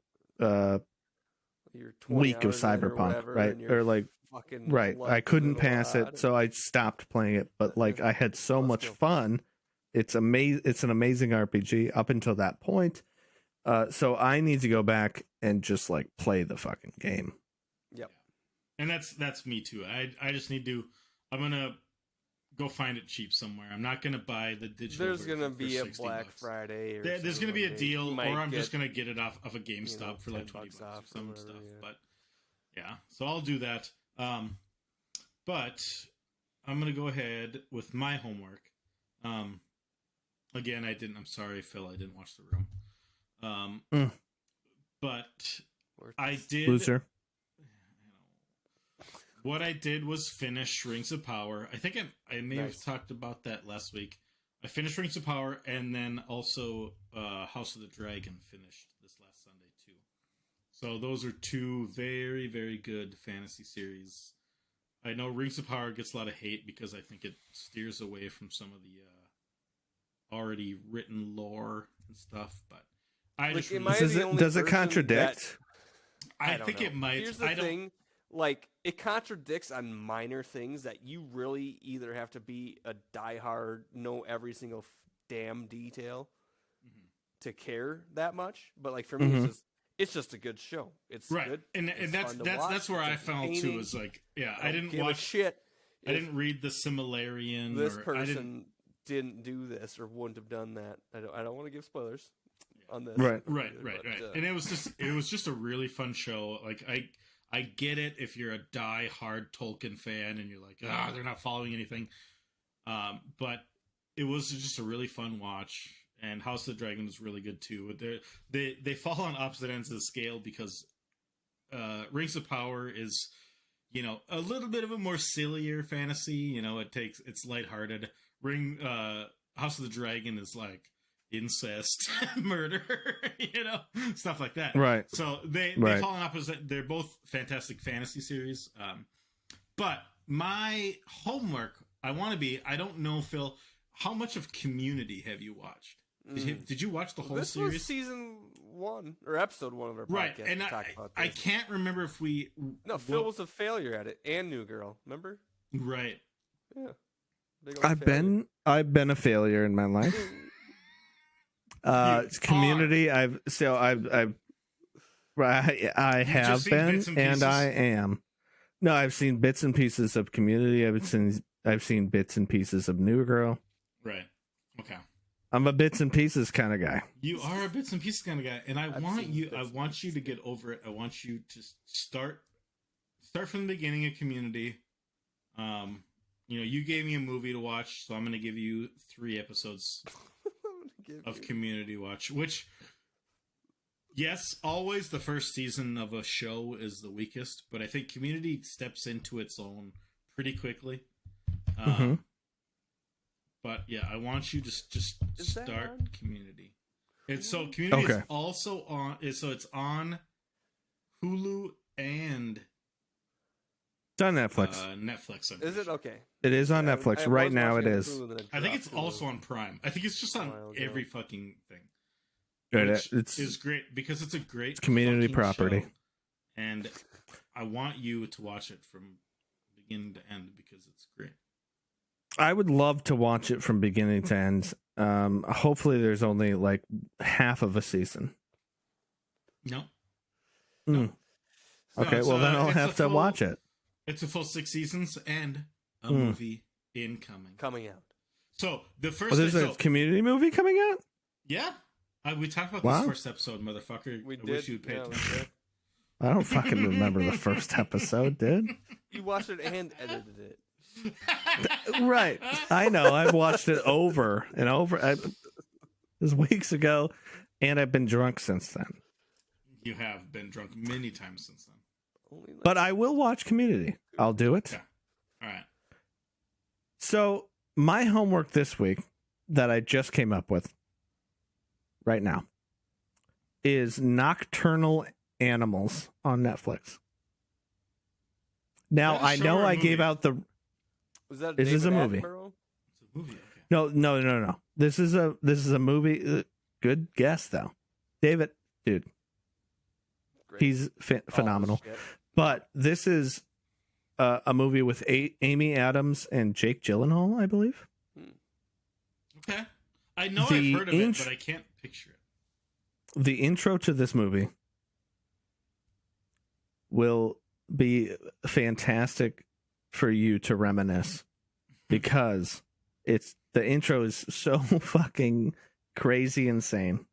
Speaker 3: you're 20
Speaker 1: week of
Speaker 3: hours in or
Speaker 1: Cyberpunk,
Speaker 3: whatever,
Speaker 1: right?
Speaker 3: and you're
Speaker 1: Or like
Speaker 3: fucking
Speaker 1: right.
Speaker 3: lucky
Speaker 1: I couldn't
Speaker 3: little
Speaker 1: pass
Speaker 3: rod.
Speaker 1: it, so I stopped playing it. But like I had so
Speaker 3: Let's
Speaker 1: much
Speaker 3: go.
Speaker 1: fun. It's amazing. It's an amazing RPG up until that point. So I need to go back and just like play the fucking game.
Speaker 3: Yep.
Speaker 2: And that's me too. I just need to. I'm gonna go find it cheap somewhere. I'm not gonna buy the digital.
Speaker 3: There's
Speaker 2: version
Speaker 3: gonna
Speaker 2: for
Speaker 3: be a
Speaker 2: $60.
Speaker 3: Black Friday. Or
Speaker 2: There's
Speaker 3: something
Speaker 2: gonna be a
Speaker 3: like that.
Speaker 2: deal,
Speaker 3: You
Speaker 2: or
Speaker 3: might
Speaker 2: I'm just
Speaker 3: get-
Speaker 2: gonna get it off of a GameStop for like $20
Speaker 3: $10
Speaker 2: or
Speaker 3: off or
Speaker 2: some
Speaker 3: whatever,
Speaker 2: stuff.
Speaker 3: yeah.
Speaker 2: But yeah, so I'll do that. But I'm gonna go ahead with my homework. Again, I'm sorry, Phil. I didn't watch the room. But I did.
Speaker 1: Loser.
Speaker 2: What I did was finish Rings of Power. I think I may have
Speaker 3: Nice.
Speaker 2: talked about that last week. I finished Rings of Power, and then also House of the Dragon finished this last Sunday too. So those are 2 very, very good fantasy series. I know Rings of Power gets a lot of hate because I think it steers away from some of the already written lore and stuff, but I
Speaker 3: Like,
Speaker 2: just
Speaker 3: am
Speaker 2: really-
Speaker 3: I
Speaker 1: Does
Speaker 3: the
Speaker 1: it
Speaker 3: only
Speaker 1: does it
Speaker 3: person
Speaker 1: contradict?
Speaker 2: I
Speaker 3: don't
Speaker 2: think
Speaker 3: know.
Speaker 2: it might.
Speaker 3: Here's the
Speaker 2: I don't.
Speaker 3: thing. Like, it contradicts on minor things that you really either have to be a diehard, know every single damn detail
Speaker 2: Mhm.
Speaker 3: to care that much. But like for me,
Speaker 1: Mhm.
Speaker 3: it's just a good show. It's
Speaker 2: Right,
Speaker 3: good.
Speaker 2: and
Speaker 3: It's
Speaker 2: that's
Speaker 3: fun to
Speaker 2: that's
Speaker 3: watch,
Speaker 2: that's where
Speaker 3: it's
Speaker 2: I fell too.
Speaker 3: entertaining.
Speaker 2: Is like, yeah, I
Speaker 3: don't
Speaker 2: didn't
Speaker 3: give a
Speaker 2: watch.
Speaker 3: shit.
Speaker 2: I
Speaker 3: if
Speaker 2: didn't read the Similarian.
Speaker 3: This
Speaker 2: or I didn't,
Speaker 3: person didn't do this or wouldn't have done that. I don't want to give spoilers on this.
Speaker 1: Right.
Speaker 2: right.
Speaker 3: But,
Speaker 2: And it was just a really fun show. Like I get it if you're a die-hard Tolkien fan and you're like, they're not following anything. But it was just a really fun watch. And House of the Dragon was really good too. They fall on opposite ends of the scale because Rings of Power is, a little bit of a more sillier fantasy. It's lighthearted. House of the Dragon is like incest, murder, stuff like that.
Speaker 1: Right.
Speaker 2: So they
Speaker 1: Right.
Speaker 2: fall on opposite. They're both fantastic fantasy series. But my homework, I don't know, Phil, how much of Community have you watched? Did you watch the whole
Speaker 3: This
Speaker 2: series?
Speaker 3: was season 1 or episode 1 of our podcast.
Speaker 2: Right, and
Speaker 3: we talked about
Speaker 2: I
Speaker 3: this.
Speaker 2: can't remember if we.
Speaker 3: No, Phil was a failure at it, and New Girl. Remember?
Speaker 2: Right.
Speaker 3: Yeah. Big old
Speaker 1: I've
Speaker 3: failure.
Speaker 1: been a failure in my life. Community. I have
Speaker 2: just seen
Speaker 1: been,
Speaker 2: bits and
Speaker 1: and
Speaker 2: pieces?
Speaker 1: I am. No, I've seen bits and pieces of Community. I've seen bits and pieces of New Girl.
Speaker 2: Right. Okay.
Speaker 1: I'm a bits and pieces kind of guy.
Speaker 2: You are a bits and pieces kind of guy, and
Speaker 3: I've
Speaker 2: want
Speaker 3: seen
Speaker 2: you.
Speaker 3: bits
Speaker 2: I
Speaker 3: and
Speaker 2: want you to get over it. I want you to start from the beginning of Community. You gave me a movie to watch, so I'm going to give you 3 episodes of Community watch. Which, yes, always the first season of a show is the weakest, but I think Community steps into its own pretty quickly. But yeah, I want you to just
Speaker 3: Is that
Speaker 2: start
Speaker 3: on?
Speaker 2: Community. Community is
Speaker 1: Okay.
Speaker 2: also on. So it's on Hulu and
Speaker 1: It's on Netflix.
Speaker 2: Netflix. I'm
Speaker 3: Is
Speaker 2: pretty
Speaker 3: it
Speaker 2: sure.
Speaker 3: okay?
Speaker 1: It is on
Speaker 3: Yeah,
Speaker 1: Netflix
Speaker 3: I
Speaker 1: right
Speaker 3: was
Speaker 1: now. It
Speaker 3: watching
Speaker 1: is.
Speaker 3: Hulu and then it
Speaker 2: I think
Speaker 3: dropped
Speaker 2: it's
Speaker 3: Hulu.
Speaker 2: also on Prime. I think it's just
Speaker 3: A
Speaker 2: on
Speaker 3: while ago.
Speaker 2: every fucking thing.
Speaker 1: It
Speaker 2: Which
Speaker 1: is.
Speaker 2: is great because it's a great
Speaker 1: It's community
Speaker 2: fucking
Speaker 1: property.
Speaker 2: show, and I want you to watch it from beginning to end because it's great.
Speaker 1: I would love to watch it from beginning to end. Hopefully, there's only like half of a season.
Speaker 2: No.
Speaker 1: Mm. Okay, well then I'll
Speaker 2: it's
Speaker 1: have
Speaker 2: a
Speaker 1: to
Speaker 2: full-
Speaker 1: watch it.
Speaker 2: It's a full 6 seasons and a
Speaker 1: Hmm.
Speaker 2: movie incoming.
Speaker 3: Coming out.
Speaker 2: So the first.
Speaker 1: Well, there's a community movie coming out.
Speaker 2: Yeah, we talked about
Speaker 1: Wow.
Speaker 2: this first episode, motherfucker.
Speaker 3: We
Speaker 2: I
Speaker 3: did.
Speaker 2: wish you'd pay
Speaker 3: yeah, we
Speaker 2: attention.
Speaker 3: did.
Speaker 1: I don't fucking remember the first episode, dude.
Speaker 3: You watched it and edited it.
Speaker 1: Right. I know. I've watched it over and over. It was weeks ago, and I've been drunk since then.
Speaker 2: You have been drunk many times since then.
Speaker 3: Only like
Speaker 1: But I will watch Community. I'll do it.
Speaker 2: Yeah. All right.
Speaker 1: So, my homework this week that I just came up with right now is Nocturnal Animals on Netflix. Now,
Speaker 2: Is that a
Speaker 1: I
Speaker 2: show
Speaker 1: know
Speaker 2: or a
Speaker 1: I gave
Speaker 2: movie?
Speaker 1: out the
Speaker 3: was that
Speaker 1: This is
Speaker 3: David
Speaker 1: a movie.
Speaker 3: Attenborough?
Speaker 2: It's a movie. Okay.
Speaker 1: No. This is a movie. Good guess though. David, dude,
Speaker 3: Great.
Speaker 1: he's phenomenal.
Speaker 3: Oh, shit.
Speaker 1: But this is a movie with Amy Adams and Jake Gyllenhaal, I believe.
Speaker 2: Okay. I know
Speaker 1: The
Speaker 2: I've heard of it, but I can't picture it.
Speaker 1: The intro to this movie will be fantastic for you to reminisce because the intro is so fucking crazy insane.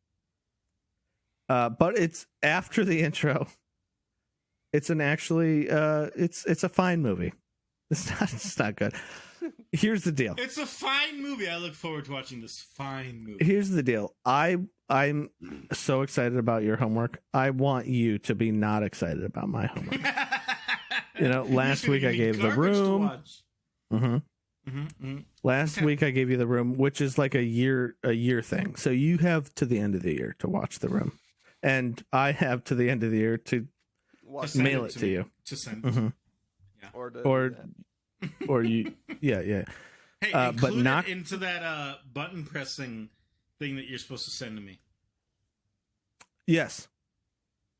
Speaker 1: But it's after the intro. It's it's a fine movie. It's not good. Here's the deal.
Speaker 2: It's a fine movie. I look forward to watching this fine movie.
Speaker 1: Here's the deal. I'm so excited about your homework. I want you to be not excited about my homework. Last week I gave The Room. Last week I gave you The Room, which is like a year thing. So you have to the end of the year to watch The Room, and I have to the end of the year to
Speaker 3: Watch
Speaker 2: Send
Speaker 1: mail
Speaker 2: it
Speaker 1: it
Speaker 2: to
Speaker 1: to
Speaker 2: me.
Speaker 1: you.
Speaker 2: To send.
Speaker 1: Mhm.
Speaker 3: or to
Speaker 1: Or-
Speaker 3: do that.
Speaker 1: Or you, yeah.
Speaker 2: Hey,
Speaker 1: but
Speaker 2: include
Speaker 1: not-
Speaker 2: it into that button pressing thing that you're supposed to send to me.
Speaker 1: Yes,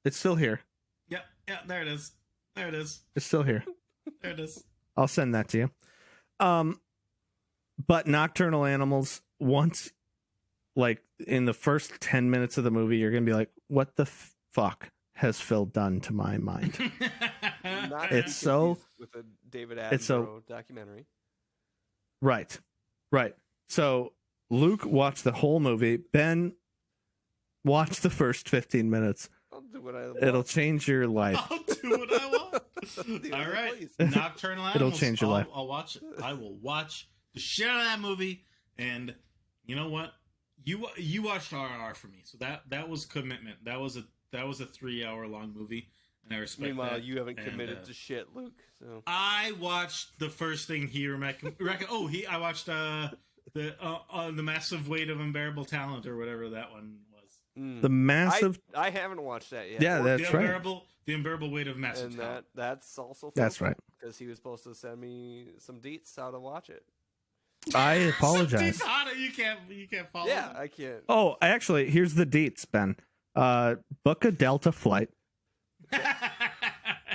Speaker 1: it's still here.
Speaker 2: Yeah, there it is. There it is.
Speaker 1: It's still here.
Speaker 2: There it is.
Speaker 1: I'll send that to you. But Nocturnal Animals, once, like in the first 10 minutes of the movie, you're gonna be like, "What the fuck has Phil done to my mind?"
Speaker 3: Not
Speaker 1: It's
Speaker 3: to be
Speaker 1: so-
Speaker 3: confused with a David
Speaker 1: it's so-
Speaker 3: Attenborough documentary.
Speaker 1: Right. So Luke watched the whole movie. Ben watched the first 15 minutes.
Speaker 3: I'll do what I want.
Speaker 1: It'll change your life.
Speaker 2: I'll do what I want.
Speaker 3: Do
Speaker 2: All
Speaker 3: as I
Speaker 2: right,
Speaker 3: please.
Speaker 2: Nocturnal Animals.
Speaker 1: change your life.
Speaker 2: I'll watch it. I will watch the shit out of that movie. And you know what? You watched RR for me, so that was commitment. That was a 3-hour long movie, and I respect
Speaker 3: Meanwhile,
Speaker 2: that.
Speaker 3: you haven't
Speaker 2: And,
Speaker 3: committed to shit, Luke. So
Speaker 2: I watched the first thing he I watched the Massive Weight of Unbearable Talent or whatever that one was.
Speaker 1: The massive.
Speaker 3: I haven't watched that yet.
Speaker 1: Yeah, that's right.
Speaker 2: The unbearable weight of massive
Speaker 3: and
Speaker 2: talent.
Speaker 3: that's also
Speaker 1: That's right.
Speaker 3: because he was supposed to send me some deets how to watch it.
Speaker 1: I apologize.
Speaker 2: He's on it. You can't follow.
Speaker 3: Yeah,
Speaker 2: him.
Speaker 3: I can't.
Speaker 1: Oh, actually, here's the deets, Ben. Book a Delta flight.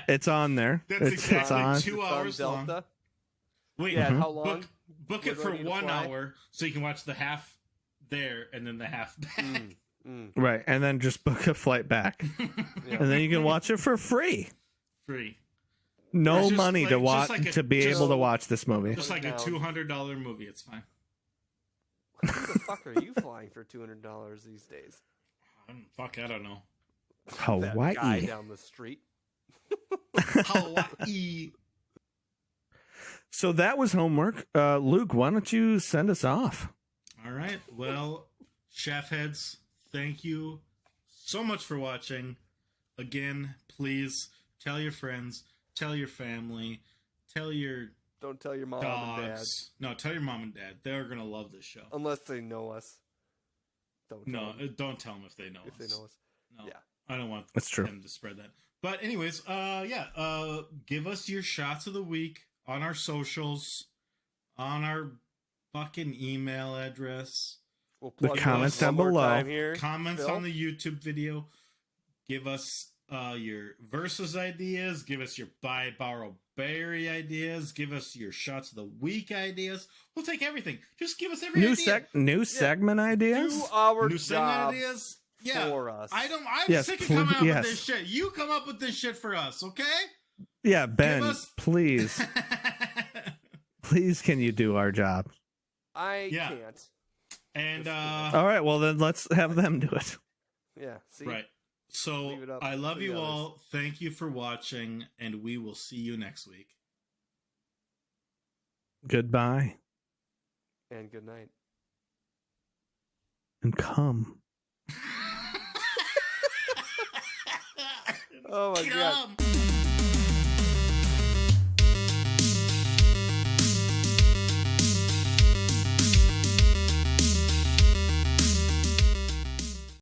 Speaker 1: It's on there.
Speaker 2: That's
Speaker 1: It's
Speaker 2: exactly
Speaker 1: on.
Speaker 2: 2
Speaker 3: It's on
Speaker 2: hours long.
Speaker 3: Delta.
Speaker 2: Wait,
Speaker 3: Yeah,
Speaker 1: Mhm.
Speaker 3: how long?
Speaker 2: book
Speaker 3: Where
Speaker 2: it
Speaker 3: do I
Speaker 2: for
Speaker 3: need to
Speaker 2: 1
Speaker 3: fly?
Speaker 2: hour so you can watch the half there and then the half back.
Speaker 1: Right, and then just book a flight back,
Speaker 3: Yeah.
Speaker 1: and then you can watch it for free.
Speaker 2: Free.
Speaker 1: No
Speaker 2: It's just
Speaker 1: money to
Speaker 2: like-
Speaker 1: watch
Speaker 2: just like a-
Speaker 1: to be
Speaker 2: just-
Speaker 1: able to watch this movie.
Speaker 2: Just like a
Speaker 3: Down.
Speaker 2: $200 movie. It's fine.
Speaker 3: Who the fuck are you flying for $200 these days?
Speaker 2: I don't know.
Speaker 3: That guy
Speaker 1: Hawaii.
Speaker 3: down the street.
Speaker 2: Hawaii.
Speaker 1: So that was homework. Luke, why don't you send us off?
Speaker 2: All right. Well, Chef Heads, thank you so much for watching. Again, please tell your friends, tell your family, tell your
Speaker 3: Don't tell your mom and dad.
Speaker 2: dogs. No, tell your mom and dad. They're going to love this show.
Speaker 3: Unless they know us. Don't tell
Speaker 2: No,
Speaker 3: them
Speaker 2: don't tell them if they know
Speaker 3: if
Speaker 2: us.
Speaker 3: they know us.
Speaker 2: No,
Speaker 3: Yeah.
Speaker 2: I don't want
Speaker 1: That's true.
Speaker 2: them to spread that. But anyways, give us your shots of the week on our socials, on our fucking email address,
Speaker 3: We'll
Speaker 1: The
Speaker 3: plug
Speaker 1: comments
Speaker 3: those one
Speaker 1: down
Speaker 3: more
Speaker 1: below.
Speaker 3: time here.
Speaker 2: comments
Speaker 3: Phil?
Speaker 2: on the YouTube video. Give us your versus ideas. Give us your buy, borrow, bury ideas. Give us your shots of the week ideas. We'll take everything. Just give us every idea.
Speaker 1: New segment ideas.
Speaker 3: Do our
Speaker 2: New segment
Speaker 3: job
Speaker 2: ideas. Yeah.
Speaker 3: for us.
Speaker 2: I'm
Speaker 1: Yes,
Speaker 2: sick of
Speaker 1: please-
Speaker 2: coming up
Speaker 1: yes.
Speaker 2: with this shit. You come up with this shit for us, okay?
Speaker 1: Yeah, Ben,
Speaker 2: us-
Speaker 1: please, please, can you do our job?
Speaker 3: I
Speaker 2: Yeah.
Speaker 3: can't.
Speaker 2: And
Speaker 1: All right, well then let's have them do it.
Speaker 3: Yeah. See?
Speaker 2: right. So
Speaker 3: Leave it up
Speaker 2: I love
Speaker 3: to the
Speaker 2: you
Speaker 3: others.
Speaker 2: all. Thank you for watching, and we will see you next week.
Speaker 1: Goodbye
Speaker 3: And good night.
Speaker 1: and come.
Speaker 3: Oh my god.
Speaker 2: Come.